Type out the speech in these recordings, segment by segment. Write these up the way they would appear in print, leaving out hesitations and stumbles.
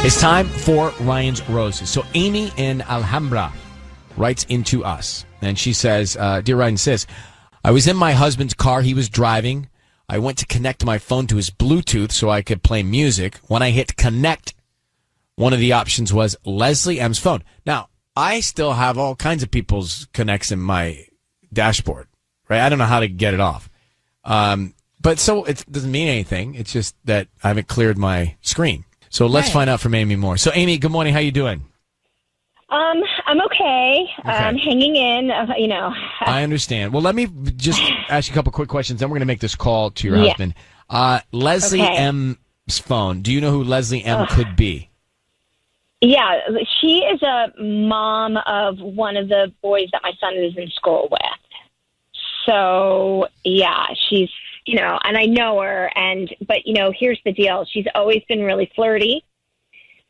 It's time for Ryan's Roses. So Amy in Alhambra writes into us, and she says, Dear Ryan Sis, I was in my husband's car. He was driving. I went to connect my phone to his Bluetooth so I could play music. When I hit connect, one of the options was Leslie M's phone. Now, I still have all kinds of people's connects in my dashboard, right? I don't know how to get it off. But so it doesn't mean anything. It's just that I haven't cleared my screen. So let's find out from Amy more. So Amy, good morning. How you doing? I'm okay. Hanging in, I understand. Well, let me just ask you a couple quick questions. Then we're going to make this call to your husband. Leslie M's phone. Do you know who Leslie M could be? Yeah, she is a mom of one of the boys that my son is in school with. So, yeah, she's, and I know her. But here's the deal. She's always been really flirty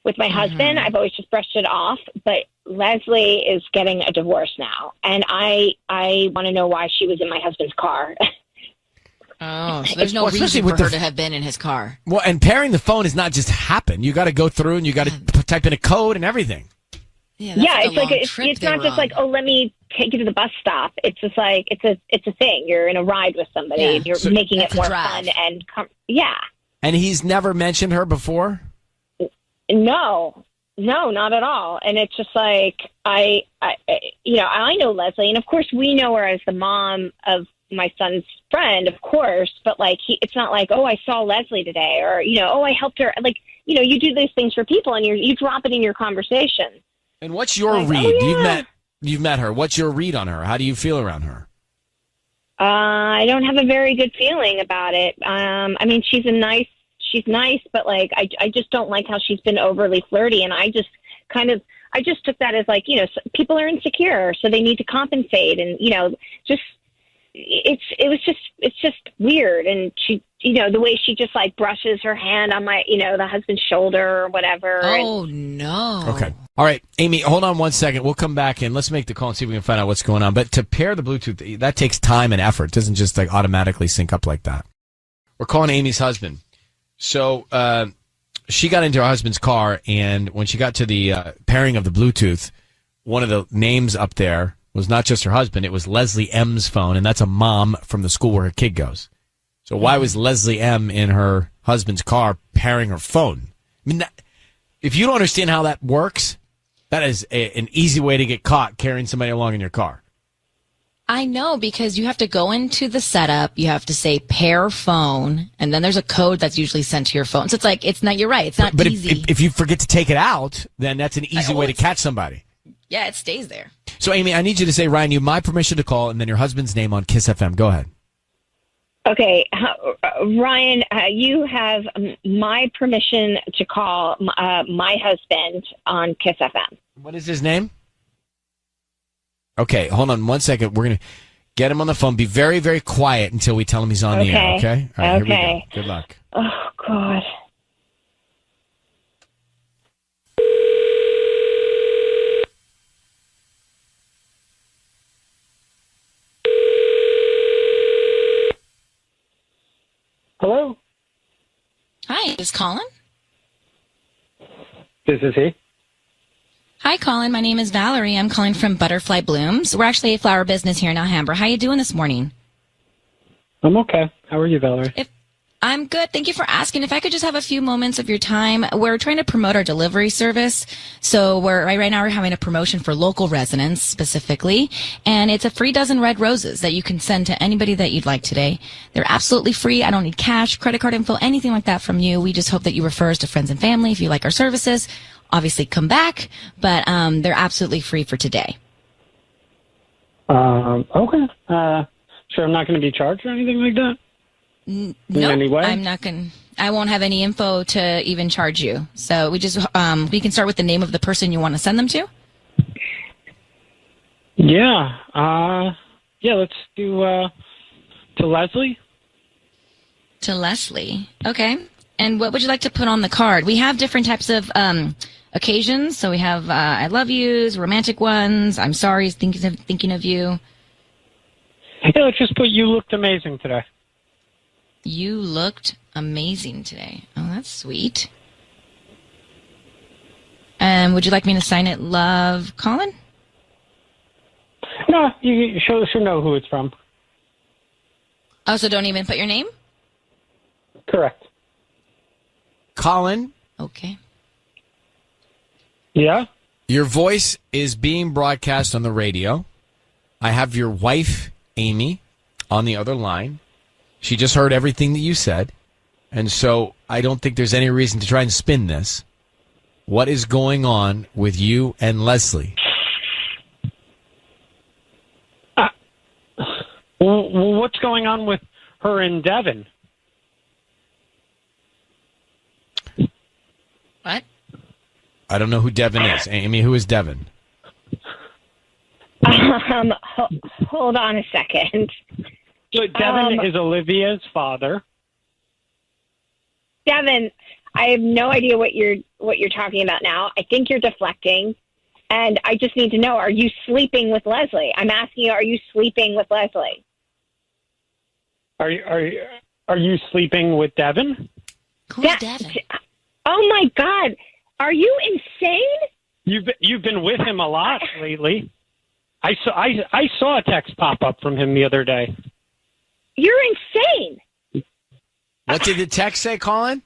with my husband. I've always just brushed it off. But Leslie is getting a divorce now. And I want to know why she was in my husband's car. Oh, so there's no reason for her to have been in his car. Well, and pairing the phone is not just happen. You got to go through and you got to type in a code and everything. Yeah, it's not just like, oh, let me take you to the bus stop. It's just like it's a thing. You're in a ride with somebody. Yeah. You're making it more fun and And he's never mentioned her before? No, not at all. And it's just like I know Leslie, and of course we know her as the mom of my son's friend, of course. But like it's not like, oh, I saw Leslie today, or oh, I helped her. Like you do these things for people, and you drop it in your conversation. And what's your read? Oh, You've met her. What's your read on her? How do you feel around her? I don't have a very good feeling about it. I mean, she's nice, but like I just don't like how she's been overly flirty, and I just took that as like people are insecure, so they need to compensate, and it's just weird. And she, the way she just like brushes her hand on my, the husband's shoulder or whatever. Oh, no. Okay. All right, Amy, hold on 1 second. We'll come back and let's make the call and see if we can find out what's going on. But to pair the Bluetooth, that takes time and effort. It doesn't just like automatically sync up like that. We're calling Amy's husband. So she got into her husband's car, and when she got to the pairing of the Bluetooth, one of the names up there was not just her husband. It was Leslie M's phone, and that's a mom from the school where her kid goes. So why was Leslie M in her husband's car pairing her phone? I mean, if you don't understand how that works, that is an easy way to get caught carrying somebody along in your car. I know, because you have to go into the setup, you have to say pair phone, and then there's a code that's usually sent to your phone. So it's like, it's not, you're right, it's not easy. But if you forget to take it out, then that's an easy way to catch somebody. Yeah, it stays there. So, Amy, I need you to say, Ryan, you have my permission to call, and then your husband's name on Kiss FM. Go ahead. Okay, Ryan, you have my permission to call my husband on Kiss FM. What is his name? Okay, hold on 1 second. We're going to get him on the phone. Be very, very quiet until we tell him he's on the air, okay? All right, okay. Here we go. Good luck. Oh, God. Hello? Hi, is Colin? This is he. Hi, Colin. My name is Valerie. I'm calling from Butterfly Blooms. We're actually a flower business here in Alhambra. How are you doing this morning? I'm okay. How are you, Valerie? I'm good. Thank you for asking. If I could just have a few moments of your time. We're trying to promote our delivery service. So right now we're having a promotion for local residents specifically. And it's a free dozen red roses that you can send to anybody that you'd like today. They're absolutely free. I don't need cash, credit card info, anything like that from you. We just hope that you refer us to friends and family if you like our services. Obviously come back, but they're absolutely free for today. Okay. Sure, I'm not going to be charged or anything like that? No, any way? I won't have any info to even charge you. So we can start with the name of the person you want to send them to. Yeah. Let's do, to Leslie. To Leslie. Okay. And what would you like to put on the card? We have different types of, occasions. So we have, I love yous, romantic ones, I'm sorry, thinking of you. Yeah, let's just put you looked amazing today. You looked amazing today. Oh, that's sweet. Would you like me to sign it, love, Colin? No, you should know who it's from. Oh, so don't even put your name? Correct. Colin, Okay. Yeah? your voice is being broadcast on the radio. I have your wife, Amy, on the other line. She just heard everything that you said. And so I don't think there's any reason to try and spin this. What is going on with you and Leslie? Well, what's going on with her and Devin? What? I don't know who Devin is. Amy, who is Devin? Hold on a second. So Devin is Olivia's father. Devin, I have no idea what you're talking about now. I think you're deflecting, and I just need to know: are you sleeping with Leslie? I'm asking you: are you sleeping with Leslie? Are you sleeping with Devin? Who's Devin? Oh my God! Are you insane? You've been with him a lot lately. I saw a text pop up from him the other day. You're insane. What did the text say, Colin?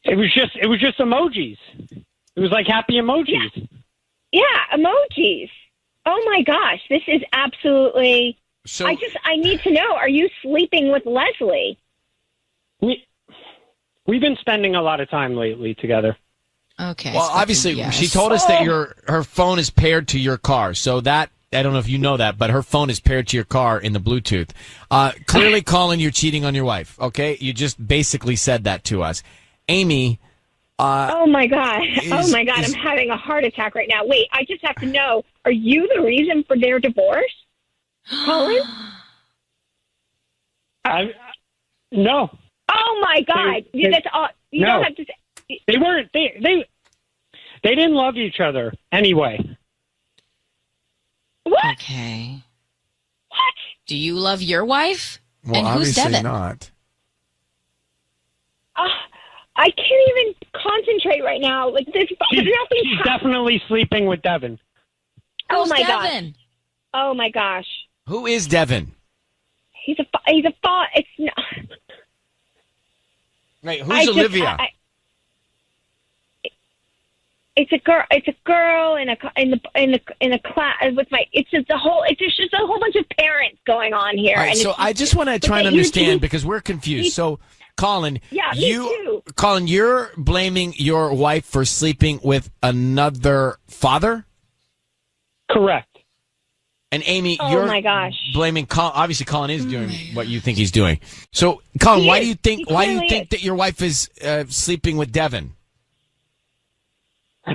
It was just emojis. It was like happy emojis. Yeah, emojis. Oh my gosh, this is absolutely. So I need to know: are you sleeping with Leslie? We've been spending a lot of time lately together. Okay. well, obviously, yes. she told us that her phone is paired to your car. So that, I don't know if you know that, but her phone is paired to your car in the Bluetooth. Clearly, Colin, you're cheating on your wife. Okay, you just basically said that to us. Amy. Oh my God! I'm having a heart attack right now. Wait, I just have to know: are you the reason for their divorce, Colin? No. Oh my God! That's all. You no. don't have to. They weren't. They didn't love each other anyway. What? Okay. What? Do you love your wife? Well, and who's obviously Devin? not. I can't even concentrate right now. Like this, nothing. She's definitely sleeping with Devin. Oh Who's my Devin? gosh! Oh my gosh! Who is Devin? He's a. It's not. Right, who's Olivia? It's a girl. It's a girl in a class with my. It's just a whole bunch of parents going on here. All right, and so I just want to try and understand because we're confused. So, Colin, yeah, me too. Colin, you're blaming your wife for sleeping with another father, Correct. and Amy, Oh you're my gosh! blaming Colin. Obviously, Colin is doing what you think he's doing. So, Colin, He why is. do you think? He Why do you clearly think is. that your wife is sleeping with Devin?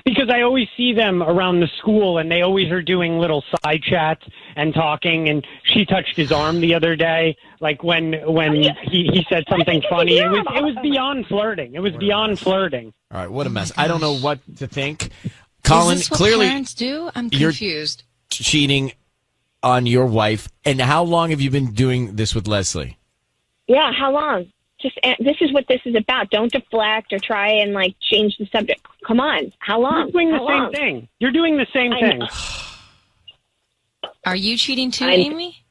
Because I always see them around the school, and they always are doing little side chats and talking. And she touched his arm the other day, like when he said something funny. It was beyond flirting. It was beyond flirting. All right, what a mess. I don't know what to think. Colin, Is this what clearly parents do? I'm you're- confused. cheating on your wife. And how long have you been doing this with Leslie? Yeah, how long? This is what this is about. Don't deflect or try and like change the subject. Come on, how long? You're doing the How same long? thing. You're doing the same I thing. know. Are you cheating too, I'm- Amy?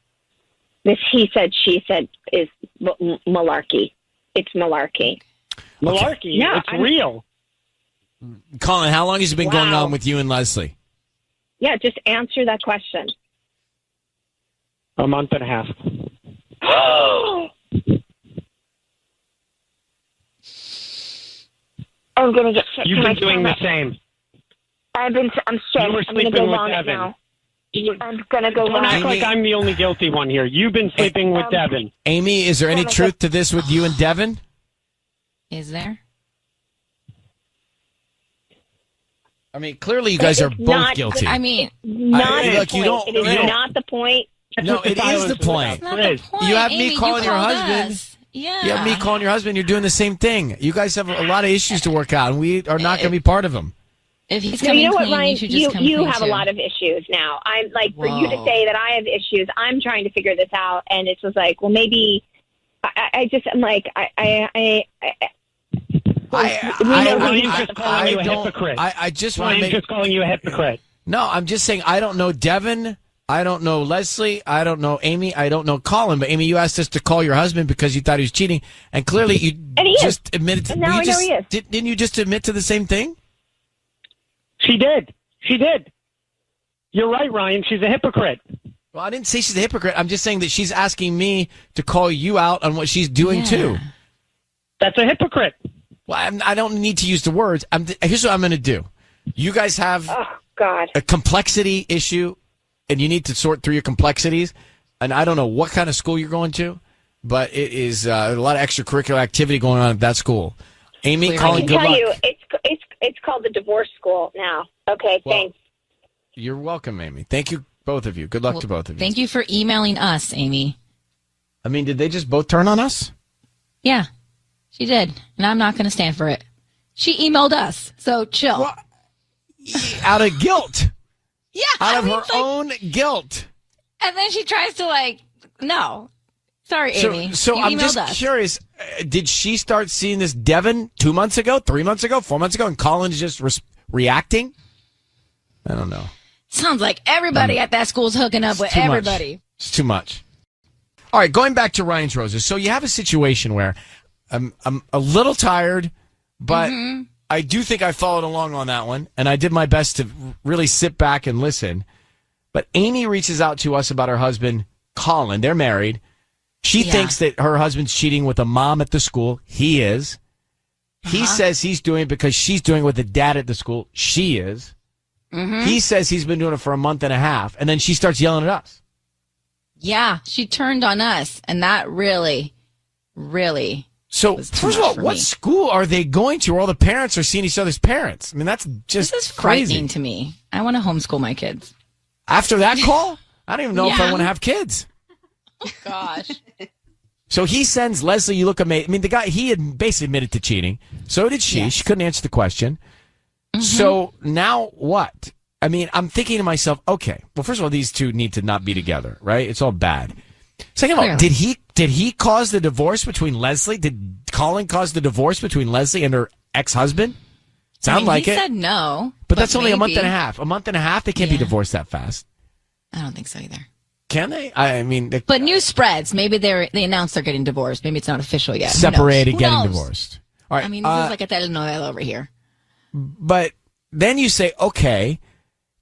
This he said, she said is malarkey. It's malarkey. Malarkey. No, It's real. Colin, how long has it been going Wow. on with you and Leslie? Yeah, just answer that question. A month and a half. I'm gonna get sick. You've to my been doing the stomach. same. I'm sick. You were I'm gonna sleeping go with vomit Devin. now. I'm gonna go Don't act vomit. like I'm the only guilty one here. You've been sleeping with Devin. Amy, is there any Oh my truth to this with you and Devin? Is there? I mean, clearly you guys are It's both not- guilty. I mean, Not the look, you point. don't- It is you don't- not the point. No, it is the point. that's not Liz, the point. you have me Amy, calling your called husband. us. Yeah. You have me calling your husband. You're doing the same thing. You guys have a lot of issues to work out, and we are not going to be part of them. If he's No, coming you know what, clean, Ryan? you should just come clean have too. a lot of issues now. I'm like, for you to Whoa. say that I have issues, I'm trying to figure this out, and it's just like, well, maybe I'm like, Ryan's just calling you a hypocrite. I just want to Ryan's just calling you a hypocrite. No, I'm just saying I don't know Devin. I don't know Leslie. I don't know Amy. I don't know Colin. But Amy, you asked us to call your husband because you thought he was cheating, and clearly you just admitted to. And now I know he is. Didn't you just admit to the same thing? She did. You're right, Ryan. She's a hypocrite. Well, I didn't say she's a hypocrite. I'm just saying that she's asking me to call you out on what she's doing too. That's a hypocrite. Well, I don't need to use the words. Here's what I'm going to do. You guys have a complexity issue, and you need to sort through your complexities. And I don't know what kind of school you're going to, but it is a lot of extracurricular activity going on at that school. Amy, Colin, good luck. I can tell you, it's called the divorce school now. Okay, thanks. You're welcome, Amy. Thank you, both of you. Good luck to both of you. Thank you for emailing us, Amy. I mean, did they just both turn on us? Yeah, she did. And I'm not going to stand for it. She emailed us, so chill. Well, out of guilt. Yeah. Out of her own guilt. And then she tries to, no. Sorry, Amy. So you I'm just us. curious, did she start seeing this Devin 2 months ago, 3 months ago, 4 months ago, and Colin's just reacting? I don't know. Sounds like everybody at that school's hooking up with everybody. It's too much. All right, going back to Ryan's Roses. So you have a situation where I'm a little tired, but I do think I followed along on that one, and I did my best to really sit back and listen. But Amy reaches out to us about her husband, Colin. They're married. She thinks that her husband's cheating with a mom at the school. He is. He says he's doing it because she's doing it with the dad at the school. She is. He says he's been doing it for a month and a half, and then she starts yelling at us. Yeah, she turned on us, and that really So, was too first of much all, for what me. school are they going to where all the parents are seeing each other's parents? I mean, that's just This is crazy. frightening to me. I want to homeschool my kids. After that call, I don't even know if I want to have kids. Gosh. So he sends Leslie, you look amazing. I mean, the guy, he had basically admitted to cheating. So did she. Yes. She couldn't answer the question. So now what? I mean, I'm thinking to myself, okay, well, first of all, these two need to not be together, right? It's all bad. Second of all, did he cause the divorce between Leslie? Did Colin cause the divorce between Leslie and her ex-husband? Sound like he it. He said no. But that's only a month maybe. and a half. A month and a half, they can't be divorced that fast. I don't think so either. Can they? I mean, But news spreads. Maybe they announced they're getting divorced. Maybe it's not official yet. separated, Who getting knows? divorced. All right. I mean, this is like a telenovela over here. But then you say, okay,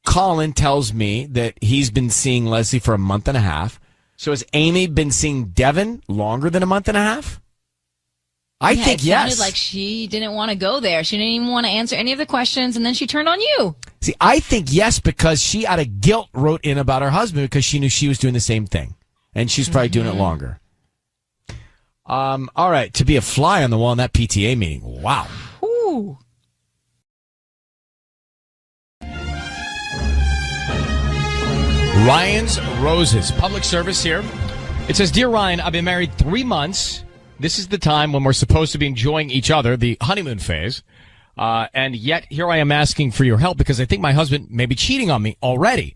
Colin tells me that he's been seeing Leslie for a month and a half. So has Amy been seeing Devin longer than a month and a half? I think it yes. sounded like she didn't want to go there. She didn't even want to answer any of the questions, and then she turned on you. See, I think yes, because she out of guilt wrote in about her husband because she knew she was doing the same thing. And she's probably doing it longer. All right, to be a fly on the wall in that PTA meeting. Wow. Ooh. Ryan's Roses. Public service here. It says, Dear Ryan, I've been married 3 months. This is the time when we're supposed to be enjoying each other, the honeymoon phase. And yet here I am asking for your help because I think my husband may be cheating on me already.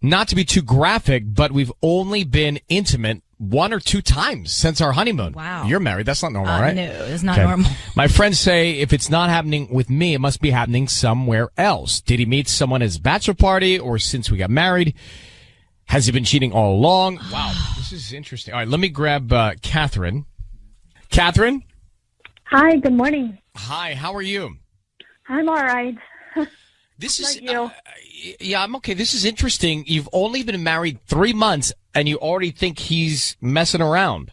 Not to be too graphic, but we've only been intimate 1 or 2 times since our honeymoon. Wow. You're married. That's not normal, right? No, it's not normal. My friends say if it's not happening with me, it must be happening somewhere else. Did he meet someone at his bachelor party or since we got married? Has he been cheating all along? Wow, this is interesting. All right, let me grab Catherine. Catherine? Hi, good morning. Hi, how are you? I'm all right. This is Like you. yeah, I'm okay. This is interesting. You've only been married 3 months, and you already think he's messing around.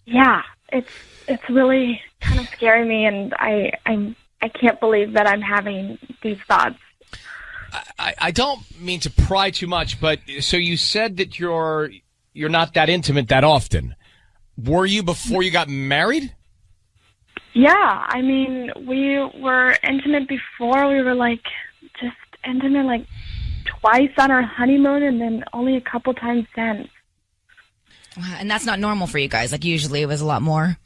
Yeah, it's really kind of scaring me, and I can't believe that I'm having these thoughts. I don't mean to pry too much, but so you said that you're not that intimate that often. Were you before you got married? Yeah, I mean, we were intimate before. We were just intimate twice on our honeymoon, and then only a couple times since. Wow, and that's not normal for you guys. Usually it was a lot more.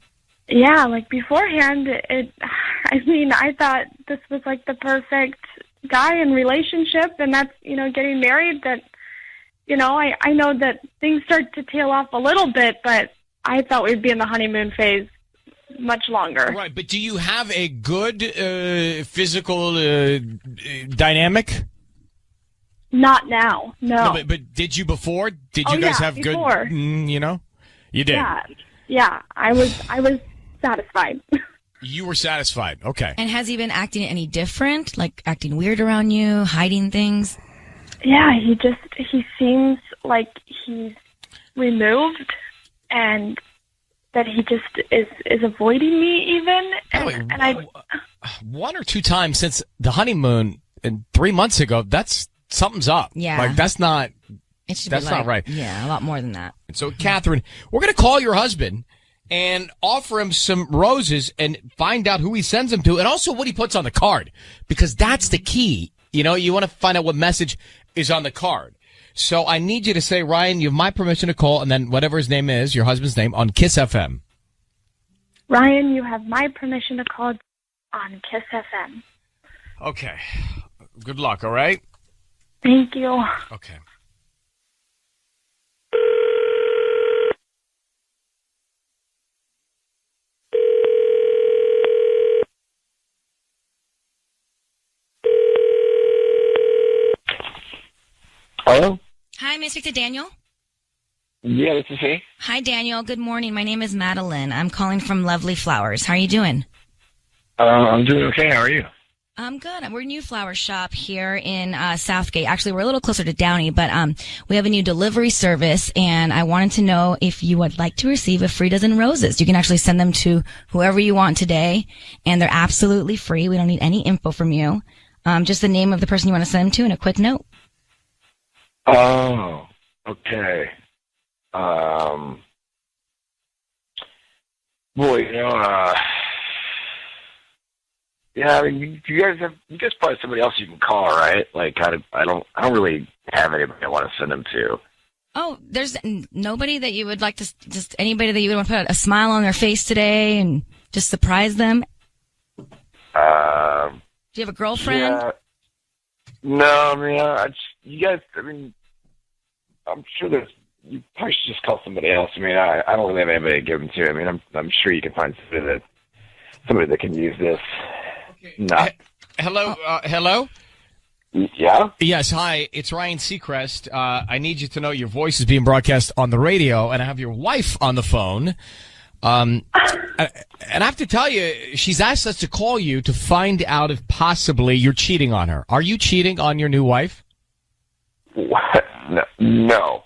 Yeah, beforehand, I thought this was the perfect guy and relationship, and that's, getting married, that, I know that things start to tail off a little bit, but I thought we'd be in the honeymoon phase much longer. Right, but do you have a good physical dynamic? Not now, no. But did you before? Did Oh, you guys yeah, have before. good? You did. Yeah. I was satisfied. You were satisfied. Okay. And has he been acting any different? Like acting weird around you, hiding things? Yeah, he seems like he's removed and that he just is avoiding me even. And I 1 or 2 times since the honeymoon and 3 months ago, that's something's up. Yeah. Like that's not not right. Yeah, a lot more than that. So Catherine, we're going to call your husband and offer him some roses and find out who he sends them to and also what he puts on the card, because that's the key. You want to find out what message is on the card. So I need you to say, Ryan, you have my permission to call, and then whatever his name is, your husband's name, on Kiss FM. Ryan, you have my permission to call on Kiss FM. Okay. Good luck, all right? Thank you. Okay. Hello? Hi, may I speak to Daniel? Yeah, this is he. Hi, Daniel. Good morning. My name is Madeline. I'm calling from Lovely Flowers. How are you doing? I'm doing okay. How are you? I'm good. We're a new flower shop here in Southgate. Actually, we're a little closer to Downey, but we have a new delivery service, and I wanted to know if you would like to receive a free dozen roses. You can actually send them to whoever you want today, and they're absolutely free. We don't need any info from you. Just the name of the person you want to send them to and a quick note. Oh, okay. Boy, yeah, I mean, you guys probably somebody else you can call, right? Like, I don't really have anybody I want to send them to. Oh, there's nobody that you would like to, just anybody that you would want to put a smile on their face today and just surprise them? Do you have a girlfriend? Yeah. No, I mean, you guys, I mean, I'm sure you probably should just call somebody else. I mean, I don't really have anybody to give them to. I mean, I'm sure you can find somebody that can use this. Not. Hello? Hello? Yeah? Yes, hi. It's Ryan Seacrest. I need you to know your voice is being broadcast on the radio, and I have your wife on the phone. And I have to tell you, she's asked us to call you to find out if possibly you're cheating on her. Are you cheating on your new wife? What? No.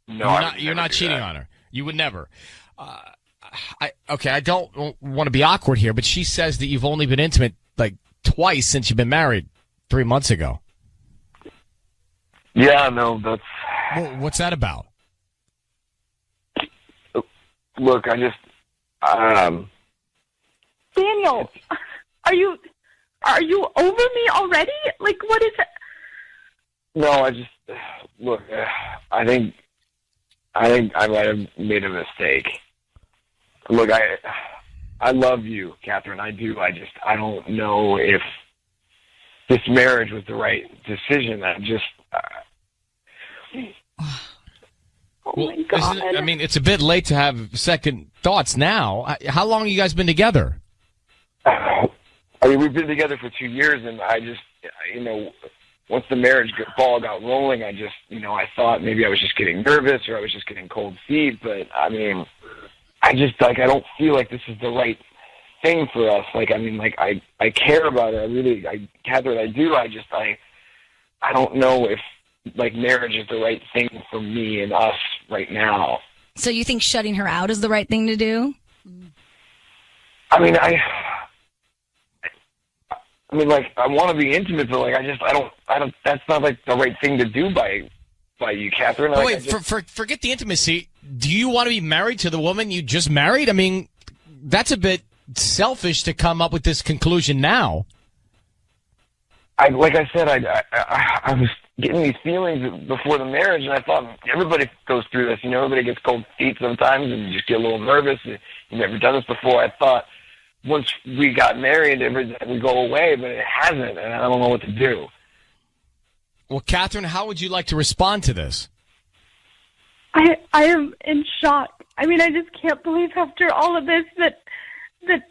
You're not cheating on her. You would never. I don't want to be awkward here, but she says that you've only been intimate like twice since you've been married 3 months ago. Yeah, no, that's... Well, what's that about? Look, I just... Daniel, are you over me already? Like, what is it? No, I just... Look, I think I might have made a mistake. Look, I love you, Catherine. I do. I don't know if this marriage was the right decision. Oh my God. I mean, it's a bit late to have second thoughts now. How long have you guys been together? I mean, we've been together for 2 years, and I just, once the marriage ball got rolling, I thought maybe I was just getting nervous or I was just getting cold feet. But I mean, I don't feel like this is the right thing for us. Like, I mean, like I care about her. Catherine, I do. I don't know if like marriage is the right thing for me and us right now. So you think shutting her out is the right thing to do? I mean, like, I want to be intimate, but like, I don't. That's not like the right thing to do by you, Catherine. Oh, wait, forget the intimacy. Do you want to be married to the woman you just married? I mean, that's a bit selfish to come up with this conclusion now. Like I said, I was getting these feelings before the marriage, and I thought everybody goes through this. Everybody gets cold feet sometimes, and you just get a little nervous. You've never done this before. I thought once we got married, everything would go away, but it hasn't, and I don't know what to do. Well, Catherine, how would you like to respond to this? I am in shock. I mean, I just can't believe after all of this that that,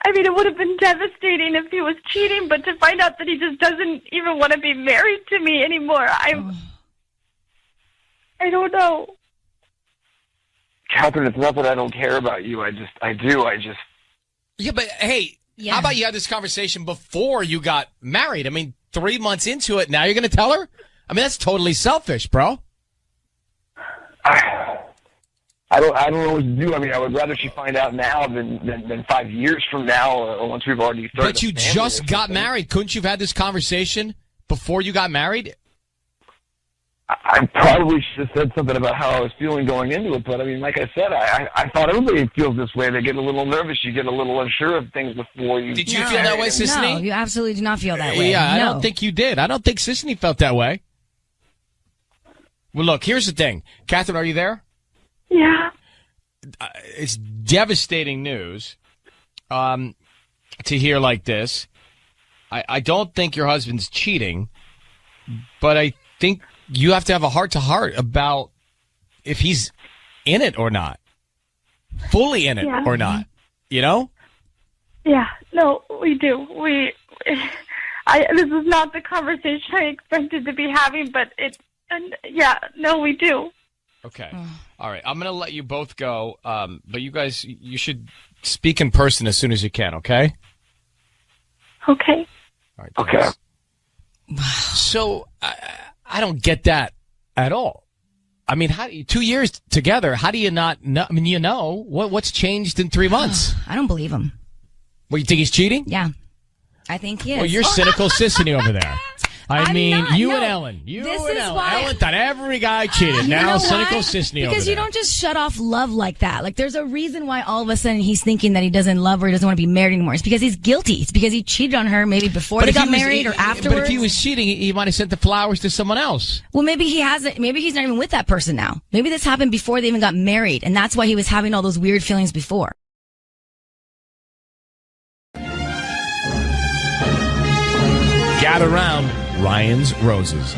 I mean, it would have been devastating if he was cheating, but to find out that he just doesn't even want to be married to me anymore, I don't know. Catherine, it's not that I don't care about you. I do. Yeah, but hey, how about you had this conversation before you got married? I mean, 3 months into it, now you're going to tell her? I mean, that's totally selfish, bro. I don't know what to do. I mean, I would rather she find out now than 5 years from now, or once we've already started. But you just got married. Couldn't you have had this conversation before you got married? I probably should have said something about how I was feeling going into it, but I mean, like I said, I thought everybody feels this way. They get a little nervous. You get a little unsure of things before you. Did you feel that way, Sissany? No, you absolutely do not feel that way. Yeah, I No. don't think you did. I don't think Sissany felt that way. Well, look, here's the thing. Catherine, are you there? Yeah. It's devastating news to hear like this. I don't think your husband's cheating, but I think you have to have a heart-to-heart about if he's in it or not, fully in it or not, you know? Yeah, no, we do. This is not the conversation I expected to be having, but we do. Okay. All right. I'm going to let you both go, but you guys, you should speak in person as soon as you can, okay? Okay. All right. Okay. So, I don't get that at all. I mean, 2 years together, how do you not know? I mean, what's changed in 3 months? I don't believe him. Well, you think he's cheating? Yeah. I think he is. Well, you're cynical Sissany over there. I'm mean, not, you no. and Ellen. This is why- Ellen thought every guy cheated. You Now know cynical why? Sissany over Because you there. don't just shut off love like that. Like, there's a reason why all of a sudden he's thinking that he doesn't love her, he doesn't want to be married anymore. It's because he's guilty. It's because he cheated on her maybe before they if he got was- married or afterwards. But if he was cheating, he might have sent the flowers to someone else. Well, maybe he hasn't. Maybe he's not even with that person now. Maybe this happened before they even got married, and that's why he was having all those weird feelings before. Gather round, Ryan's Roses.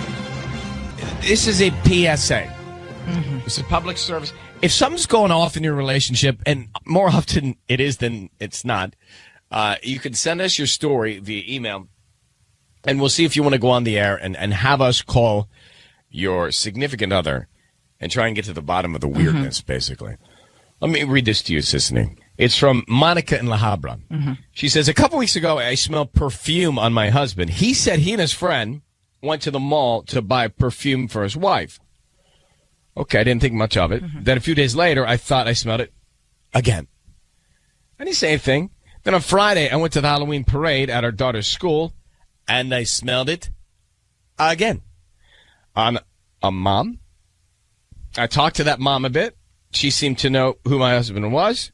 This is a PSA. It's a public service. If something's going off in your relationship, and more often it is than it's not, you can send us your story via email, and we'll see if you want to go on the air and have us call your significant other and try and get to the bottom of the weirdness, basically. Let me read this to you, Sissany. It's from Monica in La Habra. She says, a couple weeks ago, I smelled perfume on my husband. He said he and his friend went to the mall to buy perfume for his wife. Okay, I didn't think much of it. Then a few days later, I thought I smelled it again. I didn't say anything. Then on Friday, I went to the Halloween parade at our daughter's school, and I smelled it again. On a mom. I talked to that mom a bit. She seemed to know who my husband was.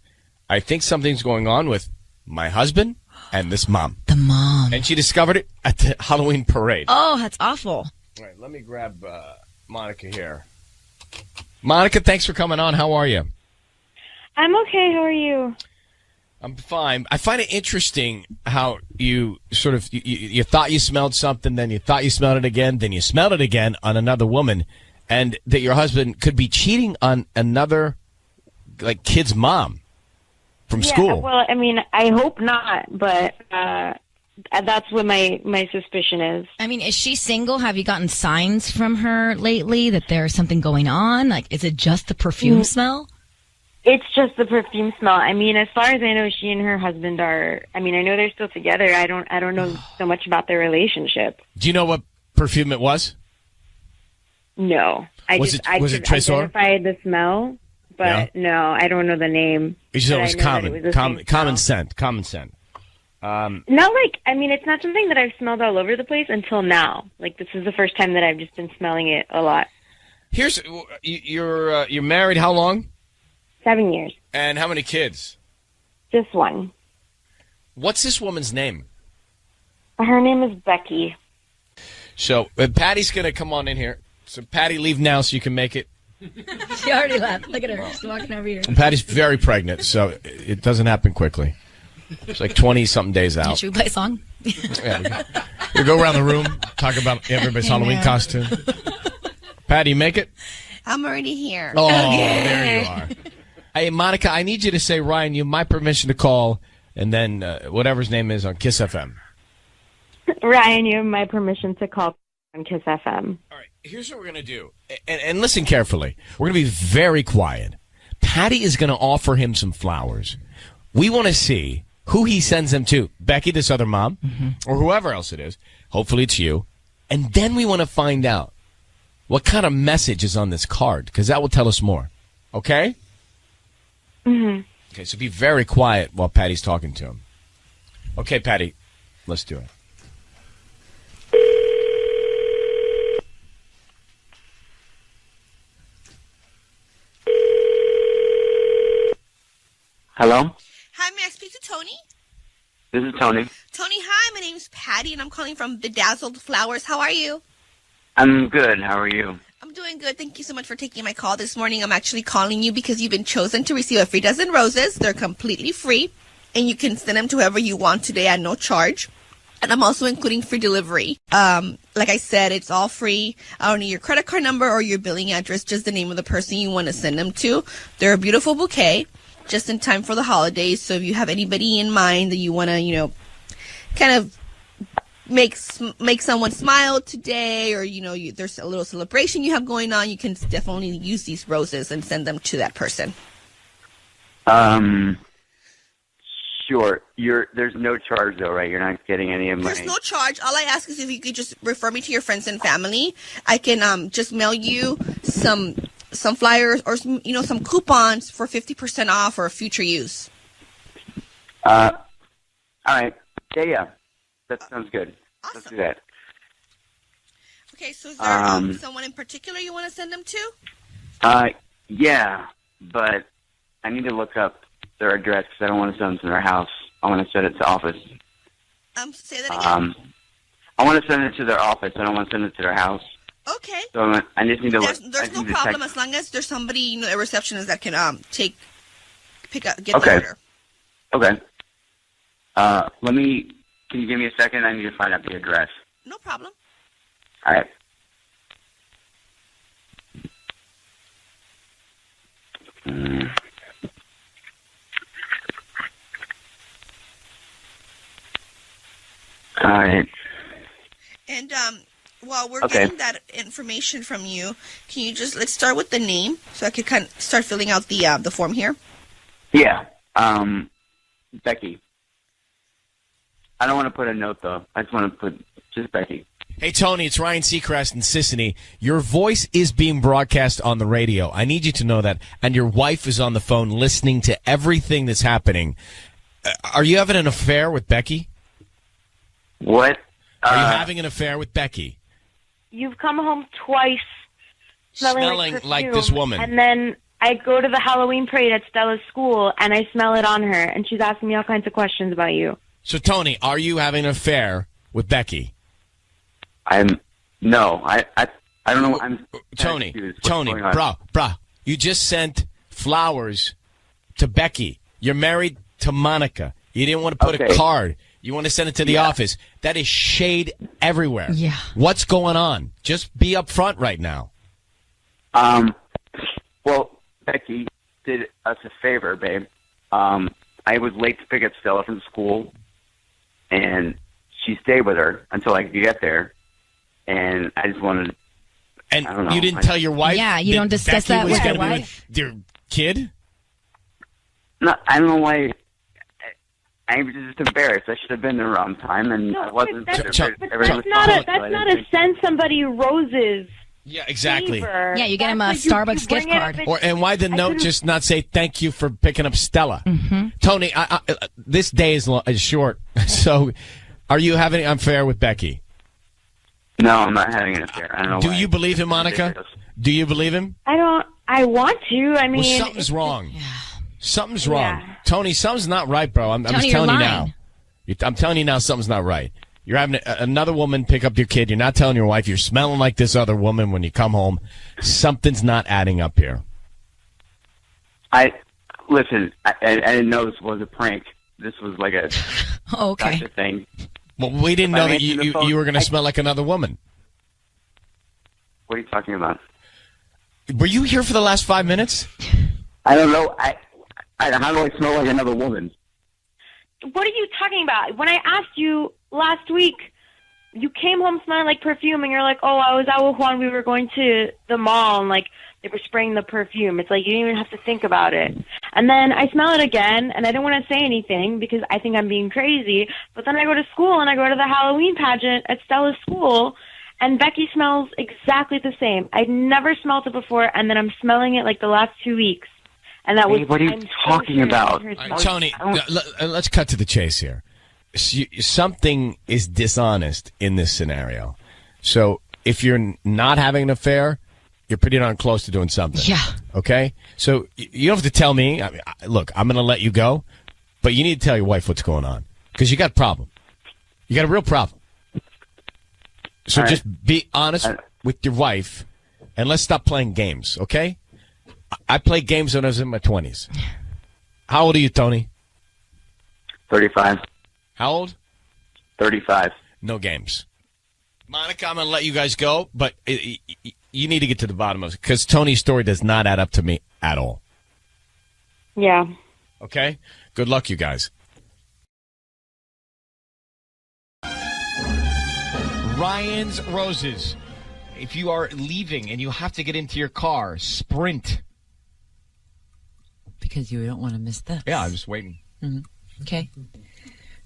I think something's going on with my husband and this mom. The mom. And she discovered it at the Halloween parade. Oh, that's awful. All right, let me grab Monica here. Monica, thanks for coming on. How are you? I'm okay. How are you? I'm fine. I find it interesting how you sort of, you thought you smelled something, then you thought you smelled it again, then you smelled it again on another woman, and that your husband could be cheating on another, like, kid's mom from school. Well, I mean, I hope not, but that's what my suspicion is. I mean, is she single? Have you gotten signs from her lately that there's something going on? Like, is it just the perfume smell? It's just the perfume smell. I mean, as far as I know, she and her husband are. I mean, I know they're still together. I don't know so much about their relationship. Do you know what perfume it was? No, I Was just it Tresor? identified the smell, but no, I don't know the name. You said it But was I know that common, it was the same common smell. scent, common scent. Not like, I mean, it's not something that I've smelled all over the place until now. Like, this is the first time that I've just been smelling it a lot. Here's you're married how long? 7 years, And how many kids? just one. What's this woman's name? Her name is Becky. So Patty's gonna come on in here. So Patty, leave now so you can make it. She already left. Look at her. She's walking over here. And Patty's very pregnant, so it doesn't happen quickly. It's like 20-something days out. Should we play a song? Yeah, we go around the room, talk about everybody's Halloween costume. Patty, you make it? I'm already here. Oh, there you are. Hey, Monica, I need you to say, Ryan, you have my permission to call, and then whatever his name is on Kiss FM. Ryan, you have my permission to call on Kiss FM. All right, here's what we're going to do. And listen carefully. We're going to be very quiet. Patty is going to offer him some flowers. We want to see who he sends them to. Becky, this other mom, or whoever else it is. Hopefully it's you. And then we want to find out what kind of message is on this card, because that will tell us more. Okay? Mm-hmm. Okay, so be very quiet while Patty's talking to him. Okay, Patty, let's do it. Hello? Hi, may I speak to Tony? This is Tony. Tony, hi, my name is Patty, and I'm calling from Bedazzled Flowers. How are you? I'm good. How are you? I'm doing good. Thank you so much for taking my call this morning. I'm actually calling you because you've been chosen to receive a free dozen roses. They're completely free, and you can send them to whoever you want today at no charge. And I'm also including free delivery. Like I said, it's all free. I don't need your credit card number or your billing address, just the name of the person you want to send them to. They're a beautiful bouquet, just in time for the holidays. So if you have anybody in mind that you want to, kind of make someone smile today, or, there's a little celebration you have going on, you can definitely use these roses and send them to that person. Sure. There's no charge though, right? You're not getting any of my... There's no charge. All I ask is if you could just refer me to your friends and family. I can just mail you some flyers or some coupons for 50% off or future use. All right. Yeah. That sounds good. Awesome. Let's do that. Okay, so is there someone in particular you want to send them to? Yeah, but I need to look up their address because I don't want to send them to their house. I want to send it to office. Say that again. I want to send it to their office. I don't want to send it to their house. Okay. So I just need to look. There's no problem as long as there's somebody, a receptionist that can pick up, get okay. the order. Okay. Can you give me a second? I need to find out the address. No problem. All right. All right. And while we're getting that information from you, can you let's start with the name so I could kind of start filling out the form here? Yeah. Becky. I don't want to put a note, though. I just want to put just Becky. Hey, Tony, it's Ryan Seacrest in Sissany. Your voice is being broadcast on the radio. I need you to know that. And your wife is on the phone listening to everything that's happening. Are you having an affair with Becky? What? Are you having an affair with Becky? You've come home twice smelling like this woman. And then I go to the Halloween parade at Stella's school, and I smell it on her, and she's asking me all kinds of questions about you. So, Tony, are you having an affair with Becky? No. I don't know. Tony, brah, you just sent flowers to Becky. You're married to Monica. You didn't want to put a card. You want to send it to the office. That is shade everywhere. Yeah. What's going on? Just be upfront right now. Well, Becky did us a favor, babe. I was late to pick up Stella from school, and she stayed with her until I could get there. And I just wanted. And I don't know, you didn't tell your wife? Yeah, you don't discuss Becky that was with your gonna be wife? with your kid? No, I don't know why. I was just embarrassed. I should have been there on time, and I wasn't. That's not a send somebody roses. Yeah, exactly. Favor. Yeah, you get him a Starbucks gift card. And why the note just not say thank you for picking up Stella? Mm-hmm. Tony, this day is short, so are you having an affair with Becky? No, I'm not having an affair. I don't know. Do you believe him, Monica? Do you believe him? I don't. I want to. I mean, well, something's wrong. Yeah. Something's wrong. Tony, something's not right, bro. I'm just telling you now. I'm telling you now something's not right. You're having another woman pick up your kid. You're not telling your wife. You're smelling like this other woman when you come home. Something's not adding up here. Listen, I didn't know this was a prank. This was like a gotcha thing. Well, we didn't know that you were going to smell like another woman. What are you talking about? Were you here for the last 5 minutes? I don't know. How do I smell like another woman? What are you talking about? When I asked you last week, you came home smelling like perfume, and you're like, oh, I was out with Juan. We were going to the mall, and, like, they were spraying the perfume. It's like you didn't even have to think about it. And then I smell it again, and I don't want to say anything because I think I'm being crazy. But then I go to school, and I go to the Halloween pageant at Stella's school, and Becky smells exactly the same. I'd never smelled it before, and then I'm smelling it like the last 2 weeks. And that was. What are you talking about? Tony, let's cut to the chase here. Something is dishonest in this scenario. So if you're not having an affair, you're pretty darn close to doing something. Yeah. Okay? So you don't have to tell me. I mean, look, I'm going to let you go, but you need to tell your wife what's going on because you got a problem. You got a real problem. So just be honest with your wife, and let's stop playing games, okay? I played games when I was in my 20s. How old are you, Tony? 35. How old? 35. No games. Monica, I'm going to let you guys go, but you need to get to the bottom of it because Tony's story does not add up to me at all. Yeah. Okay? Good luck, you guys. Ryan's Roses. If you are leaving and you have to get into your car, sprint. Because you don't want to miss this. Yeah, I'm just waiting. Mm-hmm. Okay.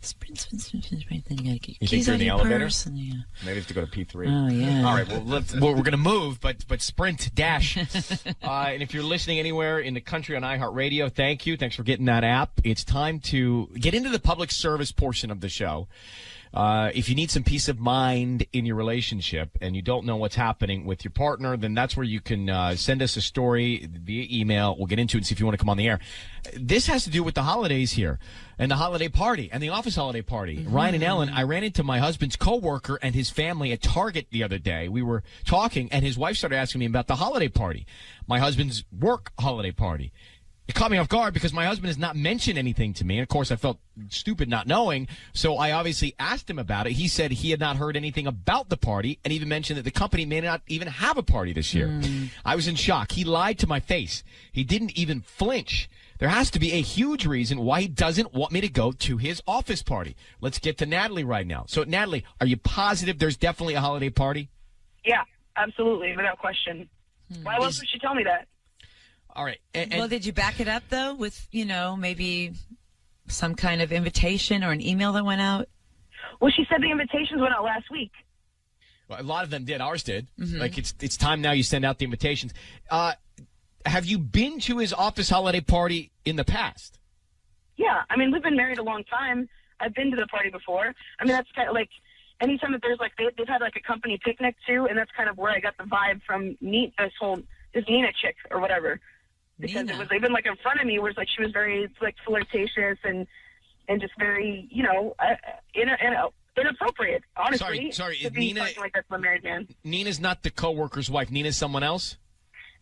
Sprint. Then you got to get your You keys think you're out in the of your elevator? purse. And, yeah. Maybe have to go to P3. Oh, yeah. All right, well, we're going to move, but sprint, dash. And if you're listening anywhere in the country on iHeartRadio, thank you. Thanks for getting that app. It's time to get into the public service portion of the show. If you need some peace of mind in your relationship and you don't know what's happening with your partner, then that's where you can send us a story via email. We'll get into it and see if you want to come on the air. This has to do with the holidays here and the holiday party and the office holiday party. Mm-hmm. Ryan and Ellen, I ran into my husband's coworker and his family at Target the other day. We were talking and his wife started asking me about the holiday party, my husband's work holiday party. It caught me off guard because my husband has not mentioned anything to me. And, of course, I felt stupid not knowing, so I obviously asked him about it. He said he had not heard anything about the party and even mentioned that the company may not even have a party this year. I was in shock. He lied to my face. He didn't even flinch. There has to be a huge reason why he doesn't want me to go to his office party. Let's get to Natalie right now. So, Natalie, are you positive there's definitely a holiday party? Yeah, absolutely, without question. Why else would she tell me that? All right. Well, did you back it up, though, with, maybe some kind of invitation or an email that went out? Well, she said the invitations went out last week. Well, a lot of them did. Ours did. Mm-hmm. Like, it's time now you send out the invitations. Have you been to his office holiday party in the past? Yeah. I mean, we've been married a long time. I've been to the party before. I mean, that's kind of like anytime that there's, like, they've had, like, a company picnic, too, and that's kind of where I got the vibe from this Nina chick or whatever. Because it was even like in front of me, where it's like she was very like flirtatious and just very inappropriate. Honestly, sorry. Is Nina like that's my married man? Nina's not the coworker's wife. Nina's someone else.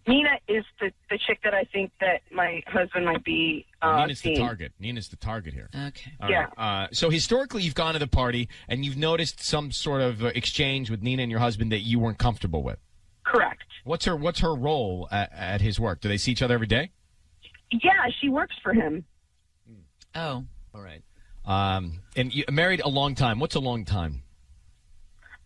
Nina is the chick that I think that my husband might be. Nina's seeing. the target. Nina's the target here. Okay. All right. So historically, you've gone to the party and you've noticed some sort of exchange with Nina and your husband that you weren't comfortable with. Correct. What's her role at his work? Do they see each other every day? Yeah, she works for him. Oh. All right. And you married a long time. What's a long time?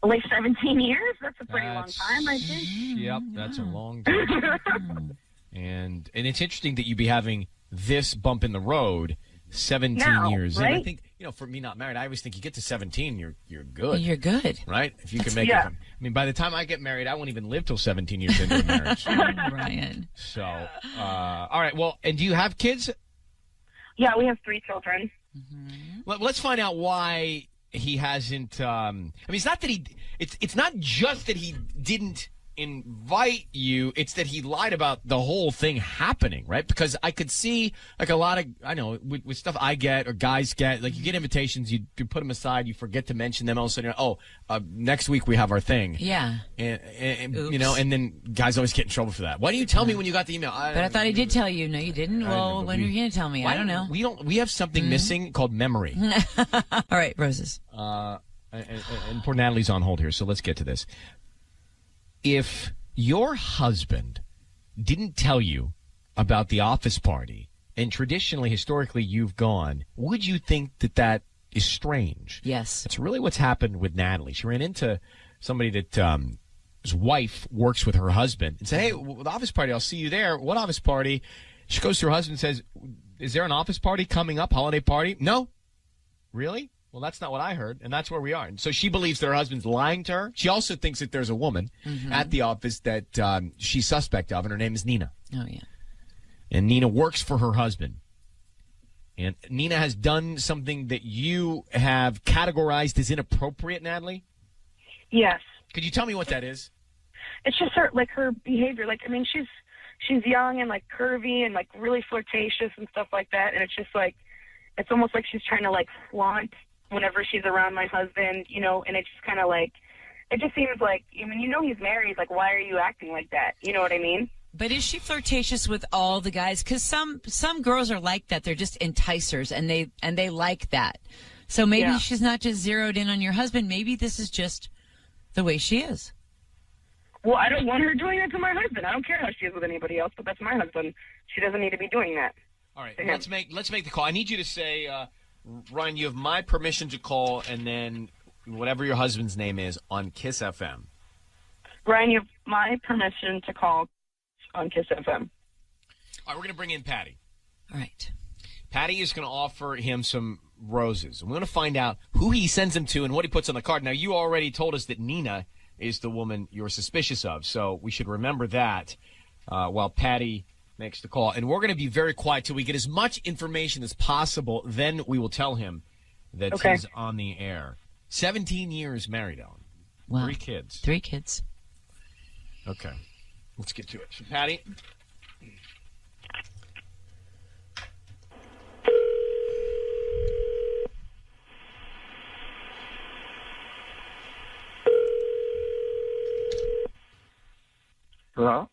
Like 17 years? That's a pretty long time, I think. Yep, that's a long time. and it's interesting that you'd be having this bump in the road 17 years right? in. I think, for me not married, I always think you get to 17, you're good. You're good. Right? If you can make it. I mean, by the time I get married, I won't even live till 17 years into a marriage. Ryan. So, all right. Well, and do you have kids? Yeah, we have 3 children. Mm-hmm. Let's find out why he hasn't. I mean, it's not that it's not just that he didn't invite you, it's that he lied about the whole thing happening, right? Because I could see like a lot of, I know with stuff I get or guys get, like you get invitations, you put them aside, you forget to mention them, all of a sudden, next week we have our thing. Yeah. And and then guys always get in trouble for that. Why didn't you tell me when you got the email? But I thought he did tell you. No, you didn't. Well, when are you going to tell me? I don't know. We have something missing called memory. All right, Roses. And poor Natalie's on hold here, so let's get to this. If your husband didn't tell you about the office party, and traditionally, historically, you've gone, would you think that that is strange? Yes. That's really what's happened with Natalie. She ran into somebody that his wife works with her husband and said, hey, the office party, I'll see you there. What office party? She goes to her husband and says, is there an office party coming up, holiday party? No. Really? Well, that's not what I heard, and that's where we are. And so she believes that her husband's lying to her. She also thinks that there's a woman at the office that she's suspect of, and her name is Nina. Oh, yeah. And Nina works for her husband. And Nina has done something that you have categorized as inappropriate, Natalie? Yes. Could you tell me what that is? It's just her behavior. Like, I mean, she's young and like curvy and like really flirtatious and stuff like that. And it's just like, it's almost like she's trying to like flaunt whenever she's around my husband, you know, and it's just kind of like, it just seems like, I mean, you know, he's married. Like, why are you acting like that? You know what I mean? But is she flirtatious with all the guys? Because some girls are like that. They're just enticers, and they like that. So maybe she's not just zeroed in on your husband. Maybe this is just the way she is. Well, I don't want her doing that to my husband. I don't care how she is with anybody else, but that's my husband. She doesn't need to be doing that. All right, let's make the call. I need you to say, Ryan, you have my permission to call, and then whatever your husband's name is on Kiss FM. Ryan, you have my permission to call on Kiss FM. All right, we're going to bring in Patty. All right. Patty is going to offer him some roses. We're going to find out who he sends them to and what he puts on the card. Now, you already told us that Nina is the woman you're suspicious of, so we should remember that while Patty makes the call. And we're going to be very quiet till we get as much information as possible. Then we will tell him that he's on the air. 17 years married, Ellen. Wow. 3 kids. 3 kids. Okay. Let's get to it. So, Patty. Hello?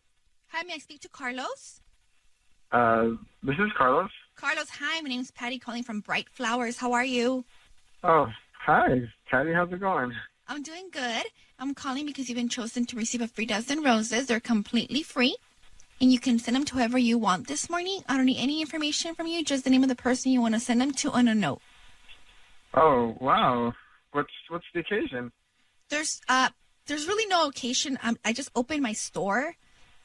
Hi, may I speak to Carlos? This is Carlos. Carlos, hi. My name's Patty calling from Bright Flowers. How are you? Oh, hi. Patty, how's it going? I'm doing good. I'm calling because you've been chosen to receive a free dozen roses. They're completely free, and you can send them to whoever you want this morning. I don't need any information from you, just the name of the person you want to send them to on a note. Oh, wow. What's the occasion? There's really no occasion. I just opened my store,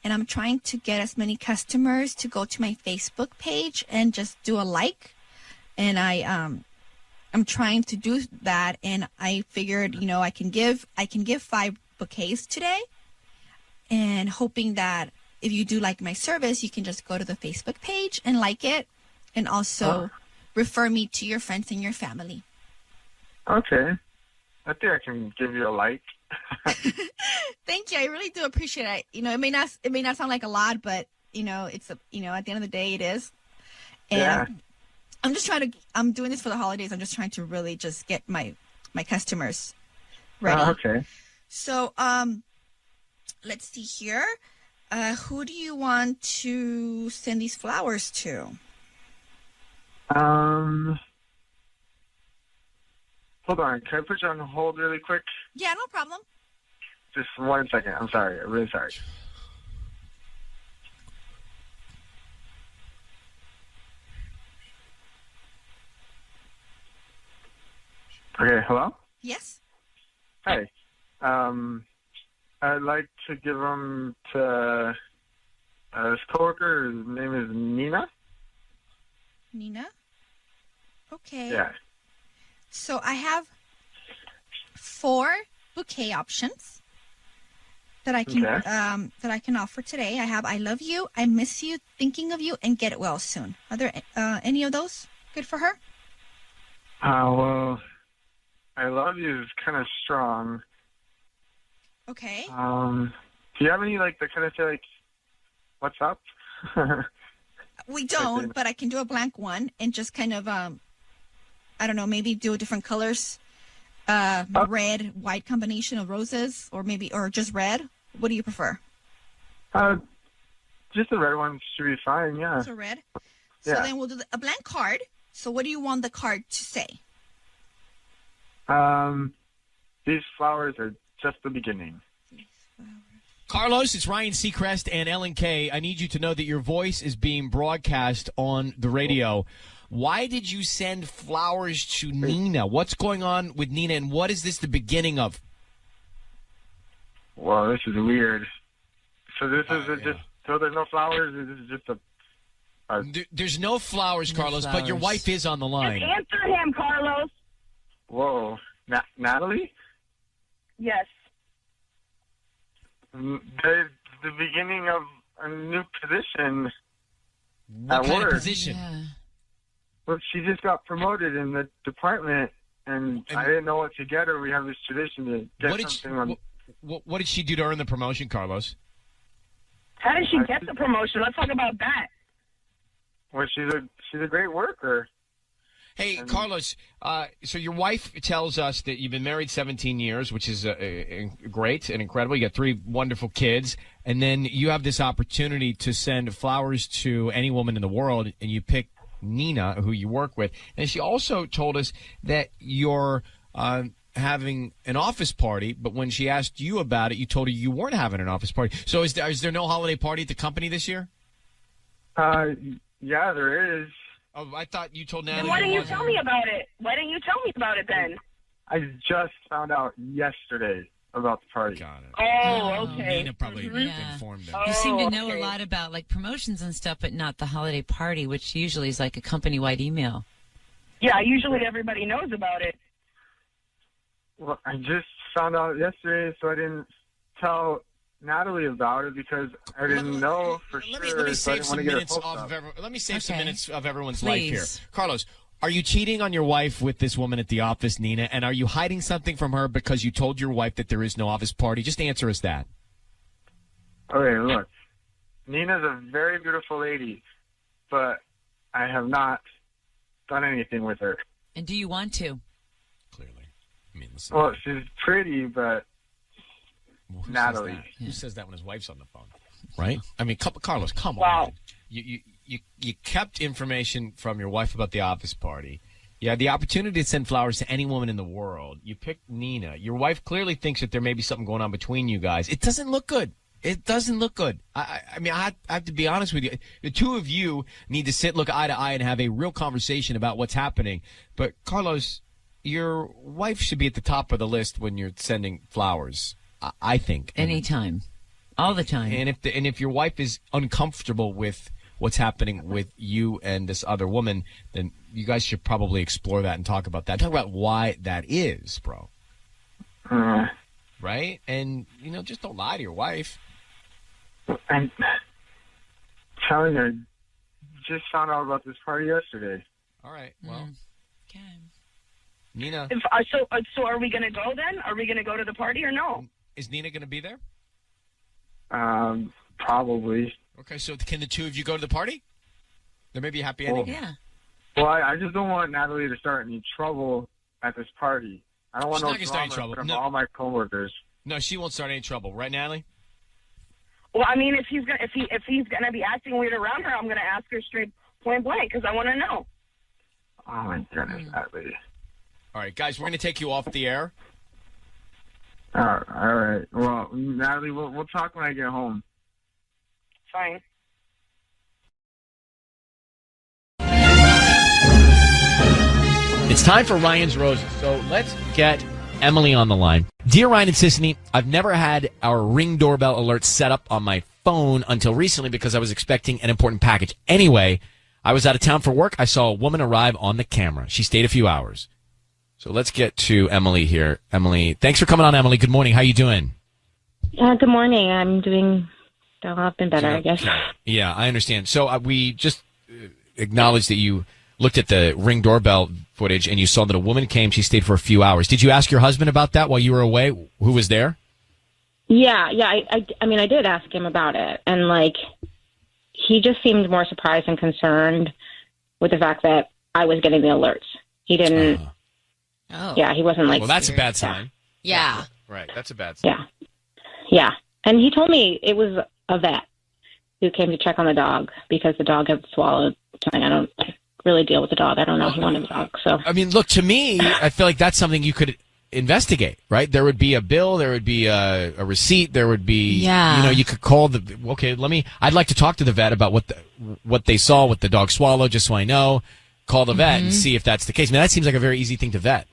and I'm trying to get as many customers to go to my Facebook page and just do a like. And I'm trying to do that, and I figured, you know, I can give 5 bouquets today, and hoping that if you do like my service, you can just go to the Facebook page and like it, and also refer me to your friends and your family. Okay. I think I can give you a like. Thank you. I really do appreciate it. You know, it may not sound like a lot, but you know, at the end of the day, it is. And I'm doing this for the holidays. I'm just trying to really just get my customers ready. Okay. So, let's see here. Who do you want to send these flowers to? Hold on. Can I put you on hold really quick? Yeah, no problem. Just 1 second. I'm sorry. I'm really sorry. Okay, hello? Yes? Hi. I'd like to give them to this coworker. His name is Nina. Nina? Okay. Yeah. So I have 4 bouquet options that I can offer today. I have I love you, I miss you, thinking of you, and get well soon. Are there any of those good for her? Well, I love you is kind of strong. Okay. Do you have any that kind of say what's up? We don't, but I can do a blank one and just kind of I don't know, maybe do different colors, red, white combination of roses, or just red. What do you prefer? Just the red one should be fine. Yeah. So red. So then we'll do a blank card. So what do you want the card to say? These flowers are just the beginning. These flowers Carlos, it's Ryan Seacrest and Ellen Kay. I need you to know that your voice is being broadcast on the radio. Why did you send flowers to Nina? What's going on with Nina, and what is this the beginning of? Well, this is weird. So this is just, so there's no flowers? This is just There's no flowers, Carlos, but your wife is on the line. Just answer him, Carlos. Whoa. Natalie? Yes. There's the beginning of a new position What at kind work. of position? Yeah. Well, she just got promoted in the department, and I didn't know what to get her. We have this tradition to get something on. What did she do to earn the promotion, Carlos? How did she get the promotion? Let's talk about that. Well, she's a great worker. Hey, Carlos, so your wife tells us that you've been married 17 years, which is great and incredible. You got 3 wonderful kids, and then you have this opportunity to send flowers to any woman in the world, and you pick Nina, who you work with. And she also told us that you're having an office party, but when she asked you about it, you told her you weren't having an office party. So is there no holiday party at the company this year? Yeah, there is. Oh, I thought you told Natalie. Then why didn't you tell me about it? Why didn't you tell me about it then? I just found out yesterday about the party. Got it. Oh, okay. Nina probably informed them. You seem to know a lot about like promotions and stuff, but not the holiday party, which usually is like a company-wide email. Yeah, usually everybody knows about it. Well, I just found out yesterday, so I didn't tell Natalie about it because I didn't know for sure. Let me so I save didn't some want to get her minutes hopes up. Let me save some Okay. minutes of everyone's Please. life here. Carlos, are you cheating on your wife with this woman at the office, Nina? And are you hiding something from her because you told your wife that there is no office party? Just answer us that. Okay, look. Nina's a very beautiful lady, but I have not done anything with her. And do you want to? Clearly. I mean, listen. Well, she's pretty, but Well, who Natalie. Says that? Who says that when his wife's on the phone? Right? I mean, Carlos, come Wow. on. You kept information from your wife about the office party. You had the opportunity to send flowers to any woman in the world. You picked Nina. Your wife clearly thinks that there may be something going on between you guys. It doesn't look good. It doesn't look good. I mean, I have to be honest with you. The two of you need to look eye to eye and have a real conversation about what's happening. But, Carlos, your wife should be at the top of the list when you're sending flowers, I think. Anytime. All the time. And if your wife is uncomfortable with what's happening with you and this other woman, then you guys should probably explore that and talk about that. Talk about why that is, bro. Right? And, just don't lie to your wife. I'm telling her, just found out about this party yesterday. All right. Well, Okay. Nina. So are we going to go then? Are we going to go to the party or no? Is Nina going to be there? Probably. Okay, so can the two of you go to the party? There may be a happy ending. Yeah. Well, I just don't want Natalie to start any trouble at this party. I don't want She's no not gonna start any drama trouble. from all my coworkers. No, she won't start any trouble. Right, Natalie? Well, I mean, if he's gonna be acting weird around her, I'm gonna ask her straight point blank because I want to know. Oh my goodness, Natalie. All right, guys, we're going to take you off the air. All right. Well, Natalie, we'll talk when I get home. Fine. It's time for Ryan's Roses. So let's get Emily on the line. Dear Ryan and Sissany, I've never had our Ring doorbell alert set up on my phone until recently because I was expecting an important package. Anyway, I was out of town for work. I saw a woman arrive on the camera. She stayed a few hours. So let's get to Emily here. Emily, thanks for coming on, Emily. Good morning. How you doing? Good morning. I'm doing I've been better, I guess. Yeah, I understand. So we just acknowledged that you looked at the Ring doorbell footage and you saw that a woman came. She stayed for a few hours. Did you ask your husband about that while you were away? Who was there? Yeah. I mean, I did ask him about it, and he just seemed more surprised and concerned with the fact that I was getting the alerts. He didn't. Oh. Yeah, he wasn't Well, that's a bad sign. Yeah. Right. That's a bad sign. Yeah. And he told me it was a vet who came to check on the dog because the dog had swallowed something. I don't really deal with the dog. I don't know. He wanted the dog. So I mean, look, to me, I feel like that's something you could investigate, right? There would be a bill, there would be a receipt, there would be, you could call I'd like to talk to the vet about what they saw, what the dog swallowed, just so I know. Call the vet and see if that's the case. I mean, that seems like a very easy thing to vet.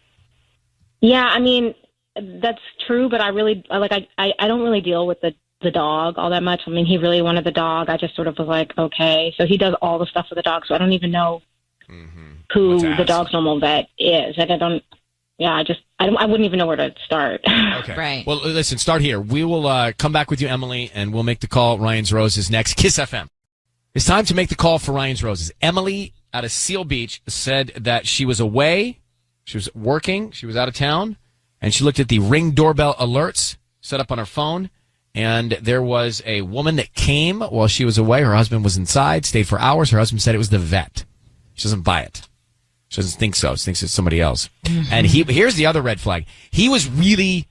Yeah, I mean, that's true, but I don't really deal with the dog all that much. I mean, he really wanted the dog. I just sort of was like, okay. So he does all the stuff with the dog, so I don't even know who the dog's normal vet is. And I wouldn't even know where to start. Okay. Right. Well, listen, start here. We will come back with you, Emily, and we'll make the call. Ryan's Roses next. Kiss FM. It's time to make the call for Ryan's Roses. Emily out of Seal Beach said that she was away. She was working. She was out of town. And she looked at the Ring doorbell alerts set up on her phone. And there was a woman that came while she was away. Her husband was inside, stayed for hours. Her husband said it was the vet. She doesn't buy it. She doesn't think so. She thinks it's somebody else. And here's the other red flag. He was really,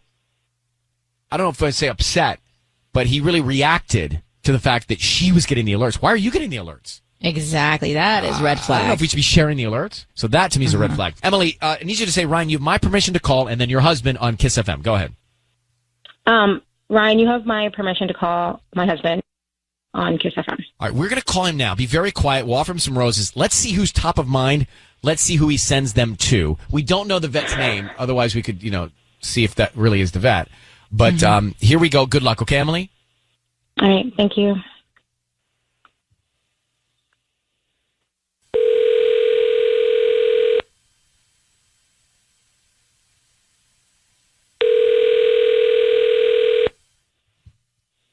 I don't know if I'd say upset, but he really reacted to the fact that she was getting the alerts. Why are you getting the alerts? Exactly. That is red flag. I don't know if we should be sharing the alerts. So that to me is a red flag. Emily, I need you to say, Ryan, you have my permission to call, and then your husband on Kiss FM. Go ahead. Ryan, you have my permission to call my husband on Kiss FM. All right, we're going to call him now. Be very quiet. We'll offer him some roses. Let's see who's top of mind. Let's see who he sends them to. We don't know the vet's name. Otherwise, we could, see if that really is the vet. But here we go. Good luck. Okay, Emily? All right. Thank you.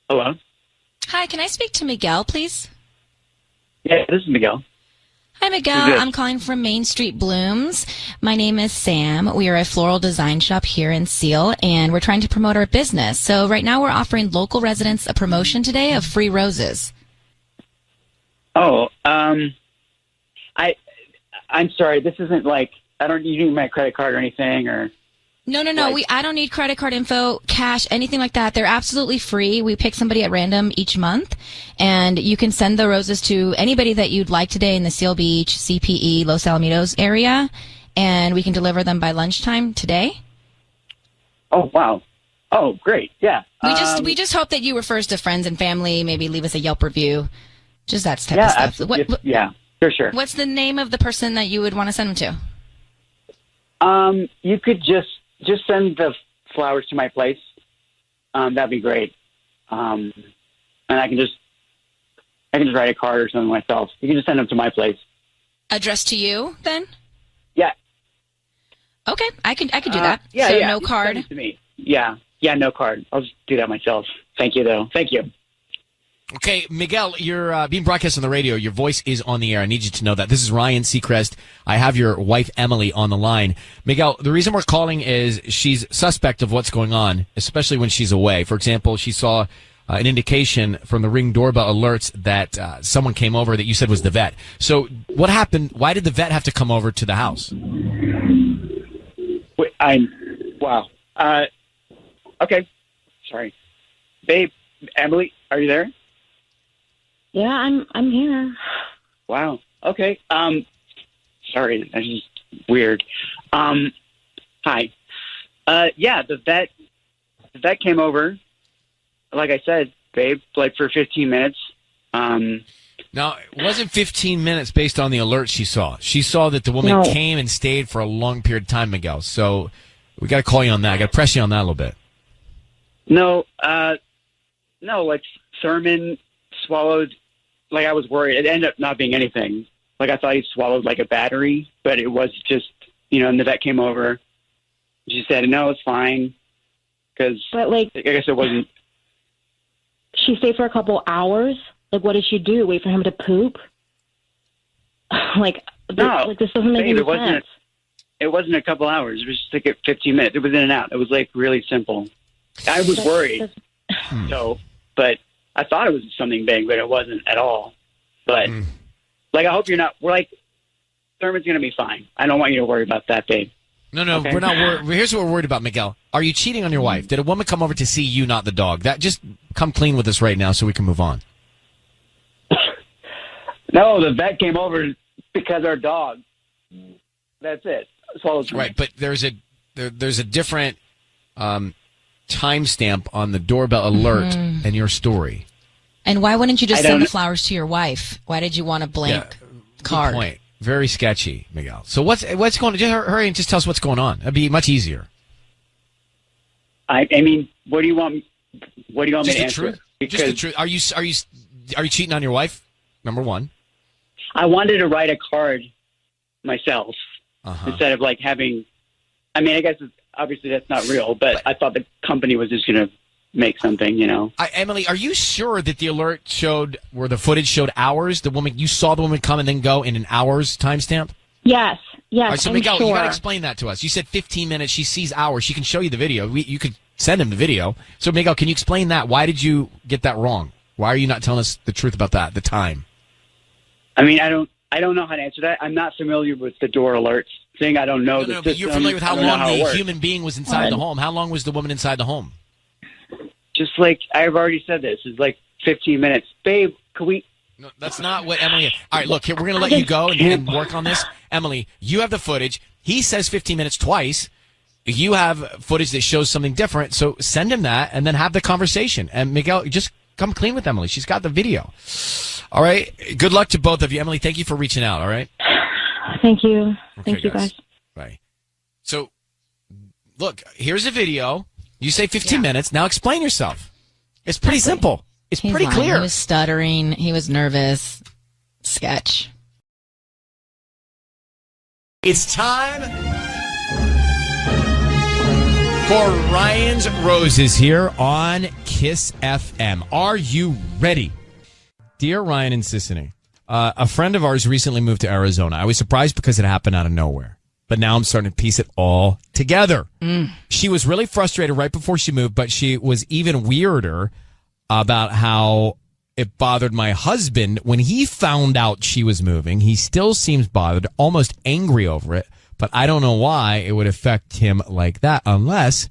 Hello? Hi, can I speak to Miguel, please? Yeah, this is Miguel. Hi, Miguel. I'm calling from Main Street Blooms. My name is Sam. We are a floral design shop here in Seal, and we're trying to promote our business. So right now we're offering local residents a promotion today of free roses. Oh, I'm sorry. This isn't you need my credit card or anything, or... No. I don't need credit card info, cash, anything like that. They're absolutely free. We pick somebody at random each month, and you can send the roses to anybody that you'd like today in the Seal Beach, CPE, Los Alamitos area, and we can deliver them by lunchtime today. Oh, wow. Oh, great. Yeah. We just hope that you refer us to friends and family, maybe leave us a Yelp review, just that type of stuff. Absolutely. Yeah, for sure. What's the name of the person that you would want to send them to? You could just send the flowers to my place. That'd be great. And I can just write a card or something myself. You can just send them to my place. Addressed to you, then? Yeah. Okay, I could do that. Yeah. No card. Send it to me. Yeah, no card. I'll just do that myself. Thank you, though. Thank you. Okay, Miguel, you're being broadcast on the radio. Your voice is on the air. I need you to know that. This is Ryan Seacrest. I have your wife, Emily, on the line. Miguel, the reason we're calling is she's suspect of what's going on, especially when she's away. For example, she saw an indication from the Ring doorbell alerts that someone came over that you said was the vet. So what happened? Why did the vet have to come over to the house? Wow. Okay. Sorry. Babe, Emily, are you there? Yeah, I'm here. Wow. Okay. Sorry, that's just weird. Hi. Yeah, the vet came over. Like I said, babe, for 15 minutes. Now, it wasn't 15 minutes based on the alert she saw. She saw that the woman came and stayed for a long period of time, Miguel. So we got to call you on that. I got to press you on that a little bit. No, Thurman swallowed. I was worried. It ended up not being anything. I thought he swallowed a battery, but it was just, and the vet came over. She said, no, it's fine. Because I guess it wasn't. She stayed for a couple hours. What did she do? Wait for him to poop? No. This doesn't make any sense. It wasn't a couple hours. It was just 15 minutes. It was in and out. It was really simple. I was worried. But I thought it was something big, but it wasn't at all. But I hope you're not. Thurman's going to be fine. I don't want you to worry about that, babe. No, okay? We're not worried. Here's what we're worried about, Miguel. Are you cheating on your wife? Did a woman come over to see you, not the dog? Just come clean with us right now so we can move on. No, the vet came over because our dog. That's it. Right, but there's a there's a different timestamp on the doorbell alert and your story. And why wouldn't you just send the flowers to your wife? Why did you want a blank card? Good point. Very sketchy, Miguel. So what's going on? Just hurry and just tell us what's going on. That'd be much easier. I mean, what do you want me to answer? Truth? Just the truth. Are you cheating on your wife? Number one. I wanted to write a card myself instead of like having. I mean, I guess obviously that's not real, but I thought the company was just going to make something, you know. Emily, are you sure that the alert showed where the footage showed hours? You saw the woman come and then go in an hours timestamp? Yes. Yes. All right, so Miguel, you got to explain that to us. You said 15 minutes. She sees hours. She can show you the video. You could send him the video. So Miguel, can you explain that? Why did you get that wrong? Why are you not telling us the truth about that? The time. I mean, I don't know how to answer that. I'm not familiar with the door alerts thing. I don't know the system. But you're familiar with how long the human being was inside the home. How long was the woman inside the home? Just like I've already said, this is like 15 minutes. Babe, can we? No, that's not what Emily. All right, look, here, we're going to let you go and work on this. Emily, you have the footage. He says 15 minutes twice. You have footage that shows something different. So send him that and then have the conversation. And Miguel, just come clean with Emily. She's got the video. All right. Good luck to both of you. Emily, thank you for reaching out. All right. Thank you. Okay, Thank you, guys. Bye. So, look, here's a video. You say 15 minutes. Now explain yourself. It's pretty simple. It's pretty clear. He was stuttering. He was nervous. Sketch. It's time for Ryan's Roses here on Kiss FM. Are you ready? Dear Ryan and Sissany, a friend of ours recently moved to Arizona. I was surprised because it happened out of nowhere. But now I'm starting to piece it all together. She was really frustrated right before she moved, but she was even weirder about how it bothered my husband when he found out she was moving. He still seems bothered, almost angry over it, but I don't know why it would affect him like that unless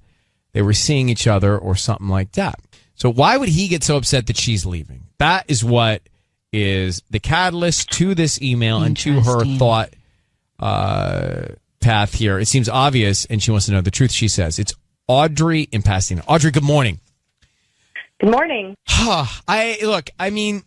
they were seeing each other or something like that. So why would he get so upset that she's leaving? That is what is the catalyst to this email and to her thought path here. It seems obvious, and she wants to know the truth. She says it's Audrey in Pasadena. Audrey, good morning. Good morning. I mean,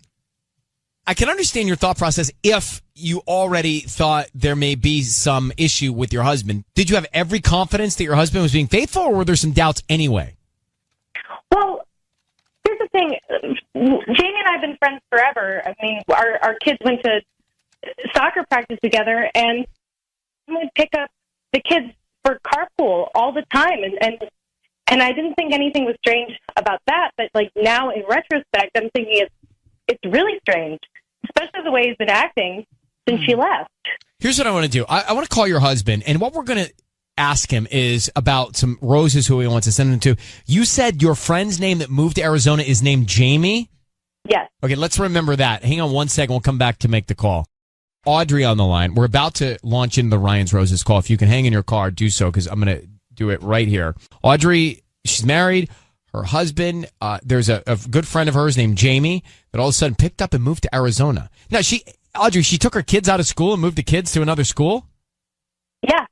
I can understand your thought process if you already thought there may be some issue with your husband. Did you have every confidence that your husband was being faithful, or were there some doubts anyway? Well, here's the thing. Jamie and I have been friends forever. I mean, our kids went to soccer practice together, and we would pick up the kids for carpool all the time. And I didn't think anything was strange about that. But, like, now in retrospect, I'm thinking it's really strange, especially the way he's been acting since she left. Here's what I want to do. I want to call your husband, and what we're going to ask him is about some roses who he wants to send them to. You said your friend's name that moved to Arizona is named Jamie? Yes. Okay, let's remember that. Hang on one second. We'll come back to make the call. Audrey on the line. We're about to launch into the Ryan's Roses call. If you can hang in your car, do so, because I'm going to do it right here. Audrey, she's married. Her husband, there's a good friend of hers named Jamie that all of a sudden picked up and moved to Arizona. Now, Audrey, she took her kids out of school and moved the kids to another school? Yeah.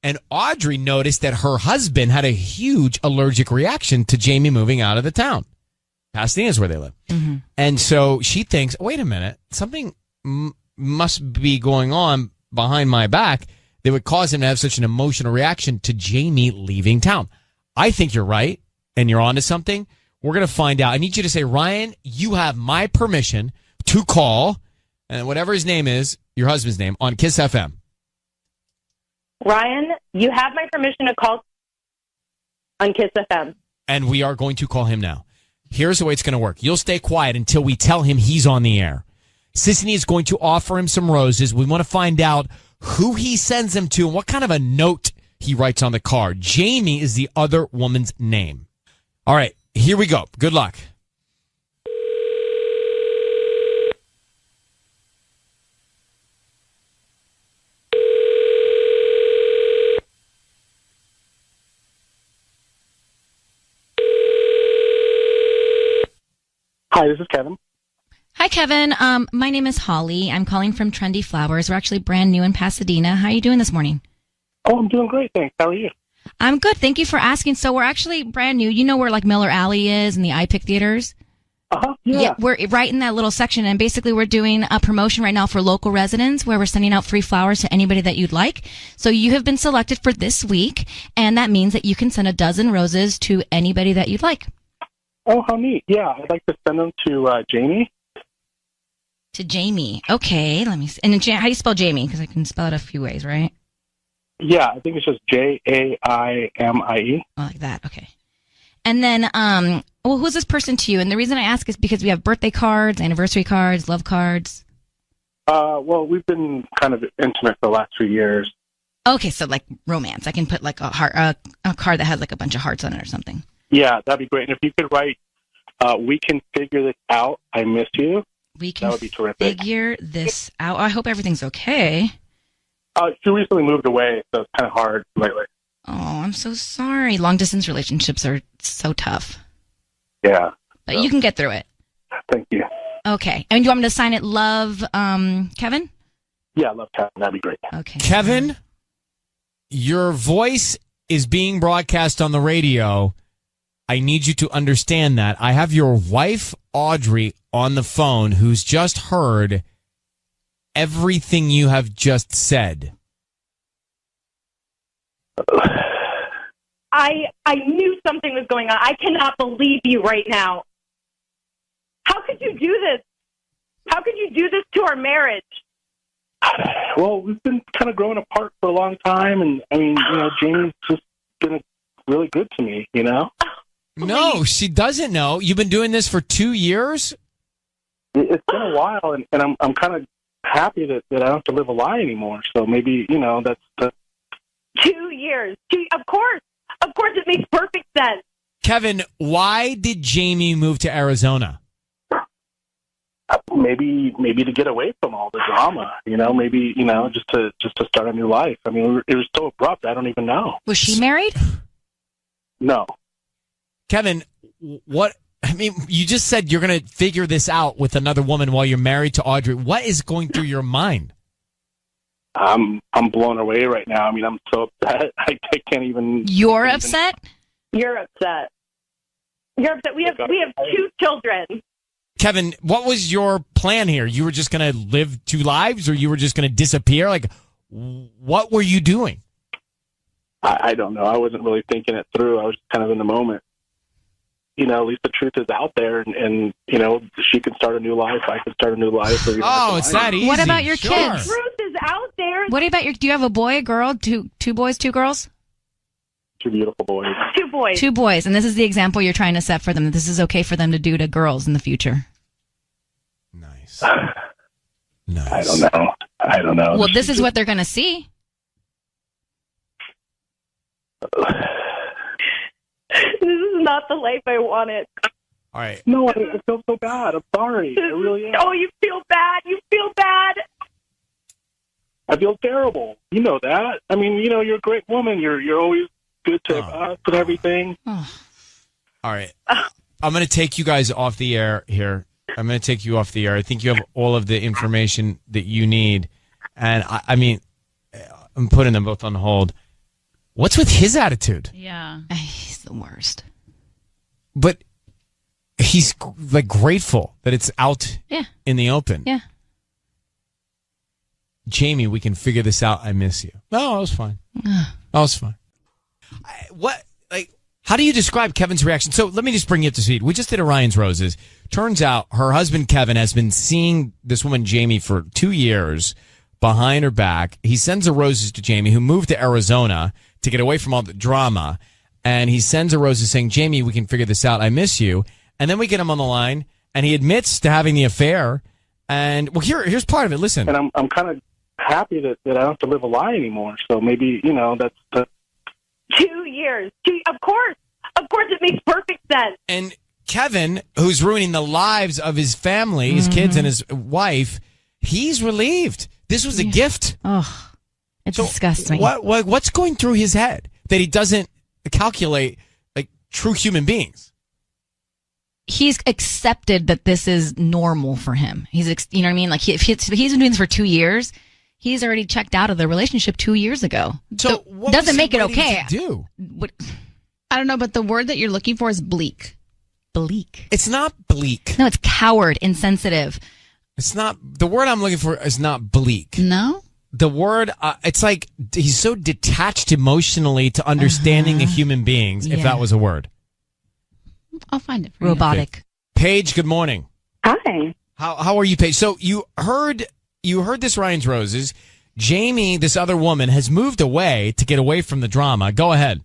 And Audrey noticed that her husband had a huge allergic reaction to Jamie moving out of the town. Pasadena is where they live. Mm-hmm. And so she thinks, wait a minute, something must be going on behind my back that would cause him to have such an emotional reaction to Jamie leaving town. I think you're right, and you're onto something. We're going to find out. I need you to say, Ryan, you have my permission to call, and whatever his name is, your husband's name, on Kiss FM. Ryan, you have my permission to call on Kiss FM. And we are going to call him now. Here's the way it's going to work. You'll stay quiet until we tell him he's on the air. Sissany is going to offer him some roses. We want to find out who he sends them to and what kind of a note he writes on the card. Jamie is the other woman's name. All right, here we go. Good luck. Hi, this is Kevin. Hi, Kevin. My name is Holly. I'm calling from Trendy Flowers. We're actually brand new in Pasadena. How are you doing this morning? Oh, I'm doing great, thanks. How are you? I'm good. Thank you for asking. So we're actually brand new. You know where like Miller Alley is and the iPic theaters? Yeah. We're right in that little section, and basically we're doing a promotion right now for local residents where we're sending out free flowers to anybody that you'd like. So you have been selected for this week, and that means that you can send a dozen roses to anybody that you'd like. Oh, how neat. Yeah, I'd like to send them to Jamie. To Jamie. Okay, let me see. And how do you spell Jamie? Because I can spell it a few ways, right? Yeah, I think it's just Jaimie. Oh, like that. Okay. And then, well, who's this person to you? And the reason I ask is because we have birthday cards, anniversary cards, love cards. Well, we've been kind of intimate for the last 3 years. Okay, so like romance. I can put like a heart, a card that has like a bunch of hearts on it or something. Yeah, that'd be great. And if you could write, we can figure this out, I miss you. That would be terrific. Figure this out. I hope everything's okay. She recently moved away, so it's kind of hard lately. Oh, I'm so sorry. Long distance relationships are so tough. Yeah. But you can get through it. Thank you. Okay. And do you want me to sign it love, Kevin? Yeah, love Kevin. That'd be great. Okay. Kevin, your voice is being broadcast on the radio. I need you to understand that. I have your wife, Audrey, on the phone who's just heard everything you have just said. I knew something was going on. I cannot believe you right now. How could you do this? How could you do this to our marriage? Well, we've been kind of growing apart for a long time, and I mean, Jamie's just been really good to me, No, she doesn't know. You've been doing this for 2 years? It's been a while, and I'm kind of happy that I don't have to live a lie anymore. So maybe, that's 2 years. Of course, it makes perfect sense. Kevin, why did Jamie move to Arizona? Maybe to get away from all the drama, maybe, just to start a new life. I mean, it was so abrupt, I don't even know. Was she married? No. Kevin, you just said you're going to figure this out with another woman while you're married to Audrey. What is going through your mind? I'm blown away right now. I mean, I'm so upset. I can't even. You're upset? You're upset. You're upset. We have 2 children. Kevin, what was your plan here? You were just going to live 2 lives, or you were just going to disappear? Like, what were you doing? I don't know. I wasn't really thinking it through. I was just kind of in the moment. At least the truth is out there, and she can start a new life. I can start a new life. Oh, it's that easy. What about your Sure. kids? The truth is out there. What about do you have a boy, a girl, two boys, 2 girls? 2 beautiful boys. 2 boys. 2 boys, and this is the example you're trying to set for them. That this is okay for them to do to girls in the future. Nice. Nice. I don't know. Well, this is what they're going to see. This is not the life I wanted. All right. No, I feel so bad. I'm sorry. I really am. Oh, you feel bad. You feel bad. I feel terrible. You know that. I mean, you're a great woman. You're always good to us and everything. All right. I'm going to take you guys off the air here. I'm going to take you off the air. I think you have all of the information that you need. And I mean, I'm putting them both on hold. What's with his attitude? Yeah. He's the worst. But he's like grateful that it's out in the open. Yeah. Jamie, we can figure this out. I miss you. No, I was fine. I was fine. How do you describe Kevin's reaction? So let me just bring you up to speed. We just did Orion's Roses. Turns out her husband, Kevin, has been seeing this woman, Jamie, for 2 years behind her back. He sends her roses to Jamie, who moved to Arizona to get away from all the drama. And he sends her roses saying, Jamie, we can figure this out. I miss you. And then we get him on the line, and he admits to having the affair. And, well, here's part of it. Listen. And I'm kind of happy that I don't have to live a lie anymore. So maybe, that's 2 years. Of course, it makes perfect sense. And Kevin, who's ruining the lives of his family, his kids and his wife, he's relieved. This was a gift. Oh, it disgusts me. What's going through his head that he doesn't calculate like true human beings? He's accepted that this is normal for him. He's, you know what I mean? Like if he's been doing this for 2 years. He's already checked out of the relationship 2 years ago. So what doesn't was make he it waiting okay. to do? I don't know, but the word that you're looking for is bleak. Bleak. It's not bleak. No, it's coward, insensitive. It's not. The word I'm looking for is not bleak. No? The word, it's like he's so detached emotionally to understanding a human beings, if that was a word. I'll find it for Robotic. Okay. Paige, good morning. Hi. How are you, Paige? So you heard this Ryan's Roses. Jamie, this other woman, has moved away to get away from the drama. Go ahead.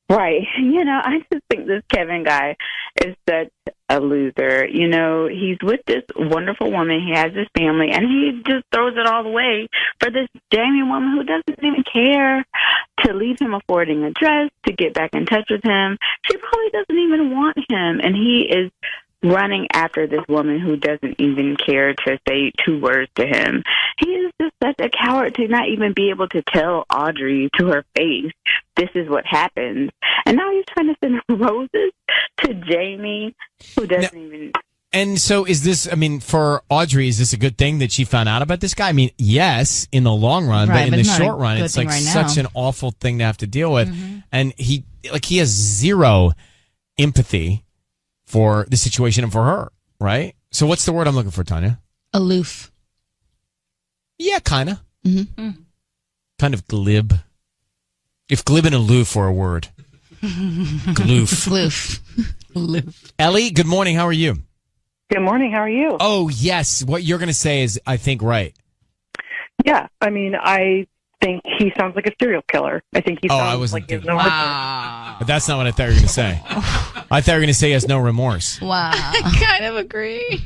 Right. I just think this Kevin guy is such a loser. He's with this wonderful woman. He has his family, and he just throws it all away for this Jamie woman who doesn't even care to leave him a forwarding address, to get back in touch with him. She probably doesn't even want him, and he is running after this woman who doesn't even care to say 2 words to him. He is just such a coward to not even be able to tell Audrey to her face, this is what happened. And now he's trying to send roses to Jamie, who doesn't even... And so is this, for Audrey, is this a good thing that she found out about this guy? Yes, in the long run, Right, but in but the it's not short a run, good it's thing like right such now. an awful thing to have to deal with. And he has zero empathy for the situation and for her, right? So what's the word I'm looking for, Tanya? Aloof. Yeah, kind of. Mm-hmm. Kind of glib. If glib and aloof were a word. Gloof. Aloof. Aloof. Ellie, good morning. How are you? Good morning. How are you? Oh, yes. What you're going to say is, I think, right. Yeah. I think he sounds like a serial killer. I think he sounds like he has no remorse. But that's not what I thought you were going to say. I thought you were going to say he has no remorse. Wow. I kind of agree.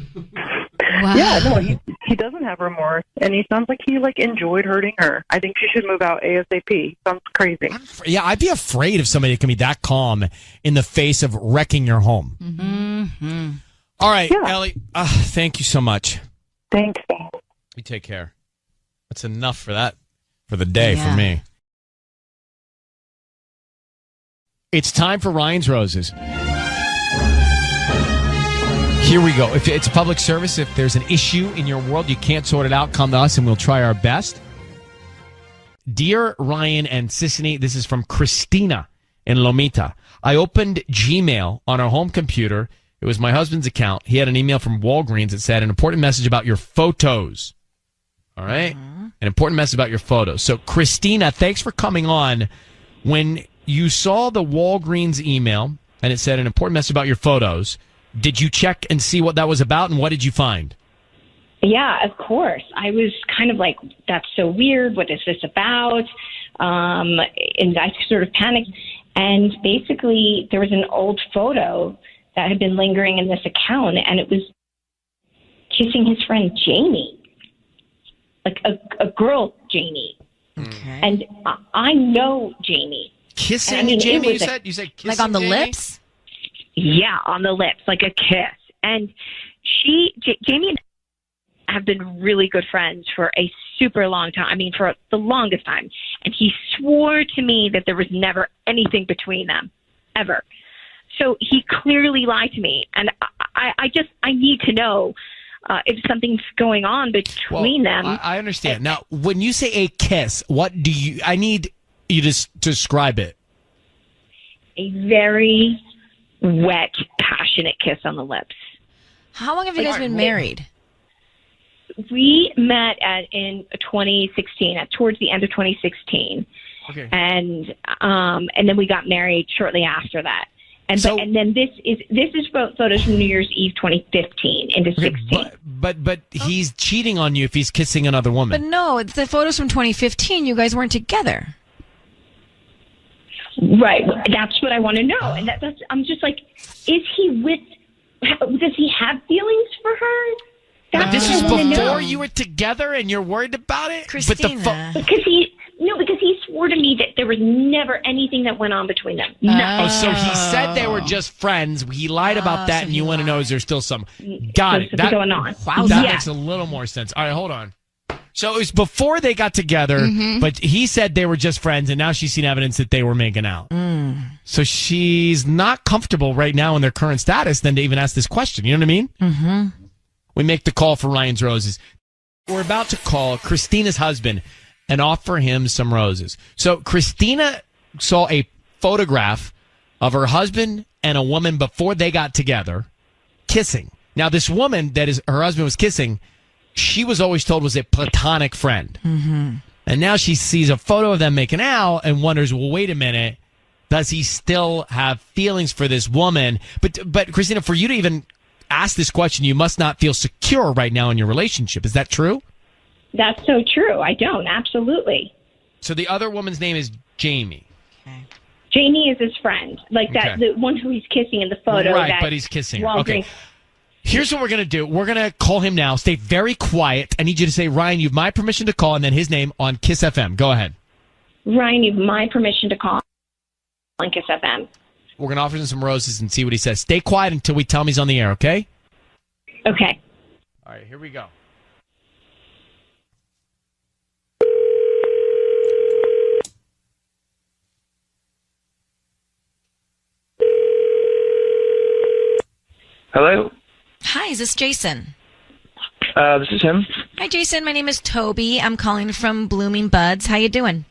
Wow. Yeah, no, he doesn't have remorse, and he sounds like he enjoyed hurting her. I think she should move out ASAP. Sounds crazy. Yeah, I'd be afraid of somebody that can be that calm in the face of wrecking your home. Mm-hmm. All right, Ellie, thank you so much. Thanks. You take care. That's enough for the day for Yeah. me. It's time for Ryan's Roses. Here we go. If it's a public service, if there's an issue in your world, you can't sort it out, come to us and we'll try our best. Dear Ryan and Sissany, this is from Christina in Lomita. I opened Gmail on our home computer. It was my husband's account. He had an email from Walgreens that said an important message about your photos. All right? An important message about your photos. So, Christina, thanks for coming on. When you saw the Walgreens email and it said an important message about your photos, did you check and see what that was about, and what did you find? Yeah, of course. I was kind of like, that's so weird. What is this about? And I sort of panicked. And basically, there was an old photo that had been lingering in this account, and it was kissing his friend Jamie, like a girl Jamie. Okay. And I know Jamie. Kissing Jamie, you said? You said kissing Like on the Jamie? lips? Yeah, on the lips, like a kiss. And Jamie and I have been really good friends for a super long time. For the longest time. And he swore to me that there was never anything between them, ever. So he clearly lied to me. And I need to know if something's going on between them. I understand. Now, when you say a kiss, I need you to describe it. A very wet, passionate kiss on the lips. How long have you guys been married? We met in 2016, towards the end of 2016. Okay. And then we got married shortly after that. And then this is photos from New Year's Eve 2015 into 16. But he's cheating on you if he's kissing another woman. But no, it's the photos from 2015. You guys weren't together. Right. That's what I want to know. And I'm just like, does he have feelings for her? But this is what I wanna know. before you were together and you're worried about it? Christina. Because he swore to me that there was never anything that went on between them. Nothing. So he said they were just friends. He lied about that, and you want to know, is there still some... Got it. Something going on. Wow, that makes a little more sense. All right, hold on. So it was before they got together, but he said they were just friends, and now she's seen evidence that they were making out. So she's not comfortable right now in their current status then to even ask this question. You know what I mean? Mm-hmm. We make the call for Ryan's Roses. We're about to call Christina's husband and offer him some roses. So Christina saw a photograph of her husband and a woman before they got together kissing. Now, this woman that is her husband was kissing, she was always told was a platonic friend. Mm-hmm. And now she sees a photo of them making out and wonders, well, wait a minute, does he still have feelings for this woman? But Christina, for you to even ask this question, you must not feel secure right now in your relationship. Is that true? That's so true. I don't. Absolutely. So the other woman's name is Jamie. Jamie is his friend, like that, Okay. the one who he's kissing in the photo. Right, that but he's kissing her. Walgreens- Okay. Here's what we're going to do. We're going to call him now. Stay very quiet. I need you to say, Ryan, you have my permission to call, and then his name on Kiss FM. Go ahead. Ryan, you have my permission to call on Kiss FM. We're going to offer him some roses and see what he says. Stay quiet until we tell him he's on the air, okay? Okay. All right, here we go. Hello? Hi, is this Jason? This is him. Hi, Jason. My name is Toby. I'm calling from Blooming Buds. How you doing?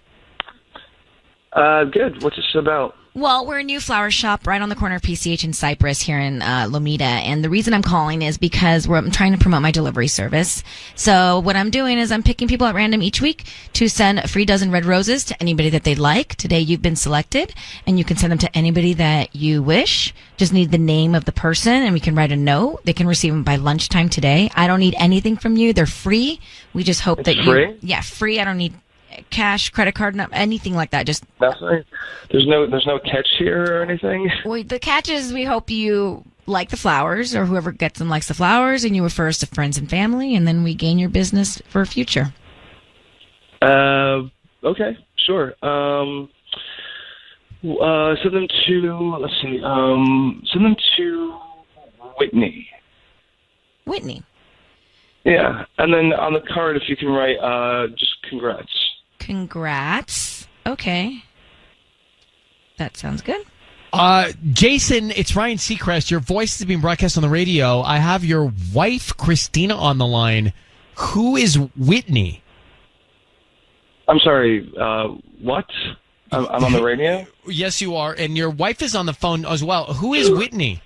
Good. What's this about? Well, we're a new flower shop right on the corner of PCH and Cypress here in Lomita. And the reason I'm calling is because I'm trying to promote my delivery service. So what I'm doing is I'm picking people at random each week to send a free dozen red roses to anybody that they'd like. Today you've been selected, and you can send them to anybody that you wish. Just need the name of the person, and we can write a note. They can receive them by lunchtime today. I don't need anything from you. They're free. We just hope that free? Yeah, free. I don't need cash, credit card, anything like that. Just Nothing? There's no catch here or anything? the catch is we hope you like the flowers, or whoever gets them likes the flowers, and you refer us to friends and family, and then we gain your business for future. Okay, sure. Send them to, let's see, send them to Whitney. Whitney. Yeah, and then on the card, if you can write, just congrats. Congrats. Okay. That sounds good. Jason, it's Ryan Seacrest. Your voice is being broadcast on the radio. I have your wife, Christina, on the line. Who is Whitney? I'm sorry, what? I'm on the radio? Yes, you are. And your wife is on the phone as well. Who is Whitney?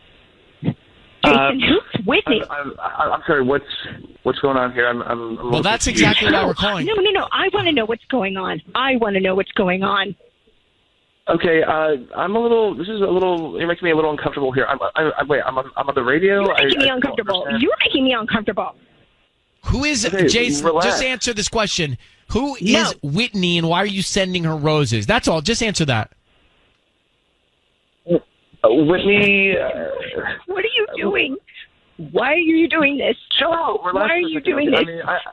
Jason, who's Whitney? I'm sorry, what's going on here? I'm a little Well, that's confused. exactly why we're calling. No. I want to know what's going on. Okay, I'm a little. This is a little. You're making me a little uncomfortable here. I'm on the radio. You're making me uncomfortable. You're making me uncomfortable. Who is Jason? Relax. Just answer this question. Who is Whitney, and why are you sending her roses? That's all. Just answer that. Whitney. What are you doing? Why are you doing this? Chill out. Relax. Why are you doing this?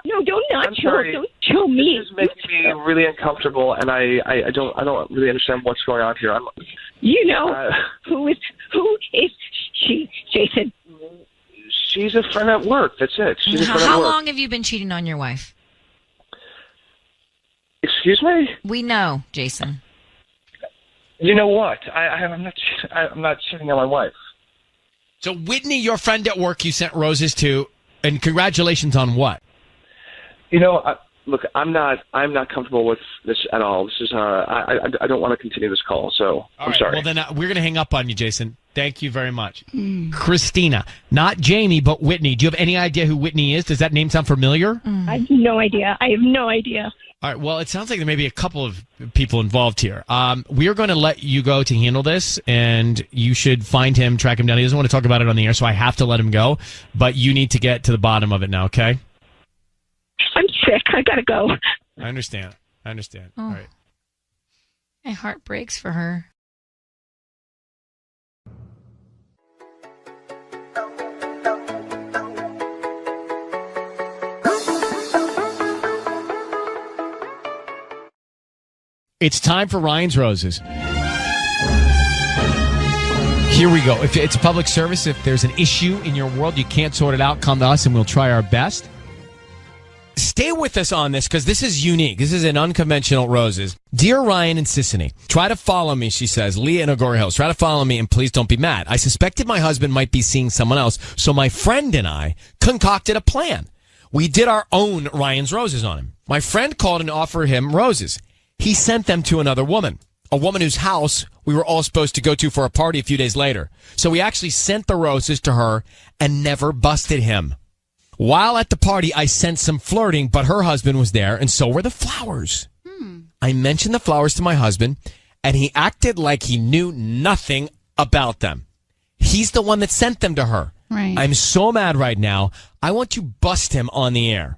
No, don't I'm sorry. Don't chill me. This is making me really uncomfortable, and I don't really understand what's going on here. Who is she, Jason? She's a friend at work. That's it. She's a friend at How work. long have you been cheating on your wife? Excuse me? We know, Jason. You know what? I'm not cheating on my wife. So Whitney, your friend at work, you sent roses to, and congratulations on what? Look, I'm not comfortable with this at all. This is I don't want to continue this call. So I'm sorry. Well, then we're going to hang up on you, Jason. Thank you very much. Christina, not Jamie, but Whitney. Do you have any idea who Whitney is? Does that name sound familiar? I have no idea. All right. Well, it sounds like there may be a couple of people involved here. We are going to let you go to handle this, and you should find him, track him down. He doesn't want to talk about it on the air, so I have to let him go. But you need to get to the bottom of it now, okay? I'm sick. I gotta go. I understand. Oh. All right. My heart breaks for her. It's time for Ryan's Roses. Here we go. If it's a public service, if there's an issue in your world, you can't sort it out, come to us and we'll try our best. Stay with us on this because this is unique. This is an unconventional roses. Dear Ryan and Sissany, try to follow me, she says. Leah in Agoura Hills, try to follow me and please don't be mad. I suspected my husband might be seeing someone else, so my friend and I concocted a plan. We did our own Ryan's Roses on him. My friend called and offered him roses. He sent them to another woman, a woman whose house we were all supposed to go to for a party a few days later. So we actually sent the roses to her and never busted him. While at the party, I sensed some flirting, but her husband was there, and so were the flowers. I mentioned the flowers to my husband, and he acted like he knew nothing about them. He's the one that sent them to her. Right. I'm so mad right now. I want to bust him on the air.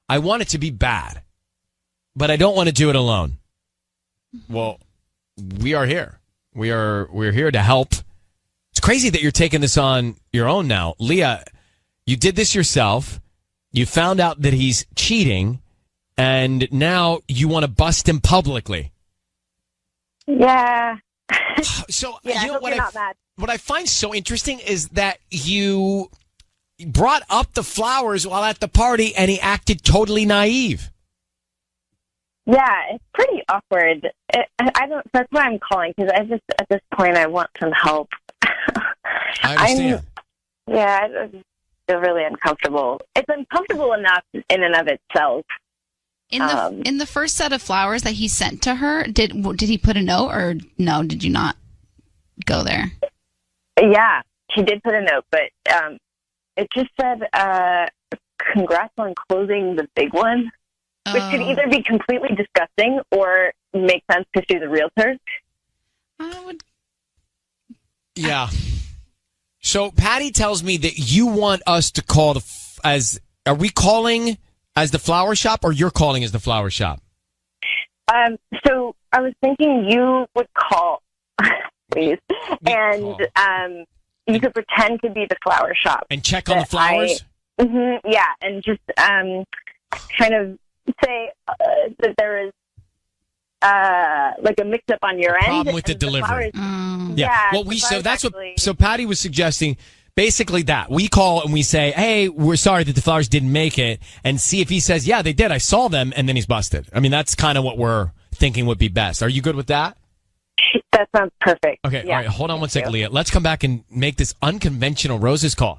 I want it to be bad, but I don't want to do it alone. Well, we are here. We're here to help. It's crazy that you're taking this on your own now. Leah, you did this yourself. You found out that he's cheating, and now you want to bust him publicly. Yeah. So Yeah, I hope you're not mad. What I find so interesting is that you brought up the flowers while at the party, and he acted totally naive. Yeah, it's pretty awkward. I don't. That's why I'm calling, because I just at this point I want some help. I understand. I just feel really uncomfortable. It's uncomfortable enough in and of itself. In the first set of flowers that he sent to her, did he put a note, or no? Did you not go there? Yeah, he did put a note, but it just said, "Congrats on closing the big one," which could either be completely disgusting or make sense to sue the realtor. Yeah. So Patty tells me that you want us to call are we calling as the flower shop, or you're calling as the flower shop? So I was thinking you would call, please, and you could pretend to be the flower shop and check on the flowers. Yeah, and just kind of say that there is like a mix-up on your end. Problem with the delivery. Yeah. Well, so Patty was suggesting basically that we call and we say, "Hey, we're sorry that the flowers didn't make it," and see if he says, "Yeah, they did. I saw them," and then he's busted. I mean, that's kind of what we're thinking would be best. Are you good with that? That sounds perfect. Okay. Yeah. All right. Hold on one second, Leah. Let's come back and make this unconventional roses call.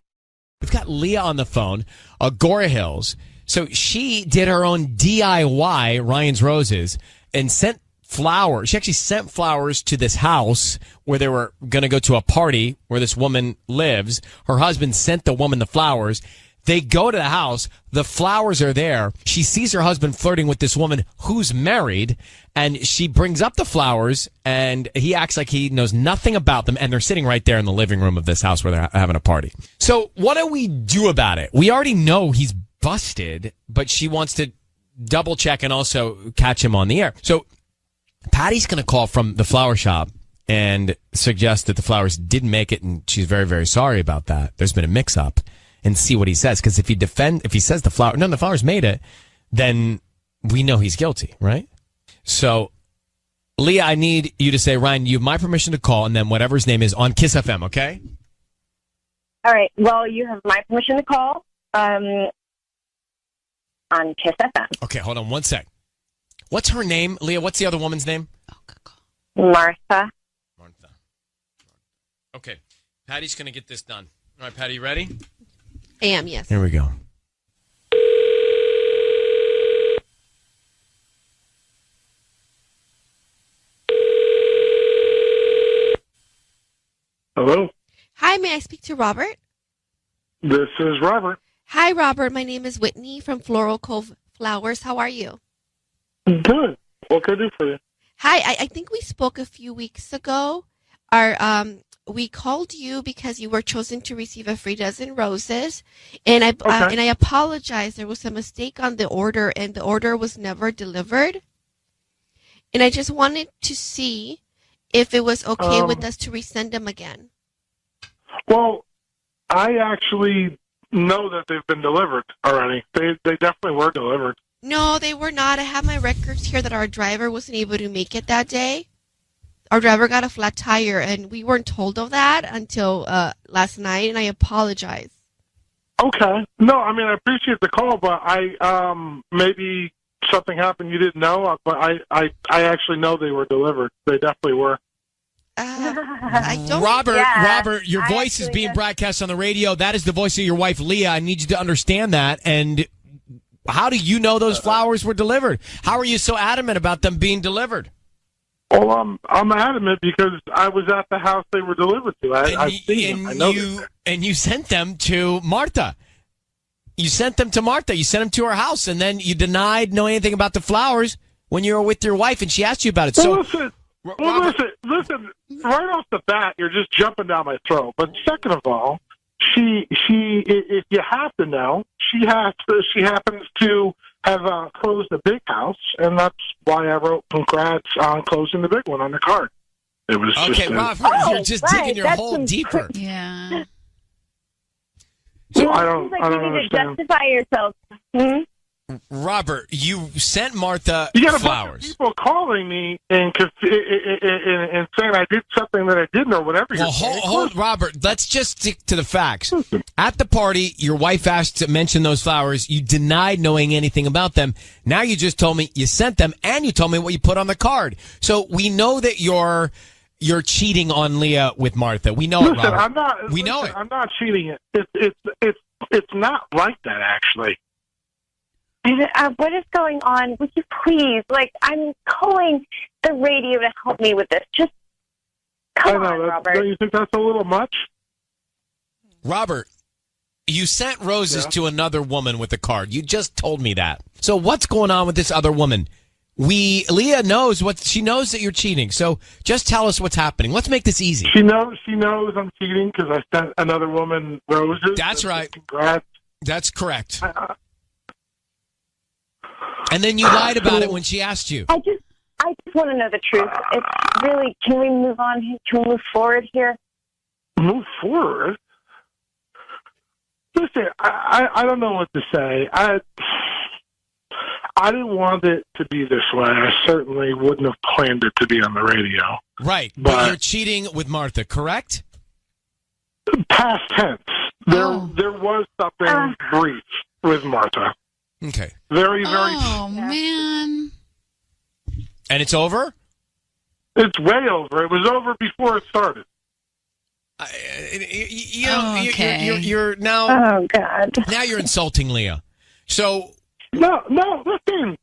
We've got Leah on the phone, Agora Hills. So she did her own DIY Ryan's Roses and sent flowers. She actually sent flowers to this house where they were going to go to a party where this woman lives. Her husband sent the woman the flowers. They go to the house. The flowers are there. She sees her husband flirting with this woman who's married, and she brings up the flowers, and he acts like he knows nothing about them, and they're sitting right there in the living room of this house where they're having a party. So what do we do about it? We already know he's busted, but she wants to double check and also catch him on the air. So Patty's going to call from the flower shop and suggest that the flowers didn't make it, and she's very, very sorry about that. There's been a mix-up, and see what he says. Because if he says the flowers made it, then we know he's guilty, right? So, Leah, I need you to say, Ryan, you have my permission to call, and then whatever his name is on Kiss FM, okay? All right. Well, you have my permission to call on Kiss FM. Okay, hold on one sec. What's her name, Leah? What's the other woman's name? Martha. Okay, Patty's going to get this done. All right, Patty, you ready? I am, yes. Here we go. Hello? Hi, may I speak to Robert? This is Robert. Hi, Robert. My name is Whitney from Floral Cove Flowers. How are you? Good. What can I do for you? Hi, I think we spoke a few weeks ago. We called you because you were chosen to receive a free dozen roses, and I apologize. There was a mistake on the order, and the order was never delivered. And I just wanted to see if it was okay with us to resend them again. Well, I actually know that they've been delivered already. They definitely were delivered. No, they were not. I have my records here that our driver wasn't able to make it that day. Our driver got a flat tire, and we weren't told of that until last night, and I apologize. Okay. No, I mean, I appreciate the call, but maybe something happened you didn't know, but I actually know they were delivered. They definitely were. I don't. Robert, your voice is being broadcast on the radio. That is the voice of your wife, Leah. I need you to understand that. And how do you know those flowers were delivered? How are you so adamant about them being delivered? Well, I'm adamant because I was at the house they were delivered to. I've seen them. I know and you sent them to Martha. You sent them to Martha. You sent them to her house, and then you denied knowing anything about the flowers when you were with your wife, and she asked you about it. So, listen, right off the bat, you're just jumping down my throat. But second of all, she, if you have to know, she happens to have closed the big house, and that's why I wrote congrats on closing the big one on the card. It was okay, Robert, you're just digging your hole deeper. Yeah. So I don't you need understand. to justify yourself. Hmm? Robert, you sent Martha You got a flowers. bunch of people calling me and saying I did something that I didn't or whatever. Well, hold, Robert, let's just stick to the facts. At the party, your wife asked to mention those flowers. You denied knowing anything about them. Now you just told me you sent them, and you told me what you put on the card. So we know that you're cheating on Leah with Martha. We know it, Robert. I'm not. We know it. I'm not cheating it. It's not like that, actually. What is going on? Would you please, I'm calling the radio to help me with this. Just come on, Robert. Don't you think that's a little much? Robert, you sent roses to another woman with a card. You just told me that. So what's going on with this other woman? Leah knows she knows that you're cheating. So just tell us what's happening. Let's make this easy. She knows I'm cheating because I sent another woman roses. That's right. Congrats. That's correct. And then you lied about it when she asked you. I just want to know the truth. It's really, can we move on? Can we move forward here? Move forward? Listen, I don't know what to say. I didn't want it to be this way. I certainly wouldn't have planned it to be on the radio. Right, but you're cheating with Martha, correct? Past tense. There was something brief with Martha. Okay. Very, very. Oh, man. And it's over? It's way over. It was over before it started. You're now. Oh, God. Now you're insulting Leah. So. No, listen,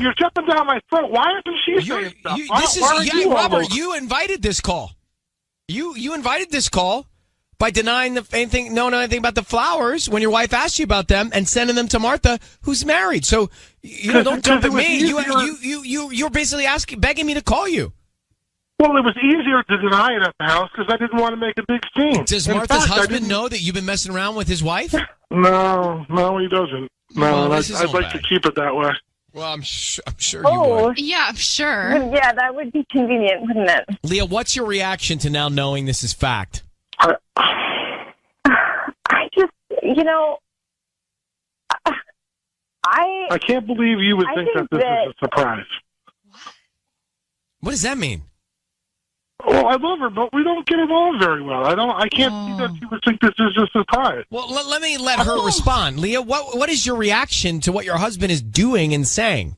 you're jumping down my throat. Why isn't she saying stuff? Robert, you invited this call. You invited this call by denying anything about the flowers when your wife asked you about them and sending them to Martha, who's married. So don't jump at me. You're basically begging me to call you. Well, it was easier to deny it at the house because I didn't want to make a big scene. Does Martha's husband know that you've been messing around with his wife? No, he doesn't. No, well, I'd like to keep it that way. Well, I'm sure you would. Yeah, I'm sure. Yeah, that would be convenient, wouldn't it? Leah, what's your reaction to now knowing this is fact? I just, I can't believe you would think that this is a surprise. What does that mean? Well, I love her, but we don't get along very well. I can't see that she would think this is a surprise. Well, let me let her respond. Leah, what is your reaction to what your husband is doing and saying?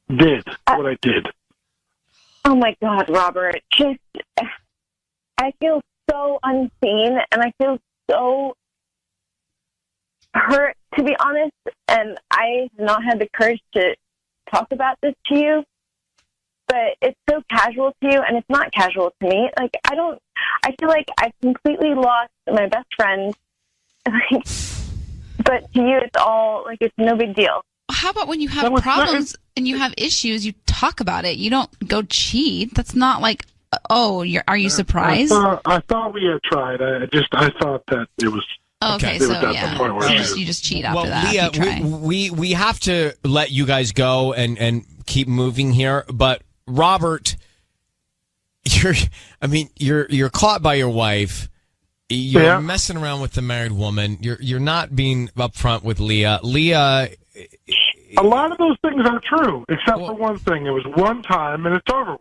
What I did. Oh, my God, Robert. I feel so unseen, and I feel so hurt, to be honest, and I have not had the courage to talk about this to you. But it's so casual to you, and it's not casual to me. I feel like I've completely lost my best friend. But to you, it's all, it's no big deal. How about when you have problems and you have issues, you talk about it. You don't go cheat. That's not like, are you surprised? I thought we had tried. I thought that it was... Okay, so you just cheat after that. Leah, we have to let you guys go and keep moving here, but Robert, you're caught by your wife. You're messing around with the married woman. You're not being upfront with Leah. Leah, a lot of those things are true, except for one thing. It was one time, and it's over with.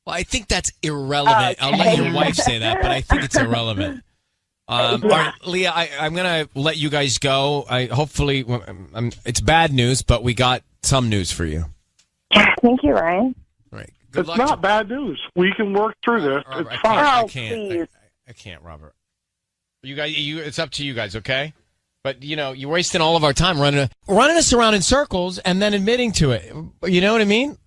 Well, I think that's irrelevant. Okay. I'll let your wife say that, but I think it's irrelevant. All right, Leah, I'm going to let you guys go. Hopefully, it's bad news, but we got some news for you. Thank you, Ryan. Right. It's not bad news. We can work through this. It's fine. I can't, Robert. You guys, it's up to you guys. Okay. But, you're wasting all of our time running us around in circles and then admitting to it. You know what I mean?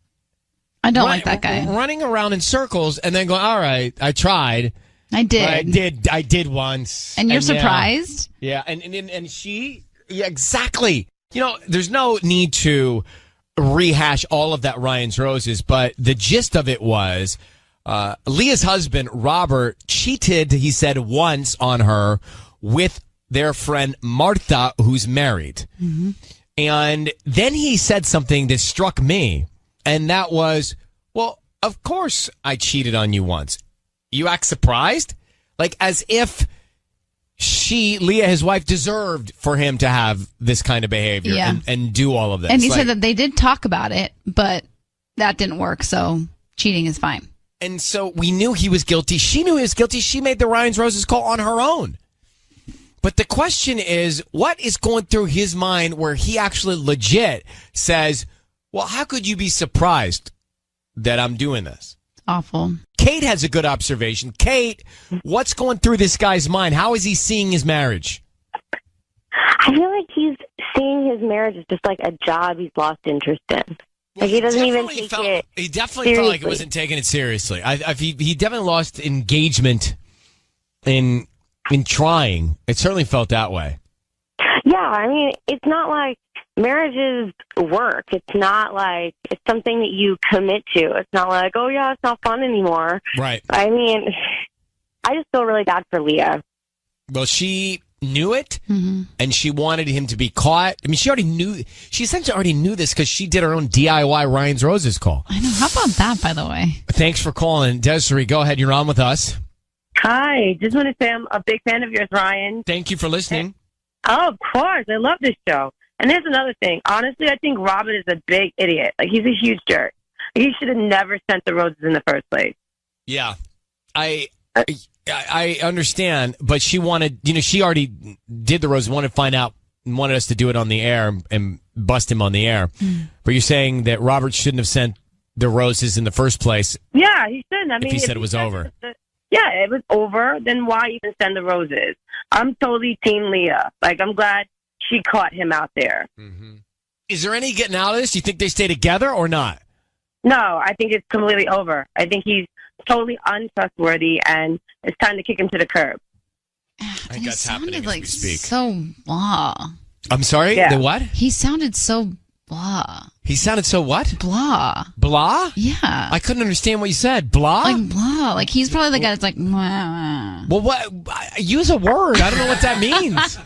I don't like that guy. Running around in circles and then going, all right, I tried. I did. I did once. And you're surprised? Yeah. And she, yeah, exactly. There's no need to rehash all of that Ryan's Roses, but the gist of it was Leah's husband, Robert, cheated, he said, once on her with their friend Martha, who's married. Mm-hmm. And then he said something that struck me, and that was, well, of course I cheated on you once. You act surprised? Like as if Leah, his wife, deserved for him to have this kind of behavior and do all of this. And he said that they did talk about it, but that didn't work, so cheating is fine. And so we knew he was guilty. She knew he was guilty. She made the Ryan's Roses call on her own. But the question is, what is going through his mind where he actually legit says, well, how could you be surprised that I'm doing this? Awful. Kate has a good observation. Kate, what's going through this guy's mind? How is he seeing his marriage? I feel like he's seeing his marriage as just like a job he's lost interest in. Like he doesn't even take it. He definitely felt like he wasn't taking it seriously. He definitely lost engagement in trying. It certainly felt that way. Yeah, I mean, it's not like marriage is work. It's not like it's something that you commit to. It's not like, oh, yeah, it's not fun anymore. Right. I mean, I just feel really bad for Leah. Well, she knew it, and she wanted him to be caught. I mean, she essentially already knew this because she did her own DIY Ryan's Roses call. I know. How about that, by the way? Thanks for calling. Desiree, go ahead. You're on with us. Hi. Just want to say I'm a big fan of yours, Ryan. Thank you for listening. Oh, of course. I love this show. And there's another thing. Honestly, I think Robert is a big idiot. Like, he's a huge jerk. He should have never sent the roses in the first place. Yeah. I understand, but she wanted, she already did the roses, wanted to find out, wanted us to do it on the air and bust him on the air. But you're saying that Robert shouldn't have sent the roses in the first place. Yeah, he shouldn't. I mean, if he said it was over. Yeah, it was over. Then why even send the roses? I'm totally Team Leah. Like, I'm glad she caught him out there. Is there any getting out of this? Do you think they stay together or not? No, I think it's completely over. I think he's totally untrustworthy, and it's time to kick him to the curb. I think that's happening as we speak. So blah. I'm sorry? Yeah. The what? He sounded so blah. He sounded so what? Blah. Blah? Yeah. I couldn't understand what you said. Blah? Like blah. Like he's probably the guy that's like, mwah. Well, what? Use a word. I don't know what that means.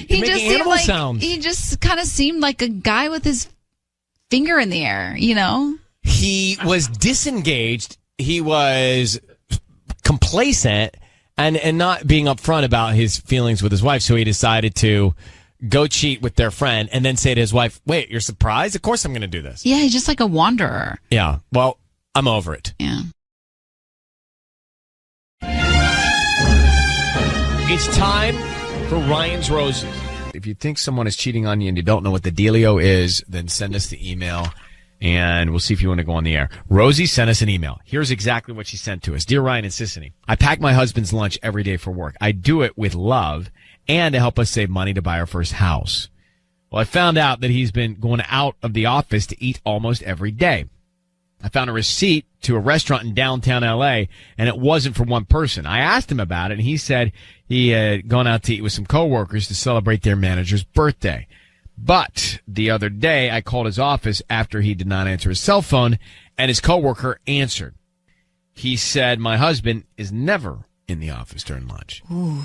He just seemed like sounds. He just kind of seemed like a guy with his finger in the air, He was disengaged. He was complacent and not being upfront about his feelings with his wife. So he decided to go cheat with their friend and then say to his wife, wait, you're surprised? Of course I'm going to do this. Yeah, he's just like a wanderer. Yeah. Well, I'm over it. Yeah. It's time for Ryan's Roses. If you think someone is cheating on you and you don't know what the dealio is, then send us the email and we'll see if you want to go on the air. Rosie sent us an email. Here's exactly what she sent to us. Dear Ryan and Sissany, I pack my husband's lunch every day for work. I do it with love and to help us save money to buy our first house. Well, I found out that he's been going out of the office to eat almost every day. I found a receipt to a restaurant in downtown LA, and it wasn't for one person. I asked him about it, and he said he had gone out to eat with some coworkers to celebrate their manager's birthday. But the other day, I called his office after he did not answer his cell phone, and his coworker answered. He said, my husband is never in the office during lunch. Ooh.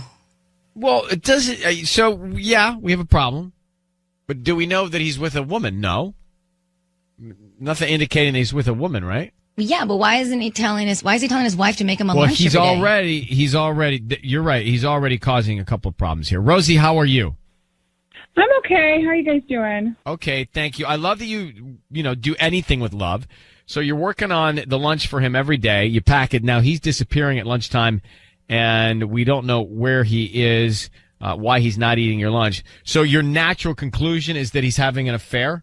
Well, it doesn't. So, yeah, we have a problem. But do we know that he's with a woman? No. Nothing indicating he's with a woman, right? Yeah, but why isn't he telling his wife to make him a lunch he's every day? he's already, you're right, he's already causing a couple of problems here. Rosie, how are you? I'm okay. How are you guys doing? Okay, thank you. I love that you do anything with love. So you're working on the lunch for him every day. You pack it. Now he's disappearing at lunchtime, and we don't know where he is, why he's not eating your lunch. So your natural conclusion is that he's having an affair?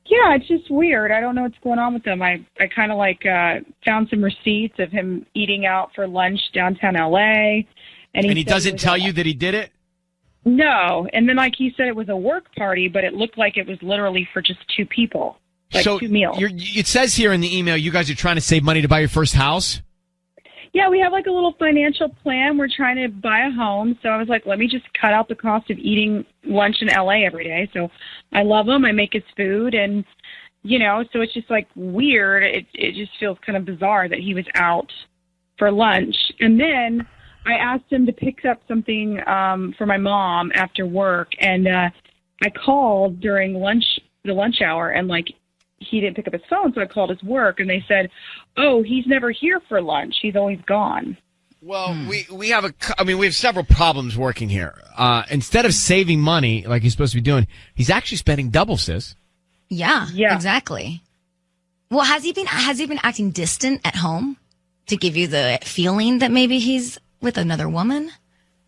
Yeah, it's just weird. I don't know what's going on with him. I kind of found some receipts of him eating out for lunch downtown LA. And he doesn't tell you that he did it? No, and then like he said, it was a work party, but it looked like it was literally for just two people, like so 2 meals. it says here in the email you guys are trying to save money to buy your first house? Yeah, we have like a little financial plan. We're trying to buy a home, so I was like, let me just cut out the cost of eating lunch in LA every day. So I love him. I make his food, and so it's just like weird. It just feels kind of bizarre that he was out for lunch, and then I asked him to pick up something for my mom after work, and I called during the lunch hour, and like he didn't pick up his phone, so I called his work, and they said, "Oh, he's never here for lunch. He's always gone." Well, we have several problems working here. Instead of saving money like he's supposed to be doing, he's actually spending double, sis. Yeah, exactly. Well, has he been acting distant at home to give you the feeling that maybe he's with another woman?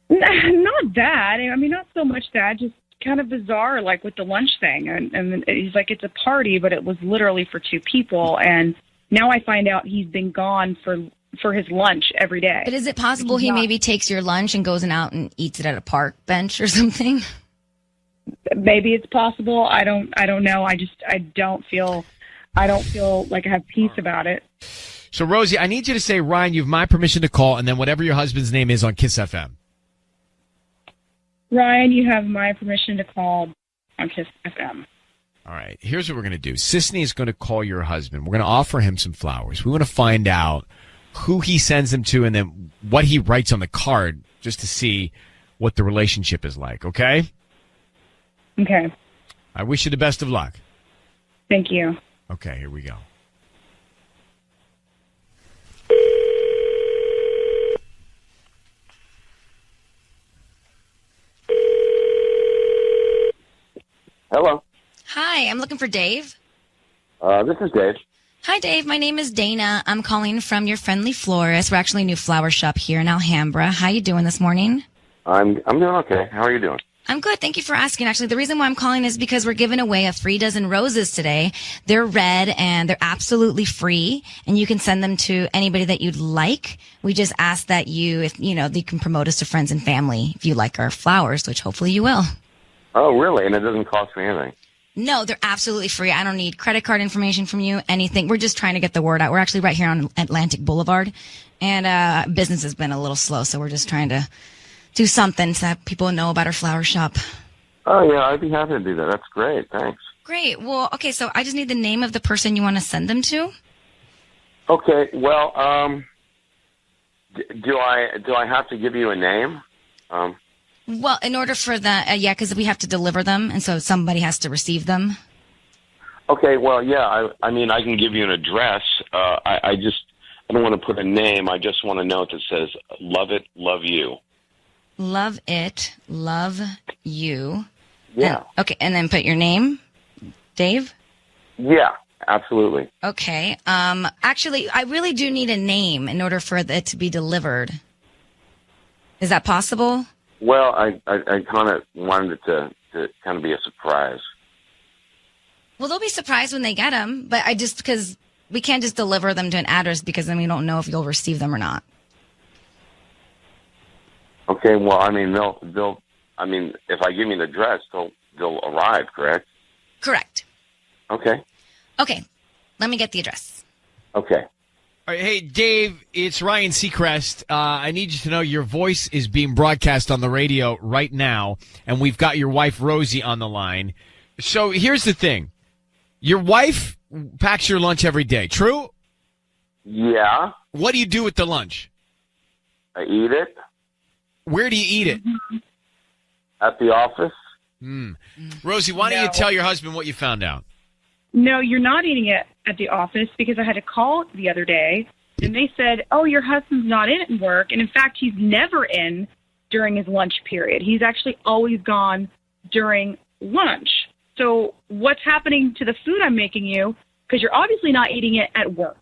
Not that. I mean, not so much that. Just kind of bizarre, like with the lunch thing. And he's like, it's a party, but it was literally for two people. And now I find out he's been gone for his lunch every day. But is it possible he maybe takes your lunch and goes out and eats it at a park bench or something? Maybe it's possible. I don't know. I don't feel like I have peace about it. So, Rosie, I need you to say, Ryan, you have my permission to call, and then whatever your husband's name is on Kiss FM. Ryan, you have my permission to call on Kiss FM. All right. Here's what we're going to do. Sisney is going to call your husband. We're going to offer him some flowers. We want to find out who he sends them to and then what he writes on the card just to see what the relationship is like, okay? Okay. I wish you the best of luck. Thank you. Okay, here we go. Hello. Hi, I'm looking for Dave. This is Dave. Hi, Dave. My name is Dana. I'm calling from your friendly florist. We're actually a new flower shop here in Alhambra. How you doing this morning? I'm doing okay. How are you doing? I'm good. Thank you for asking. Actually, the reason why I'm calling is because we're giving away a free dozen roses today. They're red and they're absolutely free, and you can send them to anybody that you'd like. We just ask that you can promote us to friends and family if you like our flowers, which hopefully you will. Oh, really? And it doesn't cost me anything? No, they're absolutely free. I don't need credit card information from you, anything. We're just trying to get the word out. We're actually right here on Atlantic Boulevard, and business has been a little slow, so we're just trying to do something so that people know about our flower shop. Oh, yeah, I'd be happy to do that. That's great. Thanks. Great. Well, okay, so I just need the name of the person you want to send them to. Okay, well, do I have to give you a name? Well, in order for because we have to deliver them, and so somebody has to receive them. Okay, well, yeah, I mean, I can give you an address. I don't want to put a name. I just want a note that says, "Love it, love you." Love it, love you. Yeah. Okay, and then put your name, Dave? Yeah, absolutely. Okay. Actually, I really do need a name in order for it to be delivered. Is that possible? Well, I kind of wanted it to kind of be a surprise. Well, they'll be surprised when they get them, but because we can't just deliver them to an address because then we don't know if you'll receive them or not. Okay, well, I mean, they'll if I give you an address, they'll arrive, correct? Correct. Okay. Okay, let me get the address. Okay. All right, hey, Dave, it's Ryan Seacrest. I need you to know your voice is being broadcast on the radio right now, and we've got your wife, Rosie, on the line. So here's the thing. Your wife packs your lunch every day, true? Yeah. What do you do with the lunch? I eat it. Where do you eat it? At the office. Rosie, why don't you tell your husband what you found out? No, you're not eating it at the office because I had a call the other day, and they said, oh, your husband's not in at work. And, in fact, he's never in during his lunch period. He's actually always gone during lunch. So what's happening to the food I'm making you? Because you're obviously not eating it at work.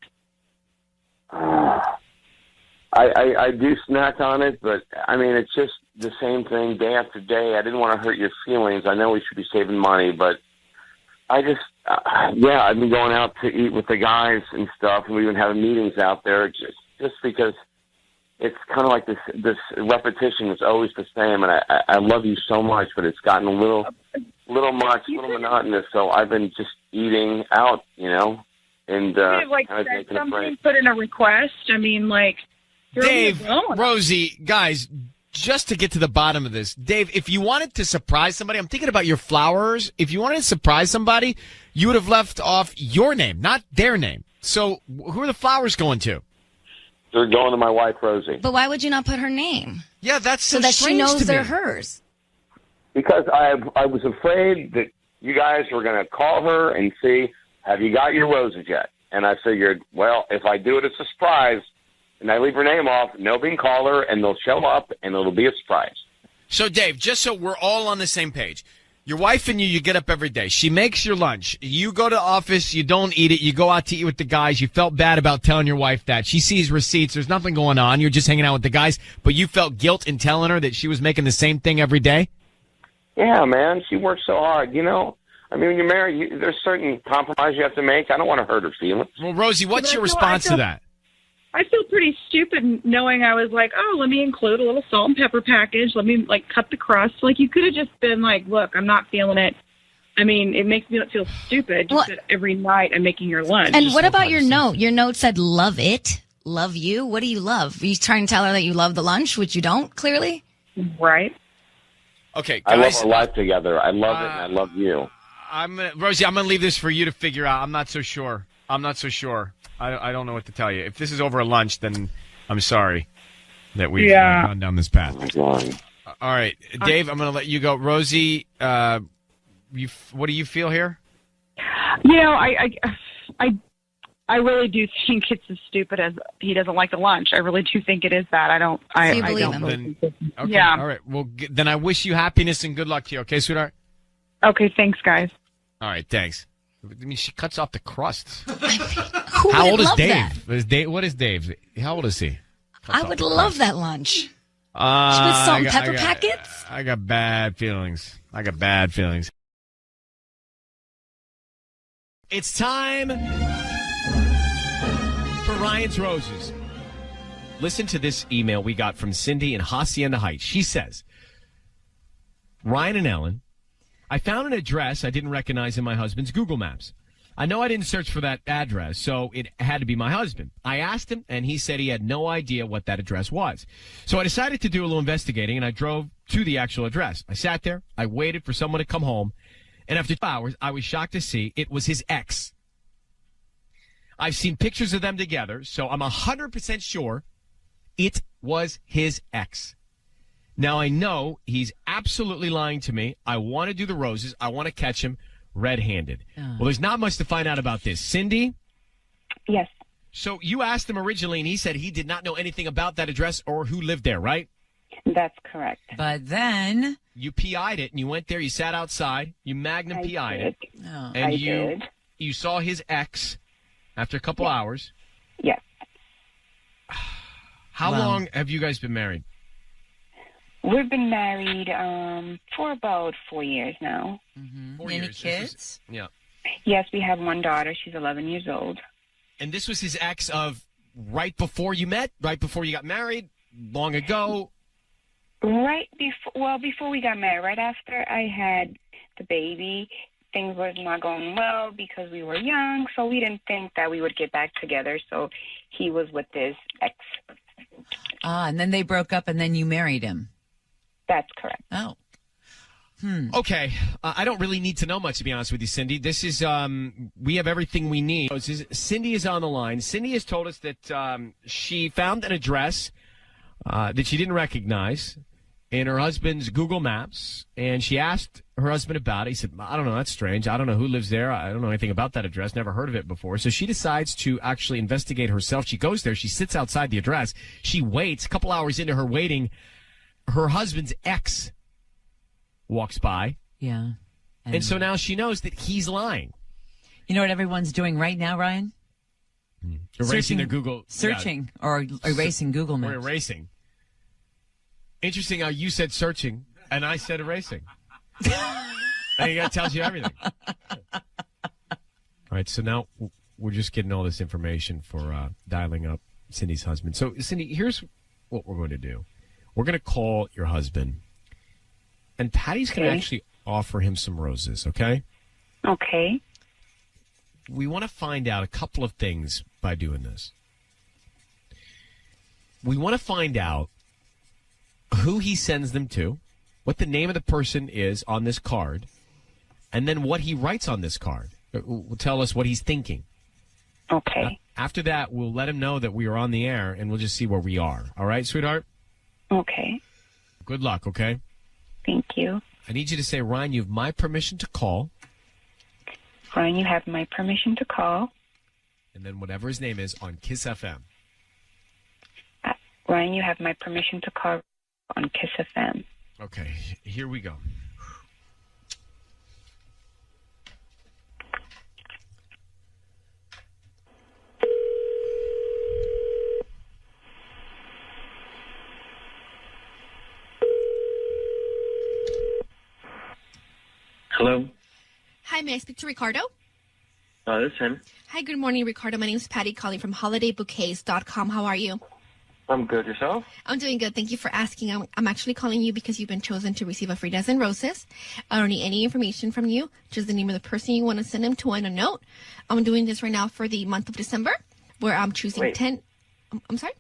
I do snack on it, but, I mean, it's just the same thing day after day. I didn't want to hurt your feelings. I know we should be saving money, but I just, I've been going out to eat with the guys and stuff, and we've been having meetings out there just because, it's kind of like this repetition is always the same, and I love you so much, but it's gotten a little much, a little monotonous. So I've been just eating out, and like kind of said making a something, break. put in a request. I mean, like, Dave, Rosie, guys, just to get to the bottom of this, Dave, if you wanted to surprise somebody, I'm thinking about your flowers. If you wanted to surprise somebody, you would have left off your name, not their name. So who are the flowers going to? They're going to my wife, Rosie. But why would you not put her name? Yeah, that's so that she strange knows to they're me. hers. Because I was afraid that you guys were going to call her and see, have you got your roses yet? And I figured, well, if I do it as a surprise and I leave her name off, nobody can call her and they'll show up and it'll be a surprise. So, Dave, just so we're all on the same page, your wife and you get up every day. She makes your lunch. You go to the office. You don't eat it. You go out to eat with the guys. You felt bad about telling your wife that. She sees receipts. There's nothing going on. You're just hanging out with the guys. But you felt guilt in telling her that she was making the same thing every day? Yeah, man. She works so hard, I mean, when you're married, there's certain compromise you have to make. I don't want to hurt her feelings. Well, Rosie, what's your response to that? I feel pretty stupid knowing I was like, oh, let me include a little salt and pepper package. Let me, cut the crust. Like, you could have just been like, look, I'm not feeling it. I mean, it makes me feel stupid just that every night I'm making your lunch. And what about your note? Your note said, love it, love you. What do you love? Are you trying to tell her that you love the lunch, which you don't, clearly? Right. Okay, guys. I love our life together. I love it, and I love you. Rosie, I'm going to leave this for you to figure out. I'm not so sure. I don't know what to tell you. If this is over lunch, then I'm sorry that we've gone down this path. All right, Dave, I'm going to let you go. Rosie, what do you feel here? I really do think it's as stupid as he doesn't like the lunch. I really do think it is that. I don't. So you believe him? Okay, yeah. All right. Well, then I wish you happiness and good luck to you. Okay, sweetheart. Okay. Thanks, guys. All right. Thanks. I mean, she cuts off the crust. Who How would old is love Dave? that? What is Dave? How old is he? I would love that lunch. She put salt and pepper packets? I got bad feelings. It's time for Ryan's Roses. Listen to this email we got from Cindy in Hacienda Heights. She says, Ryan and Ellen, I found an address I didn't recognize in my husband's Google Maps. I know I didn't search for that address, so it had to be my husband. I asked him, and he said he had no idea what that address was. So I decided to do a little investigating, and I drove to the actual address. I sat there. I waited for someone to come home, and after 2 hours, I was shocked to see it was his ex. I've seen pictures of them together, so I'm 100% sure it was his ex. Now, I know he's absolutely lying to me. I want to do the roses. I want to catch him red-handed. Well, there's not much to find out about this. Cindy? Yes. So you asked him originally, and he said he did not know anything about that address or who lived there, right? That's correct. But then you PI'd it, and you went there. You sat outside. You Magnum PI'd it. Oh. And I you did. You saw his ex after a couple hours. Yes. How long have you guys been married? We've been married for about 4 years now. Mm-hmm. Any kids? Yeah. Yes, we have one daughter. She's 11 years old. And this was his ex of right before you met, right before you got married, long ago? Before we got married, right after I had the baby, things were not going well because we were young, so we didn't think that we would get back together, so he was with his ex. And then they broke up, and then you married him. That's correct. Oh. Okay. I don't really need to know much, to be honest with you, Cindy. This is, we have everything we need. Cindy is on the line. Cindy has told us that she found an address that she didn't recognize in her husband's Google Maps, and she asked her husband about it. He said, I don't know, that's strange. I don't know who lives there. I don't know anything about that address. Never heard of it before. So she decides to actually investigate herself. She goes there. She sits outside the address. She waits. A couple hours into her waiting, her husband's ex walks by. Yeah. And so now she knows that he's lying. You know what everyone's doing right now, Ryan? Erasing their Google. Searching or erasing Google Maps. Or erasing. Interesting how you said searching and I said erasing. I think that tells you everything. All right, so now we're just getting all this information for dialing up Cindy's husband. So, Cindy, here's what we're going to do. We're going to call your husband, and Patty's going to actually offer him some roses, okay? Okay. We want to find out a couple of things by doing this. We want to find out who he sends them to, what the name of the person is on this card, and then what he writes on this card. Will tell us what he's thinking. Okay. After that, we'll let him know that we are on the air, and we'll just see where we are. All right, sweetheart? Okay. Good luck, okay? Thank you. I need you to say, Ryan, you have my permission to call. Ryan, you have my permission to call. And then whatever his name is on Kiss FM. Ryan, you have my permission to call on Kiss FM. Okay, here we go. Hello? Hi, may I speak to Ricardo? This is him. Hi, good morning, Ricardo. My name is Patty calling from holidaybouquets.com. How are you? I'm good. Yourself? I'm doing good. Thank you for asking. I'm actually calling you because you've been chosen to receive a free dozen roses. I don't need any information from you, just the name of the person you want to send them to and a note. I'm doing this right now for the month of December, where I'm choosing 10. I'm sorry?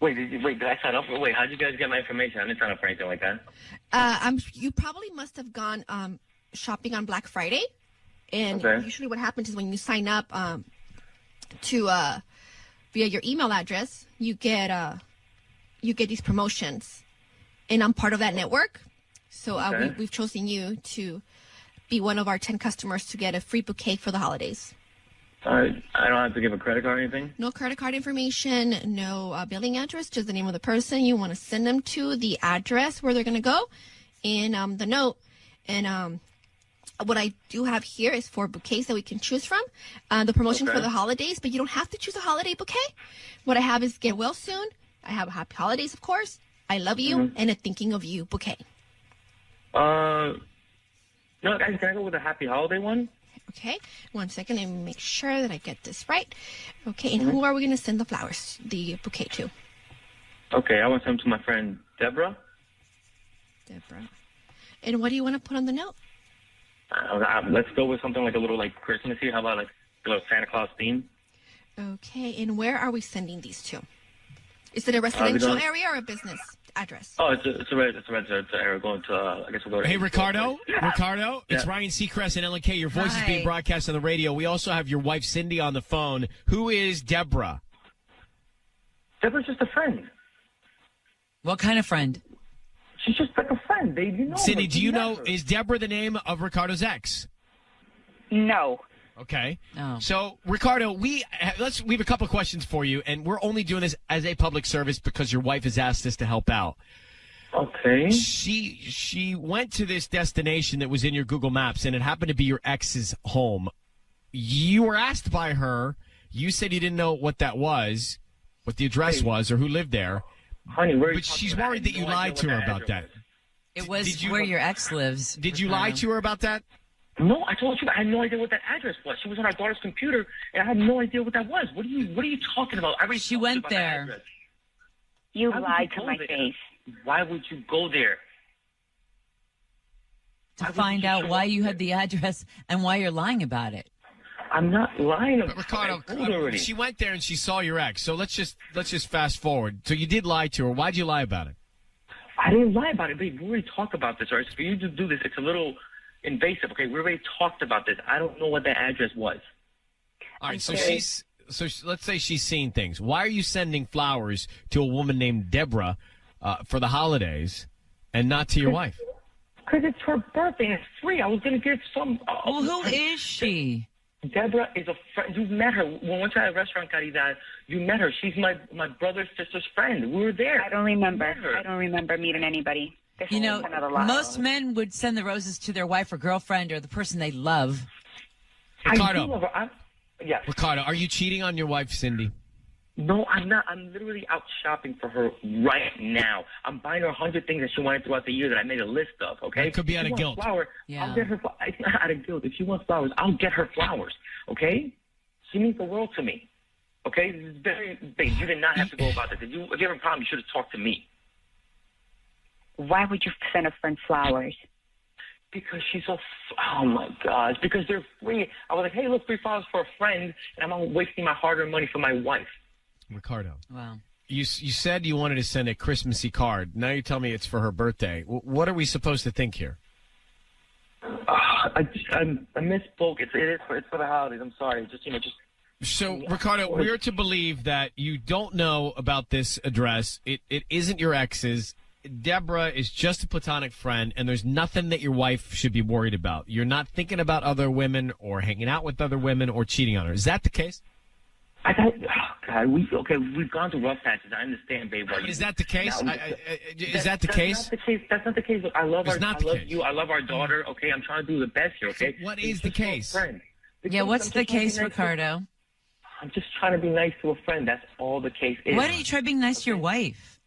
Did I sign up? Wait, how'd you guys get my information? I didn't sign up for anything like that. You probably must have gone shopping on Black Friday. And usually what happens is when you sign up to via your email address, you get these promotions. And I'm part of that network. So we've chosen you to be one of our 10 customers to get a free bouquet for the holidays. I don't have to give a credit card or anything? No credit card information, no billing address, just the name of the person you want to send them to, the address where they're going to go, and the note. And what I do have here is 4 bouquets that we can choose from. The promotion for the holidays, but you don't have to choose a holiday bouquet. What I have is Get Well Soon. I have Happy Holidays, of course. I Love You, and a Thinking of You bouquet. No, guys, can I go with a Happy Holiday one? Okay, 1 second, let me make sure that I get this right. Okay, and who are we going to send the flowers, the bouquet to? Okay, I want to send them to my friend Deborah. Deborah. And what do you want to put on the note? Let's go with something like a little like Christmassy. How about like a little Santa Claus theme? Okay, and where are we sending these to? Is it a residential area or a business address? Oh, it's a residential area. Going to, I guess we'll go to... Hey, Ricardo? Ricardo? It's Ryan Seacrest and Ellen K. Your voice is being broadcast on the radio. We also have your wife, Cindy, on the phone. Who is Deborah? Deborah's just a friend. What kind of friend? She's just like a friend. Cindy, do you know, is Deborah the name of Ricardo's ex? No. Okay. Oh. So, Ricardo, we have a couple of questions for you, and we're only doing this as a public service because your wife has asked us to help out. Okay. She went to this destination that was in your Google Maps, and it happened to be your ex's home. You were asked by her. You said you didn't know what that was, what the address was, or who lived there. Honey, but she's worried that you lied to her about that. It was where your ex lives. Did you lie to her about that? No, I told you I had no idea what that address was. She was on our daughter's computer, and I had no idea what that was. What are you talking about? She went there. You lied to my face. Why would you go there? To find out why you had the address and why you're lying about it. I'm not lying. But Ricardo, she went there and she saw your ex. So let's just fast forward. So you did lie to her. Why'd you lie about it? I didn't lie about it, babe. We already talked about this, right? So for you to do this, it's a little invasive. Okay, we already talked about this. I don't know what that address was. All right, so let's say she's seen things. Why are you sending flowers to a woman named Deborah for the holidays and not to your wife? Because it's her birthday and it's free. I was going to get some. Well, who is she? Deborah is a friend. You met her. When we went to that restaurant, Caridad, you met her. She's my brother's sister's friend. We were there. I don't remember. I don't remember meeting anybody. You know, most men would send the roses to their wife or girlfriend or the person they love. Ricardo. I do love her. Yes. Ricardo, are you cheating on your wife, Cindy? No, I'm not. I'm literally out shopping for her right now. I'm buying her 100 things that she wanted throughout the year that I made a list of, okay? That could be out of guilt. I'll get her It's not out of guilt. If she wants flowers, I'll get her flowers, okay? She means the world to me. Okay, this is babe, you did not have to go about this. If you have a problem, you should have talked to me. Why would you send a friend flowers? Because she's so, oh my gosh, because they're free. I was like, hey, look, free flowers for a friend, and I'm not wasting my hard-earned money for my wife. Ricardo. Wow. You said you wanted to send a Christmassy card. Now you tell me it's for her birthday. What are we supposed to think here? I misspoke. It's for the holidays. I'm sorry. So, Ricardo, we're to believe that you don't know about this address. It isn't your ex's. Deborah is just a platonic friend, and there's nothing that your wife should be worried about. You're not thinking about other women or hanging out with other women or cheating on her. Is that the case? We've gone through rough patches. I understand, babe. Is that the case? Is that the case? That's not the case. Look, I love you. I love our daughter. Okay, I'm trying to do the best here. Okay. So what is the case? Yeah, what's the case, Ricardo? I'm just trying to be nice to a friend. That's all the case is. Why don't you try being nice to your wife?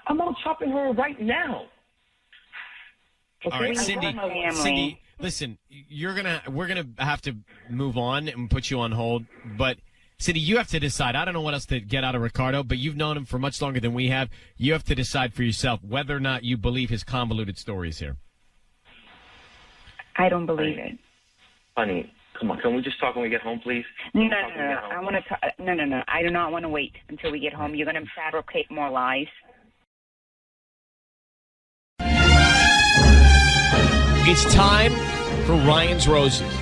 I'm out shopping her right now. Okay? All right, Cindy, listen, we're gonna have to move on and put you on hold. But Cindy, you have to decide. I don't know what else to get out of Ricardo, but you've known him for much longer than we have. You have to decide for yourself whether or not you believe his convoluted stories here. I don't believe it. Honey, come on. Can we just talk when we get home, please? No. I want to. No. I do not want to wait until we get home. You're going to fabricate more lies. It's time for Ryan's Roses.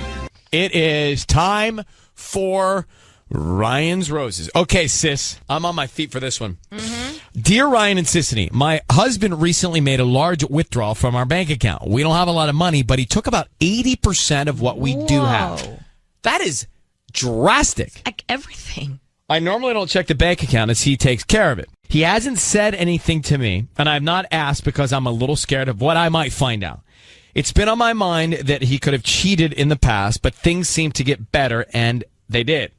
It is time for Ryan's Roses. Okay, sis, I'm on my feet for this one. Mm-hmm. Dear Ryan and Sissany, my husband recently made a large withdrawal from our bank account. We don't have a lot of money, but he took about 80% of what we do have. That is drastic. Like everything. I normally don't check the bank account as he takes care of it. He hasn't said anything to me, and I've not asked because I'm a little scared of what I might find out. It's been on my mind that he could have cheated in the past, but things seem to get better, and they did.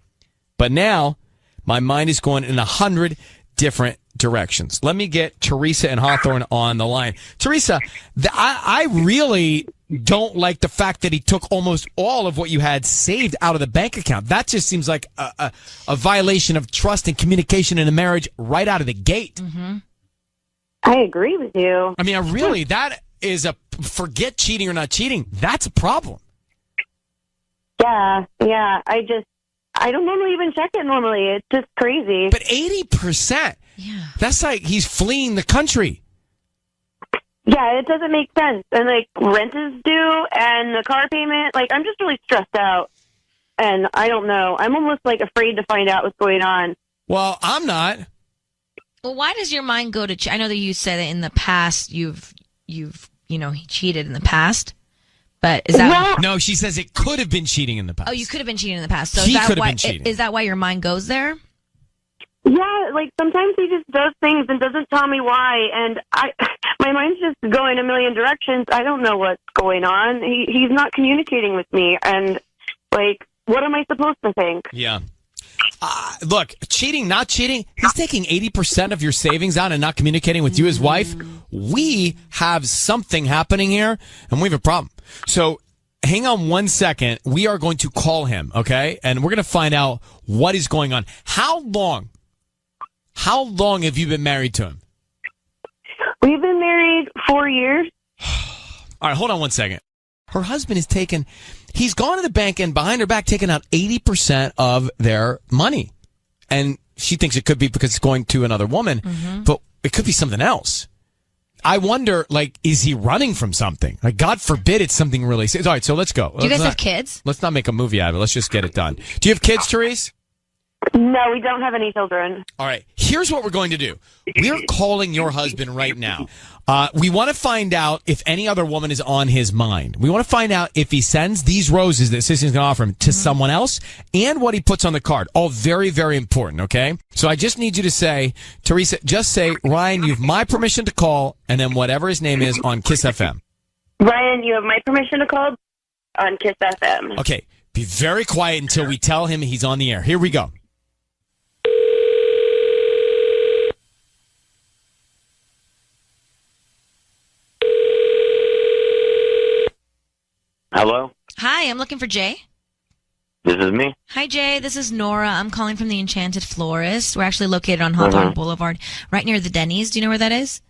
But now, my mind is going in 100 different directions. Let me get Teresa and Hawthorne on the line. Teresa, I really don't like the fact that he took almost all of what you had saved out of the bank account. That just seems like a violation of trust and communication in a marriage right out of the gate. Mm-hmm. I agree with you. I mean, that is forget cheating or not cheating. That's a problem. Yeah. I don't normally even check it normally. It's just crazy. But 80%. Yeah. That's like he's fleeing the country. Yeah, it doesn't make sense. And rent is due and the car payment, I'm just really stressed out. And I don't know. I'm almost afraid to find out what's going on. Well, I'm not. Well, why does your mind go to I know that you said that in the past you've he cheated in the past. But is that No, she says it could have been cheating in the past. Oh, you could have been cheating in the past. So he could have been cheating. Is that why your mind goes there? Yeah, sometimes he just does things and doesn't tell me why, and my mind's just going a million directions. I don't know what's going on. He's not communicating with me, and what am I supposed to think? Yeah. Look, cheating, not cheating, he's taking 80% of your savings out and not communicating with you, his wife. We have something happening here, and we have a problem. So hang on 1 second. We are going to call him, okay? And we're going to find out what is going on. How long have you been married to him? We've been married 4 years. All right, hold on 1 second. Her husband he's gone to the bank and behind her back taken out 80% of their money. And she thinks it could be because it's going to another woman, but it could be something else. I wonder, is he running from something? God forbid it's something really serious. All right, so let's go. Do you guys have kids? Let's not make a movie out of it. Let's just get it done. Do you have kids, Therese? No, we don't have any children. All right, here's what we're going to do. We're calling your husband right now. We want to find out if any other woman is on his mind. We want to find out if he sends these roses that Sissy's going to offer him to someone else and what he puts on the card. All very, very important, okay? So I just need you to say, Teresa, just say, Ryan, you have my permission to call, and then whatever his name is on Kiss FM. Ryan, you have my permission to call on Kiss FM. Okay, be very quiet until we tell him he's on the air. Here we go. Hello? Hi, I'm looking for Jay. This is me. Hi, Jay. This is Nora. I'm calling from the Enchanted Florist. We're actually located on Hawthorne Boulevard, right near the Denny's. Do you know where that is?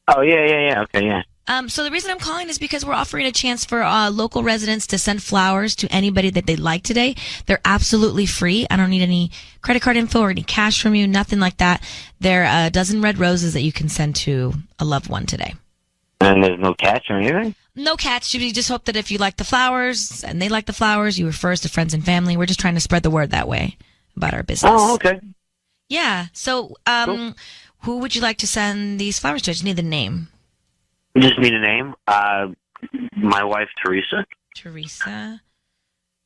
Oh, yeah. Okay, yeah. So the reason I'm calling is because we're offering a chance for local residents to send flowers to anybody that they'd like today. They're absolutely free. I don't need any credit card info or any cash from you, nothing like that. They're a dozen red roses that you can send to a loved one today. And there's no catch or anything? No catch. We just hope that if you like the flowers and they like the flowers, you refer us to friends and family. We're just trying to spread the word that way about our business. Oh, okay. Yeah. So Cool. who would you like to send these flowers to? I just need the name. Just need a name. My wife, Teresa. Teresa.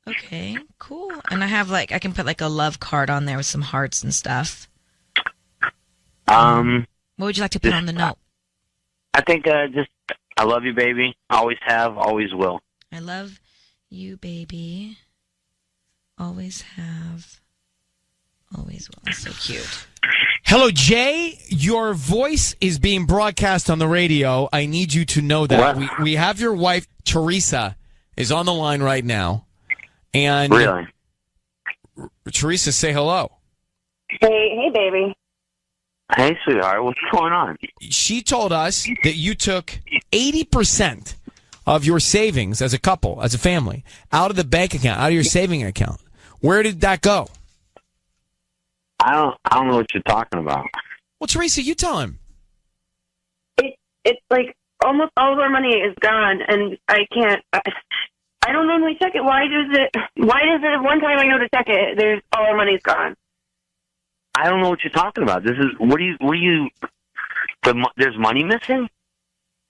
Okay, cool. And I have I can put a love card on there with some hearts and stuff. What would you like to put on the note? I think just, I love you, baby. Always have, always will. I love you, baby. Always have, always will. That's so cute. Hello, Jay. Your voice is being broadcast on the radio. I need you to know that. We have your wife, Teresa, is on the line right now. And really? Teresa, say hello. Hey, baby. Hey, sweetheart. What's going on? She told us that you took 80% of your savings as a couple, as a family, out of the bank account, out of your saving account. Where did that go? I don't know what you're talking about. Well, Teresa, you tell him. It's like almost all of our money is gone, and I can't. I don't normally check it. Why does it? One time I go to check it, there's all our money's gone. I don't know what you're talking about. This is there's money missing?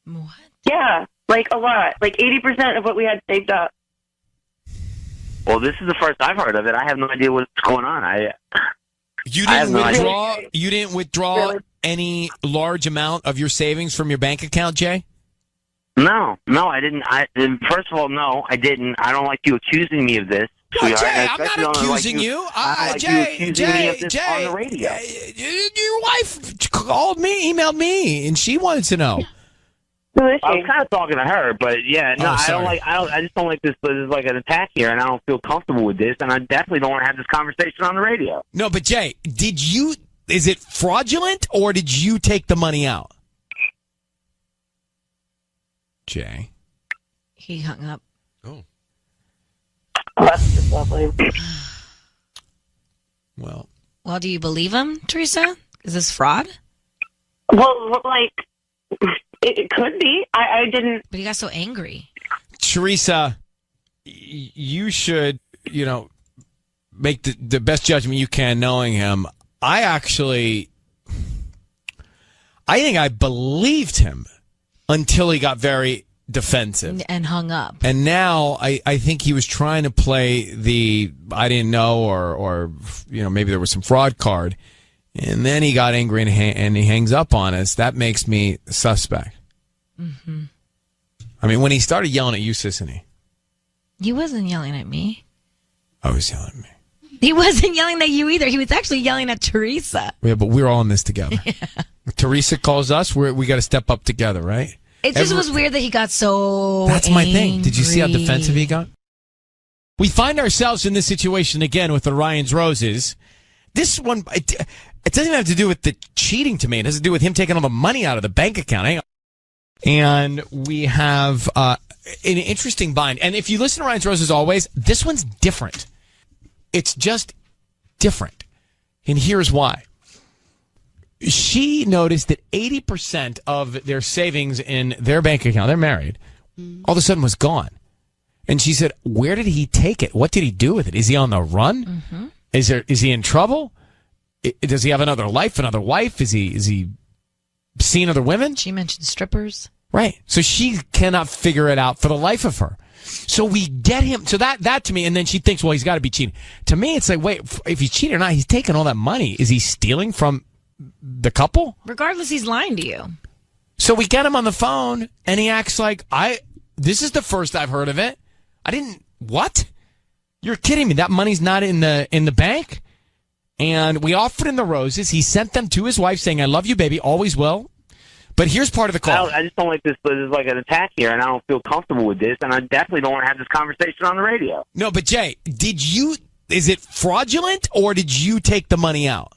What? Yeah, a lot, 80% of what we had saved up. Well, this is the first I've heard of it. I have no idea what's going on. You didn't withdraw any large amount of your savings from your bank account, Jay? No, I didn't. First of all, no, I didn't. I don't like you accusing me of this. No, Jay, I'm not accusing you. Jay, on the radio. Your wife called me, emailed me, and she wanted to know. I was kind of talking to her, but yeah, no, I just don't like this. There's an attack here, and I don't feel comfortable with this, and I definitely don't want to have this conversation on the radio. No, but Jay, is it fraudulent, or did you take the money out? Jay. He hung up. Oh. That's just lovely. Well, do you believe him, Teresa? Is this fraud? Well, it could be. I didn't. But he got so angry. Teresa, you should, make the best judgment you can knowing him. I think I believed him until he got very defensive. And hung up. And now I think he was trying to play the I didn't know or maybe there was some fraud card. And then he got angry and he hangs up on us. That makes me suspect. Mm-hmm. I mean, when he started yelling at you, Sissany. He wasn't yelling at me. I was yelling at me. He wasn't yelling at you either. He was actually yelling at Teresa. Yeah, but we're all in this together. Yeah. Teresa calls us. We got to step up together, right? It just was weird that he got so That's angry. my thing. Did you see how defensive he got? We find ourselves in this situation again with the Ryan's Roses. This one, it doesn't even have to do with the cheating to me. It has to do with him taking all the money out of the bank account. Hang on. And we have an interesting bind. And if you listen to Ryan's Roses always, this one's different. It's just different. And here's why. She noticed that 80% of their savings in their bank account, they're married, all of a sudden was gone. And she said, where did he take it? What did he do with it? Is he on the run? Mm-hmm. Is he in trouble? Does he have another life, another wife? Is he seeing other women? She mentioned strippers. Right. So she cannot figure it out for the life of her. So we get him. So that to me, and then she thinks, well, he's got to be cheating. To me, it's like, wait, if he's cheating or not, he's taking all that money. Is he stealing from the couple? Regardless, he's lying to you. So we get him on the phone, and he acts like, this is the first I've heard of it. What? You're kidding me. That money's not in the bank? And we offered him the roses. He sent them to his wife saying, I love you, baby, always will. But here's part of the call. I just don't like this. There's like an attack here, and I don't feel comfortable with this, and I definitely don't want to have this conversation on the radio. No, but Jay, is it fraudulent, or did you take the money out?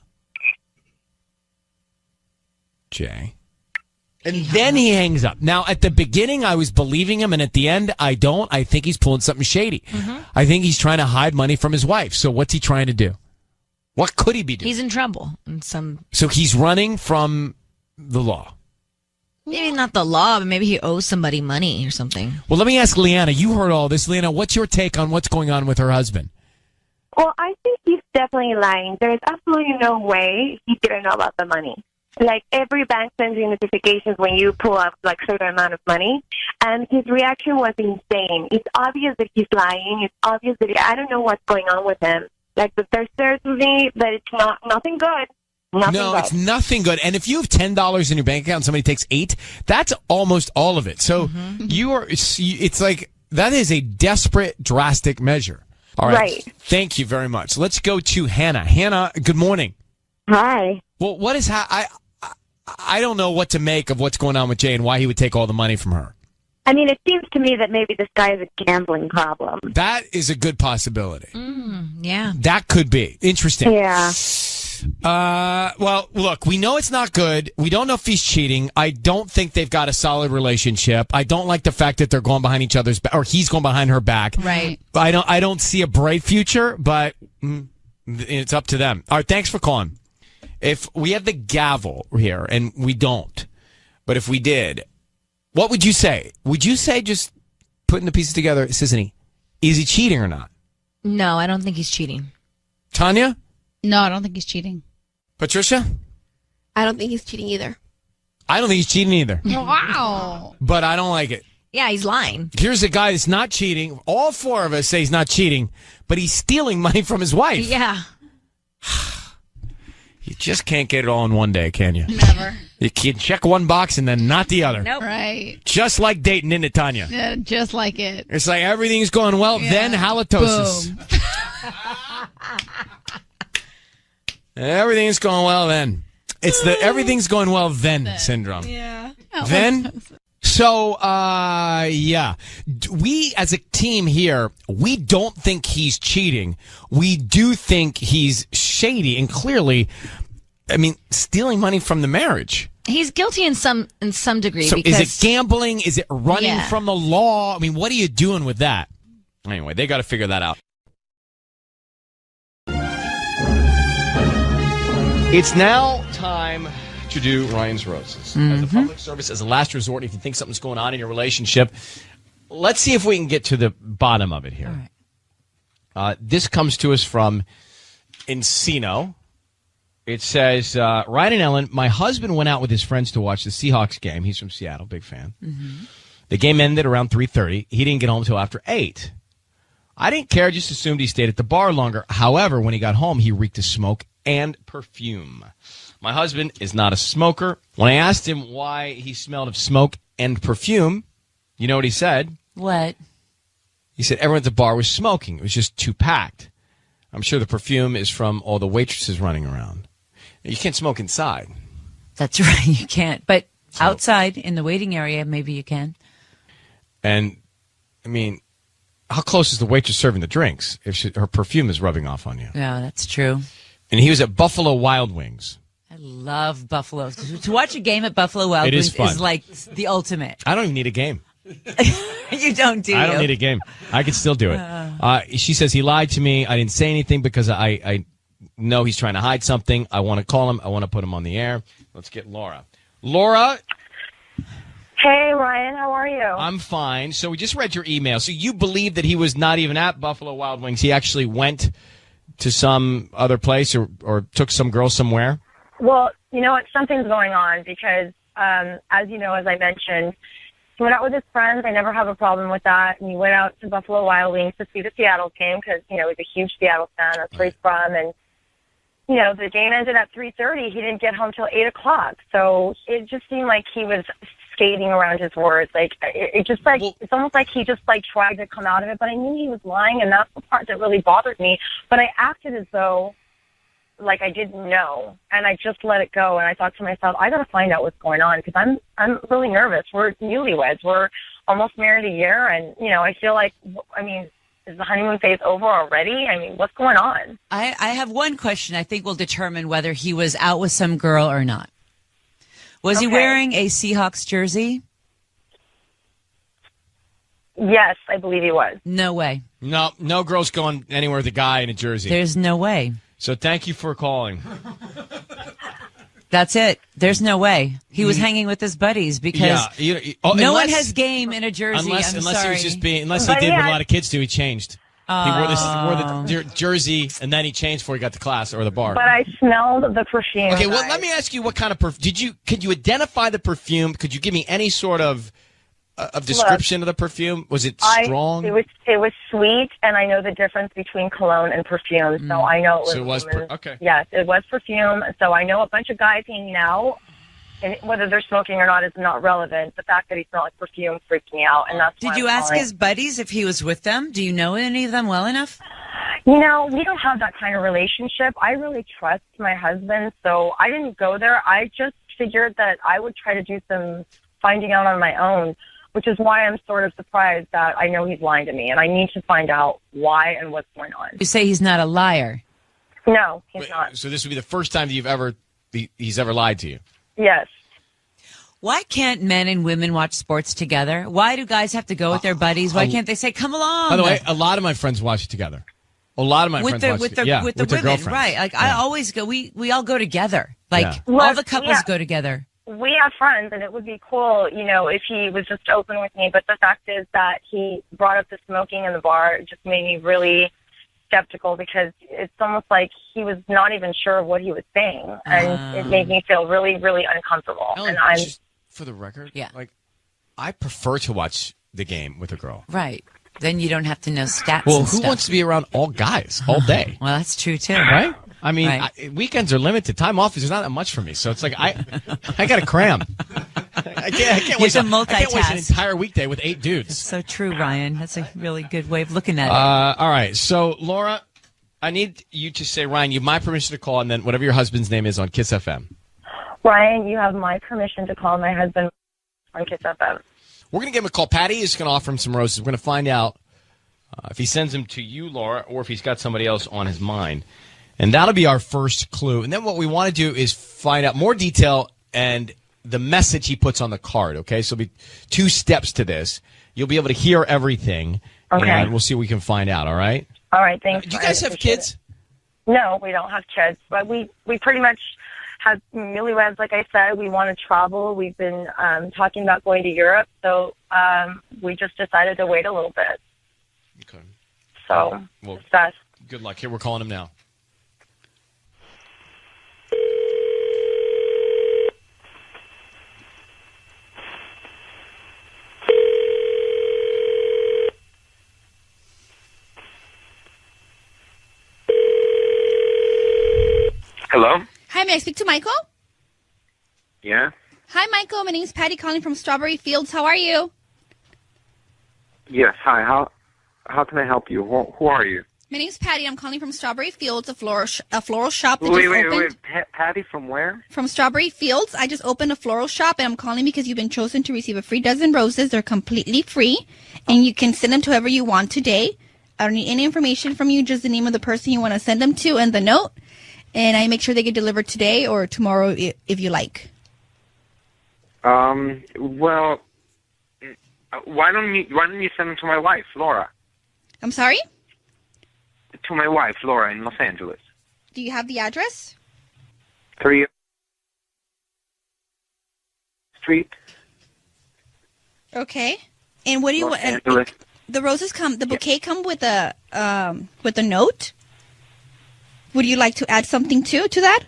Jay. And then he hangs up. Now, at the beginning, I was believing him, and at the end, I don't. I think he's pulling something shady. Mm-hmm. I think he's trying to hide money from his wife. So what's he trying to do? What could he be doing? He's in trouble. So he's running from the law. Maybe not the law, but maybe he owes somebody money or something. Well, let me ask Leanna. You heard all this. Leanna, what's your take on what's going on with her husband? Well, I think he's definitely lying. There's absolutely no way he didn't know about the money. Like, every bank sends you notifications when you pull up, like, certain amount of money. And his reaction was insane. It's obvious that he's lying. It's obvious that I don't know what's going on with him. Like, the there's me, but it's nothing good. It's nothing good. And if you have $10 in your bank account and somebody takes $8, that's almost all of it. So it's like, that is a desperate, drastic measure. All right. Thank you very much. Let's go to Hannah. Hannah, good morning. Hi. Well, I don't know what to make of what's going on with Jay and why he would take all the money from her. I mean, it seems to me that maybe this guy has a gambling problem. That is a good possibility. Yeah. That could be. Interesting. Yeah. Well, look, we know it's not good. We don't know if he's cheating. I don't think they've got a solid relationship. I don't like the fact that they're going behind each other's back, or he's going behind her back. Right. I don't see a bright future, but it's up to them. All right, thanks for calling. If we had the gavel here, and we don't, but if we did, what would you say? Would you say, just putting the pieces together, Sissany, is he cheating or not? No, I don't think he's cheating. Tanya? No, I don't think he's cheating. Patricia? I don't think he's cheating either. I don't think he's cheating either. Wow. But I don't like it. Yeah, he's lying. Here's a guy that's not cheating. All four of us say he's not cheating, but he's stealing money from his wife. Yeah. You just can't get it all in one day, can you? Never. You can check one box and then not the other. Nope. Right. Just like dating, isn't it, Tanya? Yeah, just like it. It's like everything's going well, then halitosis. Boom. Everything's going well then. It's the everything's going well then syndrome. Yeah. Then? So, yeah. We, as a team here, we don't think he's cheating. We do think he's shady. And clearly, I mean, stealing money from the marriage. He's guilty in some degree. So because, is it gambling? Is it running from the law? I mean, what are you doing with that? Anyway, they got to figure that out. It's now time to do Ryan's Roses. As a public service, as a last resort, if you think something's going on in your relationship, let's see if we can get to the bottom of it here. All right. This comes to us from Encino. It says, Ryan and Ellen, my husband went out with his friends to watch the Seahawks game. He's from Seattle, big fan. Mm-hmm. The game ended around 3:30. He didn't get home until after 8. I didn't care, just assumed he stayed at the bar longer. However, when he got home, he reeked of smoke and perfume. My husband is not a smoker. When I asked him why he smelled of smoke and perfume, you know what he said? What? He said everyone at the bar was smoking. It was just too packed. I'm sure the perfume is from all the waitresses running around. You can't smoke inside. That's right, you can't. But outside, in the waiting area, maybe you can. And, I mean, how close is the waitress serving the drinks if her perfume is rubbing off on you? Yeah, that's true. And he was at Buffalo Wild Wings. I love Buffalo. To watch a game at Buffalo Wild Wings is like the ultimate. I don't even need a game. You don't, do you? I don't need a game. I can still do it. She says he lied to me. I didn't say anything because I know he's trying to hide something. I want to call him. I want to put him on the air. Let's get Laura. Laura. Hey, Ryan. How are you? I'm fine. So we just read your email. So you believe that he was not even at Buffalo Wild Wings. He actually went to some other place or took some girl somewhere? Well, you know what? Something's going on because, as you know, as I mentioned, he went out with his friends. I never have a problem with that. And he went out to Buffalo Wild Wings to see the Seattle game because, you know, he's a huge Seattle fan. That's where he's from. And, you know, the game ended at 3:30. He didn't get home till 8 o'clock. So it just seemed like he was skating around his words. Like, it just like, it's almost like he just like tried to come out of it. But I knew he was lying, and that's the part that really bothered me. But I acted as though like I didn't know, and I just let it go. And I thought to myself, I got to find out what's going on because I'm really nervous. We're newlyweds. We're almost married a year, and I feel like, is the honeymoon phase over already? I mean, what's going on? I have one question I think will determine whether he was out with some girl or not. Was he wearing a Seahawks jersey? Yes, I believe he was. No way. No girl's going anywhere with a guy in a jersey. There's no way. So thank you for calling. That's it. There's no way. He was hanging with his buddies because no one has game in a jersey. Unless I'm he sorry. was just being, unless he did what a lot of kids do, he changed. He wore the jersey and then he changed before he got to class or the bar. But I smelled the perfume. Okay, well, let me ask you what kind of perfume. Could you identify the perfume? Could you give me any sort of description of the perfume? Was it strong? It was sweet, and I know the difference between cologne and perfume, so I know it was. So it was okay. Yes, it was perfume. So I know a bunch of guys hanging out, and whether they're smoking or not is not relevant. The fact that he smelled like perfume freaked me out, and that's. Did you ask his buddies if he was with them? Do you know any of them well enough? We don't have that kind of relationship. I really trust my husband, so I didn't go there. I just figured that I would try to do some finding out on my own, which is why I'm sort of surprised that I know he's lying to me, and I need to find out why and what's going on. You say he's not a liar. No, he's not. So this would be the first time that he's ever lied to you? Yes. Why can't men and women watch sports together? Why do guys have to go with their buddies? Why can't they say, come along? By the way, a lot of my friends watch it together. A lot of my friends watch with it the with their women, girlfriends. right? Like I always go. We all go together. Like all the couples go together. We have friends, and it would be cool, if he was just open with me. But the fact is that he brought up the smoking in the bar. It just made me really skeptical because it's almost like he was not even sure of what he was saying, and it made me feel really, really uncomfortable. Ellen, and I'm just for the record, I prefer to watch the game with a girl. Right. Then you don't have to know stats. Well, and who stuff. wants to be around all guys all day? Well, that's true too, right? I mean, Right. weekends are limited. Time off is not that much for me, so it's like I got to cram. I can't waste an entire weekday with 8 dudes. That's so true, Ryan. That's a really good way of looking at it. All right, so Laura, I need you to say, Ryan, you have my permission to call, and then whatever your husband's name is on Kiss FM. Ryan, you have my permission to call my husband on Kiss FM. We're going to give him a call. Patty is going to offer him some roses. We're going to find out if he sends them to you, Laura, or if he's got somebody else on his mind. And that'll be our first clue. And then what we want to do is find out more detail and the message he puts on the card, okay? So it'll be 2 steps to this. You'll be able to hear everything, and we'll see what we can find out, all right? All right, thanks. Do you guys have kids? No, we don't have kids, but we pretty much have newlyweds. Like I said, we want to travel. We've been talking about going to Europe, so we just decided to wait a little bit. Okay. So well, it's best. Good luck. Here, we're calling him now. Hello? Hi, may I speak to Michael? Yeah? Hi, Michael. My name's Patty calling from Strawberry Fields. How are you? Yes, hi. How can I help you? Who are you? My name's Patty. I'm calling from Strawberry Fields, a floral shop that Wait, just opened. Patty from where? From Strawberry Fields. I just opened a floral shop, and I'm calling because you've been chosen to receive a free dozen roses. They're completely free, and you can send them to whoever you want today. I don't need any information from you, just the name of the person you want to send them to and the note. And I make sure they get delivered today or tomorrow if you like. Well, why don't you send them to my wife, Laura? I'm sorry? To my wife, Laura, in Los Angeles. Do you have the address? 3 Street. Okay. And what do you Los want? Angeles. The roses the bouquet come with a note? Would you like to add something to that?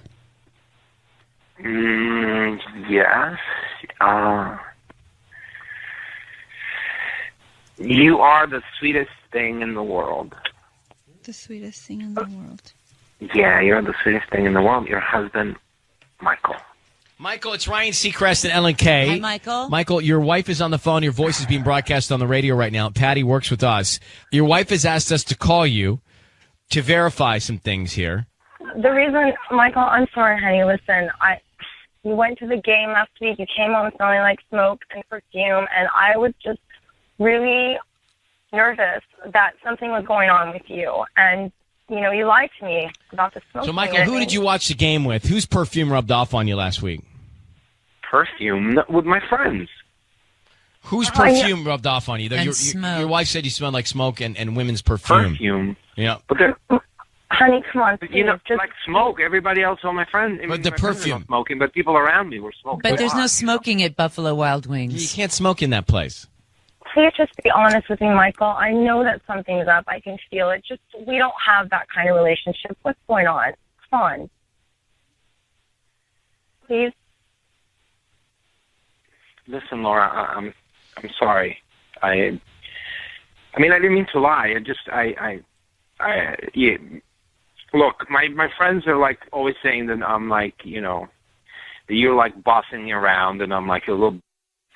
Yes. You are the sweetest thing in the world. The sweetest thing in the world. Yeah, you're the sweetest thing in the world. Your husband, Michael. Michael, it's Ryan Seacrest and Ellen Kay. Hi, Michael. Michael, your wife is on the phone. Your voice is being broadcast on the radio right now. Patty works with us. Your wife has asked us to call you to verify some things here. The reason, Michael, I'm sorry, honey. Listen, you went to the game last week. You came home smelling like smoke and perfume, and I was just really nervous that something was going on with you. And, you know, you lied to me about the smoke. So, Michael, who did you watch the game with? Whose perfume rubbed off on you last week? Perfume with my friends. Whose perfume rubbed off on you? Your wife said you smelled like smoke and women's perfume. Perfume. Yeah. But honey, come on. You know, like smoke. Everybody else, all my friends. But the perfume. Smoking, but people around me were smoking. But there's no smoking at Buffalo Wild Wings. You can't smoke in that place. Please just be honest with me, Michael. I know that something's up. I can feel it. Just, we don't have that kind of relationship. What's going on? Come on. Please. Listen, Laura, I'm sorry. I mean, I didn't mean to lie. Yeah. Look, my friends are like always saying that I'm like, you know, that you're like bossing me around, and I'm like a little,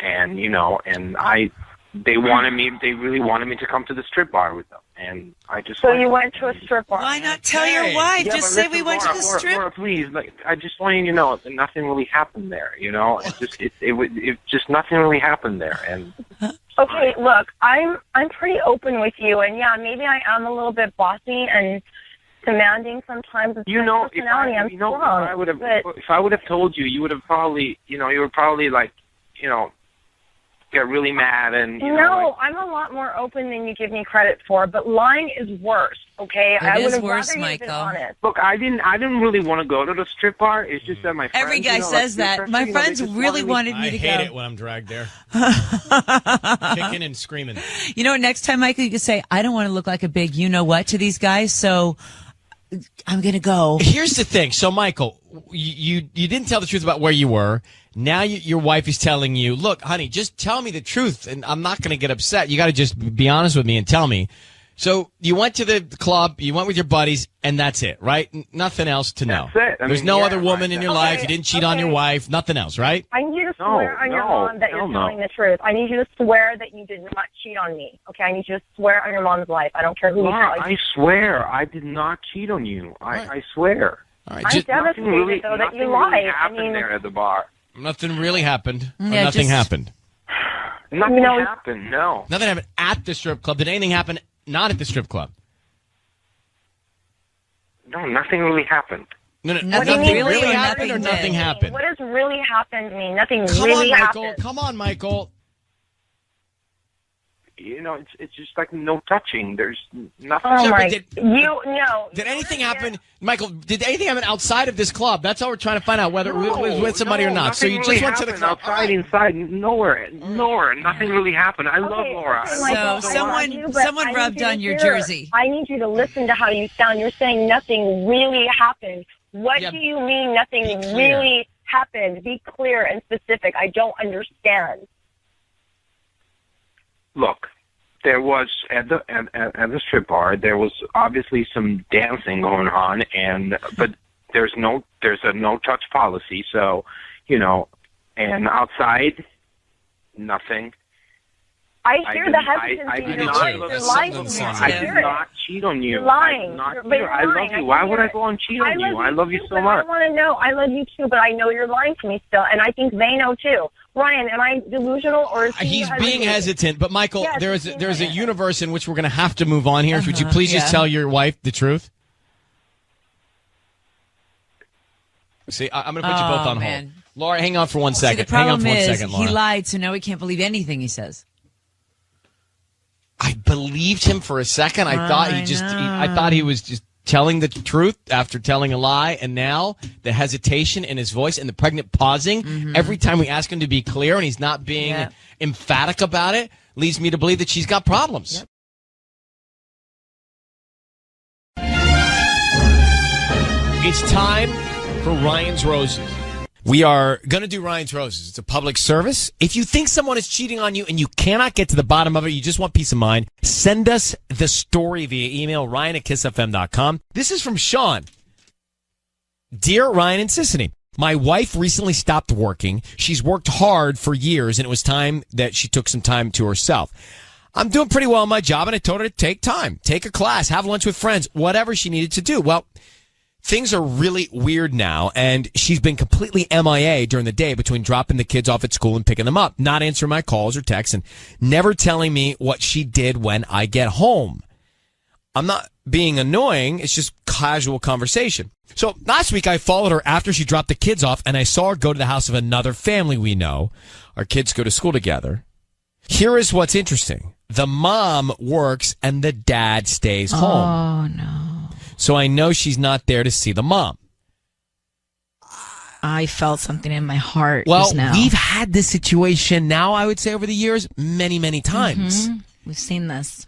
and you know, and they really wanted me to come to the strip bar with them, and I just. So you went to a strip bar. Why not tell your wife? Yeah, just say we went to the strip. Laura, please, like, I just want you to know that nothing really happened there. You know, it just nothing really happened there, and. Okay, look, I'm pretty open with you, and yeah, maybe I am a little bit bossy and demanding sometimes. You know, if I would have told you, you would have probably, you know, you were probably like, you know, get really mad and. You know, like, I'm a lot more open than you give me credit for, but lying is worse. Okay, I would have rather you been honest. Look, I didn't really want to go to the strip bar. It's just that my friends, every guy says that. My friends really wanted me to go. I hate it when I'm dragged there, kicking and screaming. You know what? Next time, Michael, you can say, "I don't want to look like a big you know what to these guys, so I'm going to go." Here's the thing. So, Michael, you didn't tell the truth about where you were. Now your wife is telling you, "Look, honey, just tell me the truth, and I'm not going to get upset. You got to just be honest with me and tell me." So you went to the club, you went with your buddies, and that's it, right? Nothing else to know. That's it. There's no other woman in your life. You didn't cheat on your wife. Nothing else, right? I need you to swear on your mom that you're telling the truth. I need you to swear that you did not cheat on me. Okay, I need you to swear on your mom's life. I don't care who you tell. I swear I did not cheat on you. I swear. All right. I'm devastated, though, that you lied. Really happened there at the bar. Nothing really happened. Yeah, nothing happened. Nothing happened. No. Nothing happened at the strip club. Did anything happen not at the strip club? No, nothing really happened. No, nothing really happened or nothing happened? What does really happened mean? Nothing Come really on, Michael. happened. Come on, Michael. You know, it's just like no touching. There's nothing. Oh my! Did anything happen, Michael? Did anything happen outside of this club? That's all we're trying to find out, whether it was with somebody or not. So you just went to the club. Outside, inside, nowhere. Nothing really happened. I love Laura. So someone rubbed on your jersey. I need you to listen to how you sound. You're saying nothing really happened. What do you mean nothing really happened? Be clear and specific. I don't understand. Look, there was at the strip bar. There was obviously some dancing going on, but there's a no touch policy. So, you know, and outside, nothing. I hear the hesitancy. You're lying. You're lying to me. I did not cheat on you. You're lying. I love you. Why would I go and cheat on you? I love you so much. I want to know. I love you too, but I know you're lying to me still, and I think they know too. Ryan, am I delusional or is he's being hesitant? But Michael, there's a universe in which we're going to have to move on here. Would you please just tell your wife the truth? See, I'm going to put you both on hold. Laura, hang on for 1 second. The problem hang on for 1 is second, Laura. he lied, so now we can't believe anything he says. I believed him for a second. I thought he was just telling the truth after telling a lie, and now the hesitation in his voice and the pregnant pausing every time we ask him to be clear, and he's not being emphatic about it, leads me to believe that she's got problems. Yep. It's time for Ryan's Roses. We are going to do Ryan's Roses. It's a public service. If you think someone is cheating on you and you cannot get to the bottom of it, you just want peace of mind, send us the story via email, ryan@kissfm.com. This is from Sean. Dear Ryan and Sissany, my wife recently stopped working. She's worked hard for years, and it was time that she took some time to herself. I'm doing pretty well in my job, and I told her to take time, take a class, have lunch with friends, whatever she needed to do. Well, things are really weird now, and she's been completely MIA during the day between dropping the kids off at school and picking them up, not answering my calls or texts, and never telling me what she did when I get home. I'm not being annoying. It's just casual conversation. So last week I followed her after she dropped the kids off, and I saw her go to the house of another family we know. Our kids go to school together. Here is what's interesting. The mom works and the dad stays home. Oh, no. So I know she's not there to see the mom. I felt something in my heart. Well, just now. we've had this situation now, I would say, over the years, many, many times. Mm-hmm. We've seen this.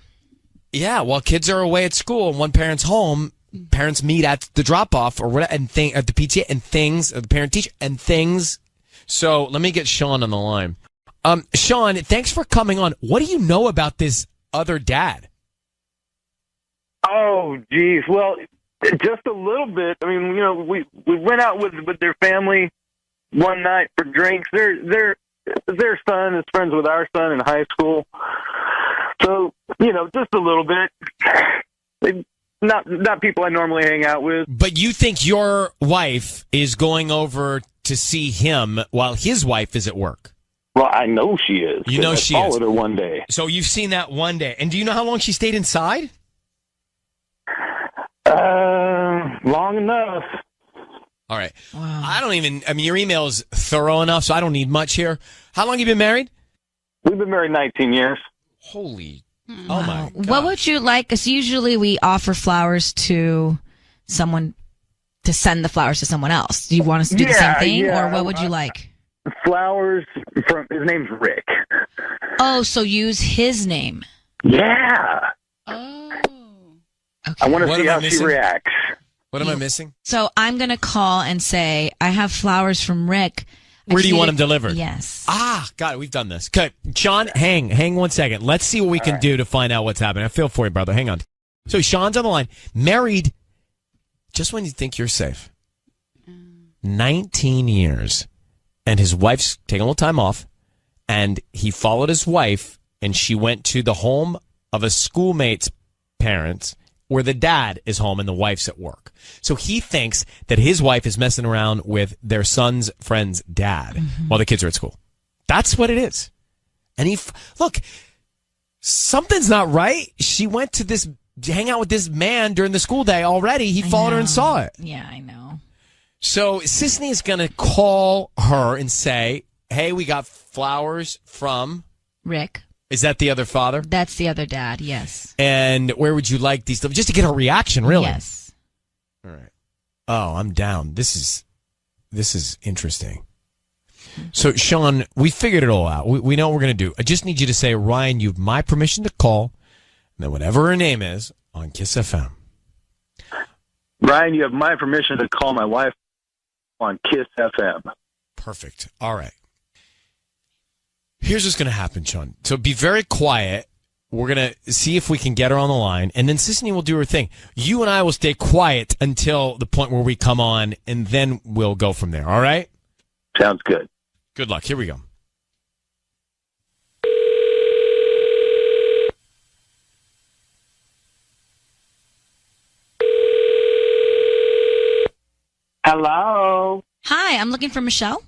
Yeah, while kids are away at school and one parent's home, parents meet at the drop-off or whatever, and at the PTA and things, or the parent-teacher and things. So let me get Sean on the line. Sean, thanks for coming on. What do you know about this other dad? Oh, geez. Well, just a little bit. I mean, we went out with their family one night for drinks. Their son is friends with our son in high school. So, just a little bit. Not people I normally hang out with. But you think your wife is going over to see him while his wife is at work? Well, I know she is. You know she is. I followed her one day. So you've seen that one day. And do you know how long she stayed inside? Long enough. All right. Wow. Your email is thorough enough, so I don't need much here. How long have you been married? We've been married 19 years. Holy. Oh, my God. What would you like? Because usually we offer flowers to someone to send the flowers to someone else. Do you want us to do the same thing? Yeah. Or what would you like? Flowers from, his name's Rick. Oh, so use his name. Yeah. Okay. I want to see how she reacts. What am I missing? So I'm going to call and say, I have flowers from Rick. Where do you want them delivered? Yes. Ah, got it. We've done this. Okay. Sean, hang 1 second. Let's see what we can do to find out what's happening. I feel for you, brother. Hang on. So Sean's on the line. Married just when you think you're safe. 19 years. And his wife's taking a little time off. And he followed his wife, and she went to the home of a schoolmate's parents where the dad is home and the wife's at work. So he thinks that his wife is messing around with their son's friend's dad while the kids are at school. That's what it is. And look, something's not right. She went to hang out with this man during the school day already. He followed her and saw it. Yeah, I know. So Sisney is going to call her and say, hey, we got flowers from Rick. Is that the other father? That's the other dad, yes. And where would you like these? Just to get her reaction, really? Yes. All right. Oh, I'm down. This is interesting. So, Sean, we figured it all out. We know what we're going to do. I just need you to say, Ryan, you have my permission to call, and then whatever her name is, on Kiss FM. Ryan, you have my permission to call my wife on Kiss FM. Perfect. All right. Here's what's going to happen, Sean. So be very quiet. We're going to see if we can get her on the line, and then Sisney will do her thing. You and I will stay quiet until the point where we come on, and then we'll go from there. All right? Sounds good. Good luck. Here we go. Hello. Hi, I'm looking for Michelle.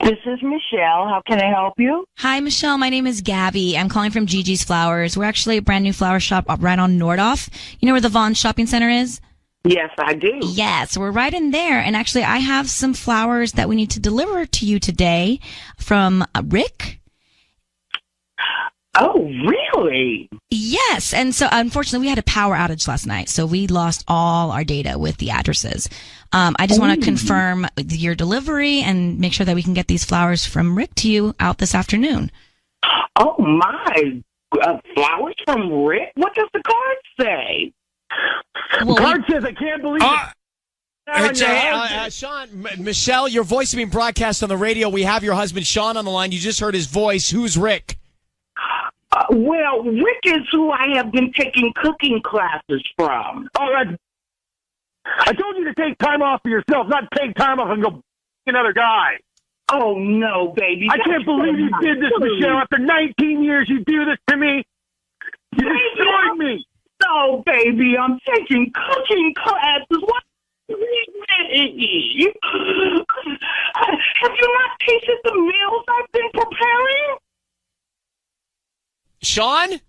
This is Michelle. How can I help you? Hi, Michelle. My name is Gabby. I'm calling from Gigi's Flowers. We're actually a brand new flower shop right on Nordhoff. You know where the Vaughn Shopping Center is? Yes, I do. Yes, we're right in there. And actually, I have some flowers that we need to deliver to you today from Rick. Oh, really? Yes. And so, unfortunately, we had a power outage last night, so we lost all our data with the addresses. I just want to confirm your delivery and make sure that we can get these flowers from Rick to you out this afternoon. Oh, my. Flowers from Rick? What does the card say? The card says, I can't believe it. Sean, Michelle, your voice is being broadcast on the radio. We have your husband, Sean, on the line. You just heard his voice. Who's Rick? Well, Rick is who I have been taking cooking classes from. Oh, I told you to take time off for yourself, not take time off and go another guy. Oh, no, baby. I can't believe you did this, Michelle. After 19 years, you do this to me. You destroyed me. No, baby, I'm taking cooking classes. What Have you not tasted the meals I've been preparing? Sean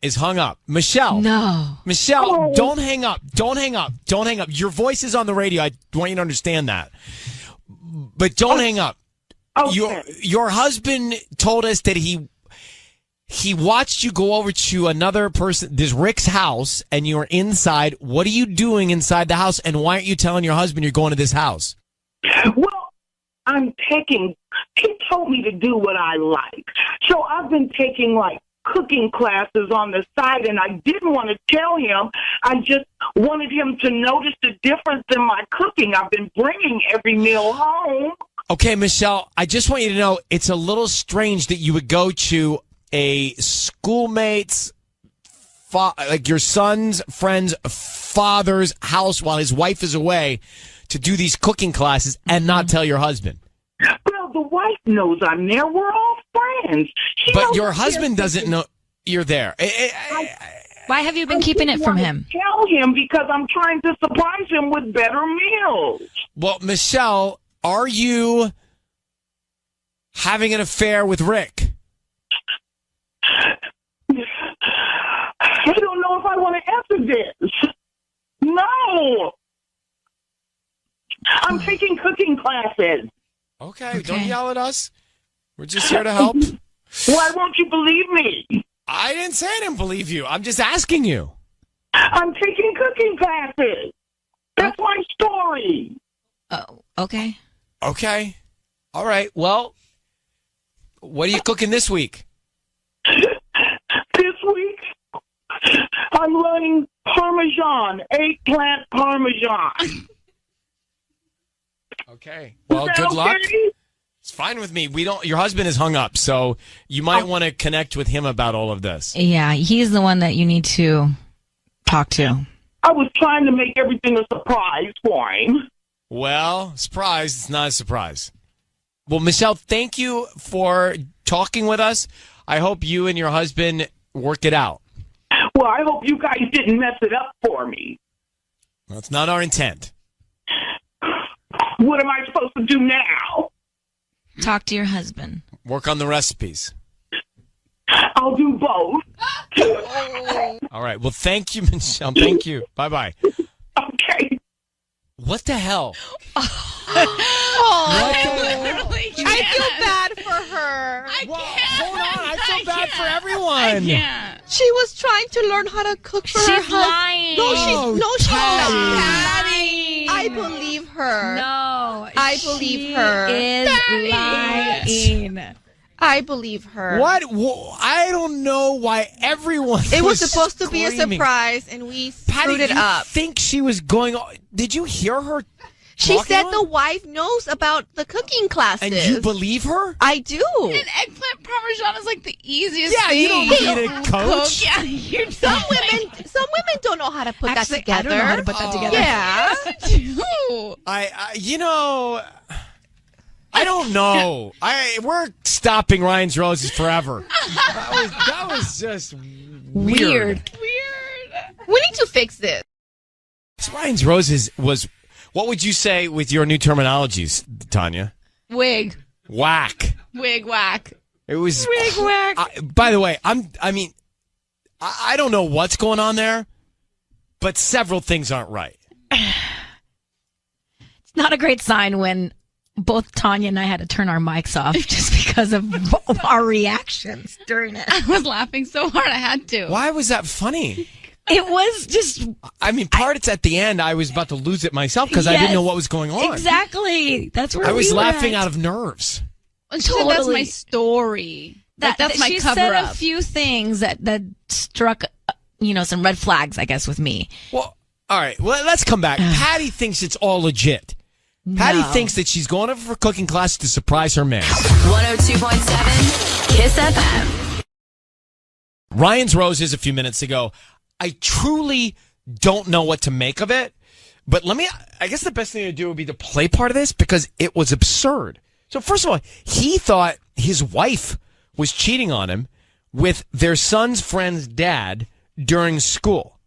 is hung up. Michelle. No. Michelle, don't hang up. Don't hang up. Don't hang up. Your voice is on the radio. I want you to understand that. But don't hang up. Okay. Your husband told us that he watched you go over to another person, this Rick's house, and you were inside. What are you doing inside the house, and why aren't you telling your husband you're going to this house? Well, he told me to do what I like. So I've been taking, like, cooking classes on the side, and I didn't want to tell him. I just wanted him to notice the difference in my cooking. I've been bringing every meal home. Okay, Michelle, I just want you to know it's a little strange that you would go to a schoolmate's, like your son's friend's father's house while his wife is away to do these cooking classes and not tell your husband. Well, the wife knows I'm there. We're all friends. But your husband doesn't know you're there. Why have you been keeping it from him? Tell him because I'm trying to surprise him with better meals. Well, Michelle, are you having an affair with Rick? I don't know if I want to answer this. No. I'm taking cooking classes. Okay, don't yell at us. We're just here to help. Why won't you believe me? I didn't say I didn't believe you. I'm just asking you. I'm taking cooking classes. That's my story. Oh, okay. Okay. All right. Well, what are you cooking this week? This week, I'm learning Parmesan, eggplant Parmesan. Okay. Well, good luck. It's fine with me. Your husband is hung up, so you might want to connect with him about all of this. Yeah, he's the one that you need to talk to. I was trying to make everything a surprise for him. Well, surprise. It's not a surprise. Well, Michelle, thank you for talking with us. I hope you and your husband work it out. Well, I hope you guys didn't mess it up for me. Well, it's not our intent. What am I supposed to do now? Talk to your husband. Work on the recipes. I'll do both. All right. Well, thank you, Michelle. Thank you. Bye-bye. Okay. What the hell? I feel bad for her. Hold on. I feel bad for everyone. She was trying to learn how to cook for her She's husband. lying. No, she's not. Patty. I believe her. No. I believe her. Is lying. I believe her. What? I don't know why everyone It was supposed to be a screaming. surprise, and we Patty, screwed it you up. think she was going on? Did you hear her? She said on? the wife knows about the cooking classes. And you believe her? I do. And eggplant parmesan is like the easiest Yeah, thing. you don't need a coach. Yeah, you're Some women don't know how to put Actually, that together. I don't know how to put that together. Yeah. I don't know. We're stopping Ryan's Roses forever. That was just weird. We need to fix this. Ryan's Roses was. What would you say with your new terminologies, Tanya? Wig. Whack. Wig whack. It was. Wig whack. By the way, I don't know what's going on there, but several things aren't right. It's not a great sign when both Tanya and I had to turn our mics off just because of our reactions during it. I was laughing so hard I had to. Why was that funny? It was just... it's at the end. I was about to lose it myself because I didn't know what was going on. Exactly. That's where I was we were laughing at. out of nerves. She said that's my story. That's my she cover said up. a few things that struck, some red flags, I guess, with me. Well, all right. Well, let's come back. Patty thinks it's all legit. Patty No. thinks that she's going over for cooking class to surprise her man. 102.7 Kiss FM. Ryan's Roses a few minutes ago. I truly don't know what to make of it, but I guess the best thing to do would be to play part of this because it was absurd. So first of all, he thought his wife was cheating on him with their son's friend's dad during school.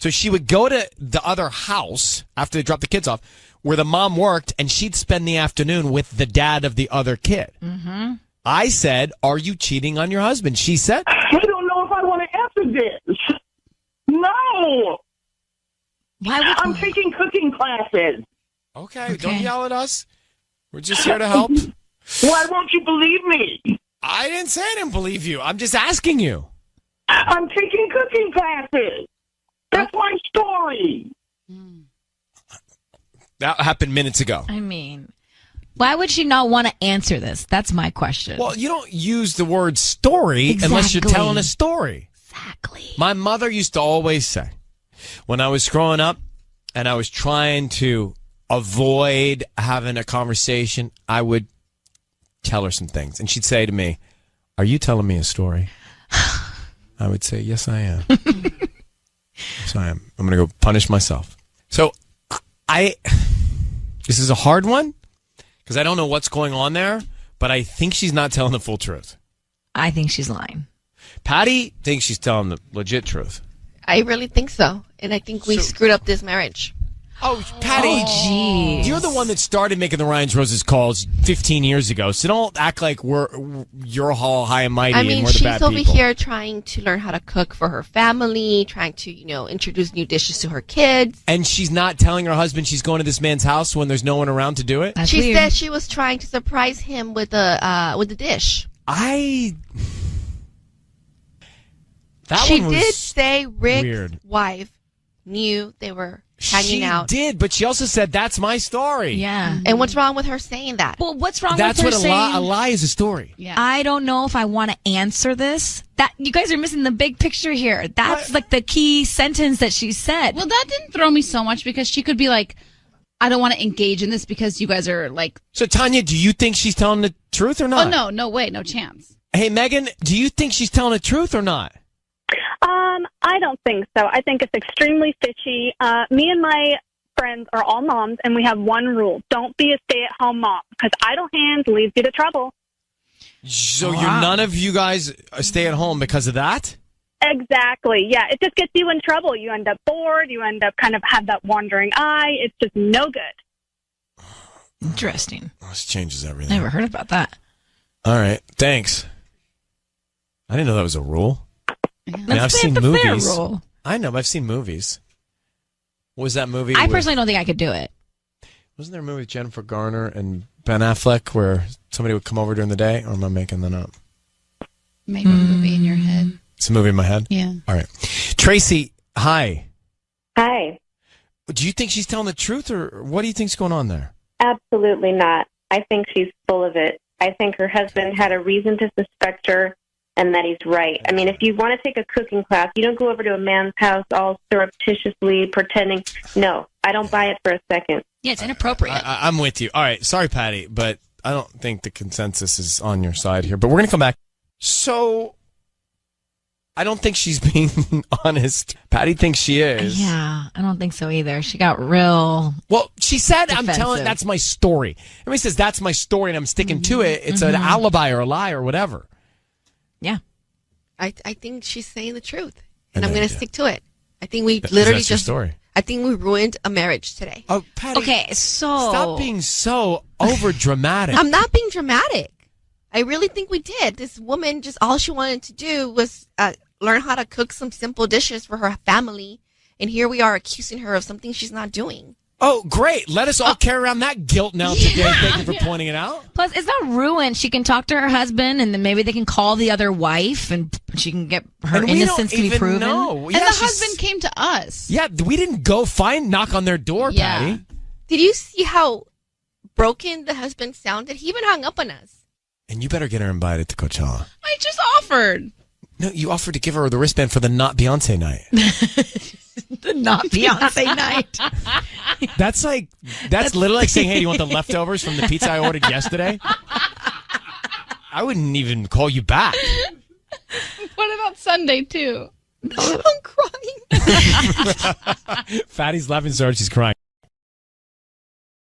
So she would go to the other house after they dropped the kids off, where the mom worked, and she'd spend the afternoon with the dad of the other kid. Mm-hmm. I said, "Are you cheating on your husband?" She said, I don't know if I want to answer this. No. I'm taking cooking classes. Okay, don't yell at us. We're just here to help. Why won't you believe me? I didn't say I didn't believe you. I'm just asking you. I'm taking cooking classes. That's my story. That happened minutes ago. I mean, why would she not want to answer this? That's my question. Well, you don't use the word story unless you're telling a story. Exactly. My mother used to always say, when I was growing up and I was trying to avoid having a conversation, I would tell her some things. And she'd say to me, "Are you telling me a story?" I would say, "Yes, I am." Yes, I am. I'm going to go punish myself. So this is a hard one because I don't know what's going on there, but I think she's not telling the full truth. I think she's lying. Patty thinks she's telling the legit truth. I really think so. And I think we screwed up this marriage. Oh, Patty, you're the one that started making the Ryan's Roses calls 15 years ago, so don't act like you're all high and mighty I mean, and we're the bad she's over people. here trying to learn how to cook for her family, trying to, introduce new dishes to her kids. And she's not telling her husband she's going to this man's house when there's no one around to do it? She said she was trying to surprise him with a dish. She did say Rick's wife knew they were hanging out. She did, but she also said, "That's my story." Yeah. And what's wrong with her saying that? Well, what's wrong That's with her what saying? a lie is a story. Yeah. I don't know if I want to answer this. That you guys are missing the big picture here. That's like the key sentence that she said. Well, that didn't throw me so much because she could be like, I don't want to engage in this because you guys are like. So, Tanya, do you think she's telling the truth or not? Oh, no way, no chance. Hey, Megan, do you think she's telling the truth or not? I don't think so. I think it's extremely fishy. Me and my friends are all moms, and we have one rule. Don't be a stay-at-home mom, because idle hands leads you to trouble. So none of you guys stay at home because of that? Exactly. Yeah, it just gets you in trouble. You end up bored. You end up kind of have that wandering eye. It's just no good. Interesting. This changes everything. Never heard about that. All right. Thanks. I didn't know that was a rule. I mean, I've seen the movies. fair rule. I know, but I've seen movies. What was that movie? I personally don't think I could do it. Wasn't there a movie with Jennifer Garner and Ben Affleck where somebody would come over during the day? Or am I making that up? Maybe a movie in your head. It's a movie in my head? Yeah. All right. Tracy, hi. Hi. Do you think she's telling the truth, or what do you think's going on there? Absolutely not. I think she's full of it. I think her husband had a reason to suspect her, and that he's right. I mean, if you want to take a cooking class, you don't go over to a man's house all surreptitiously pretending. No, I don't buy it for a second. Yeah, it's inappropriate. I'm with you. All right. Sorry, Patty, but I don't think the consensus is on your side here. But we're going to come back. So, I don't think she's being honest. Patty thinks she is. Yeah, I don't think so either. She got real. Well, she said, defensive. I'm telling, that's my story. Everybody says, that's my story, and I'm sticking to it. It's an alibi or a lie or whatever. Yeah. I think she's saying the truth, and I'm going to stick to it. I think we literally that's your just. story. I think we ruined a marriage today. Oh, Patty. Okay, so Stop being so over dramatic. I'm not being dramatic. I really think we did. This woman just all she wanted to do was learn how to cook some simple dishes for her family, and here we are accusing her of something she's not doing. Oh, great. Let us all carry around that guilt now today. Thank you for pointing it out. Plus, it's not ruined. She can talk to her husband, and then maybe they can call the other wife, and she can get her And we innocence don't to be even proven. know. And the husband came to us. Yeah, we didn't go knock on their door, Patty. Did you see how broken the husband sounded? He even hung up on us. And you better get her invited to Coachella. I just offered. No, you offered to give her the wristband for the not Beyonce night. The not Beyonce night. That's literally like saying, hey, do you want the leftovers from the pizza I ordered yesterday? I wouldn't even call you back. What about Sunday, too? I'm crying. Fatty's laughing so hard she's crying.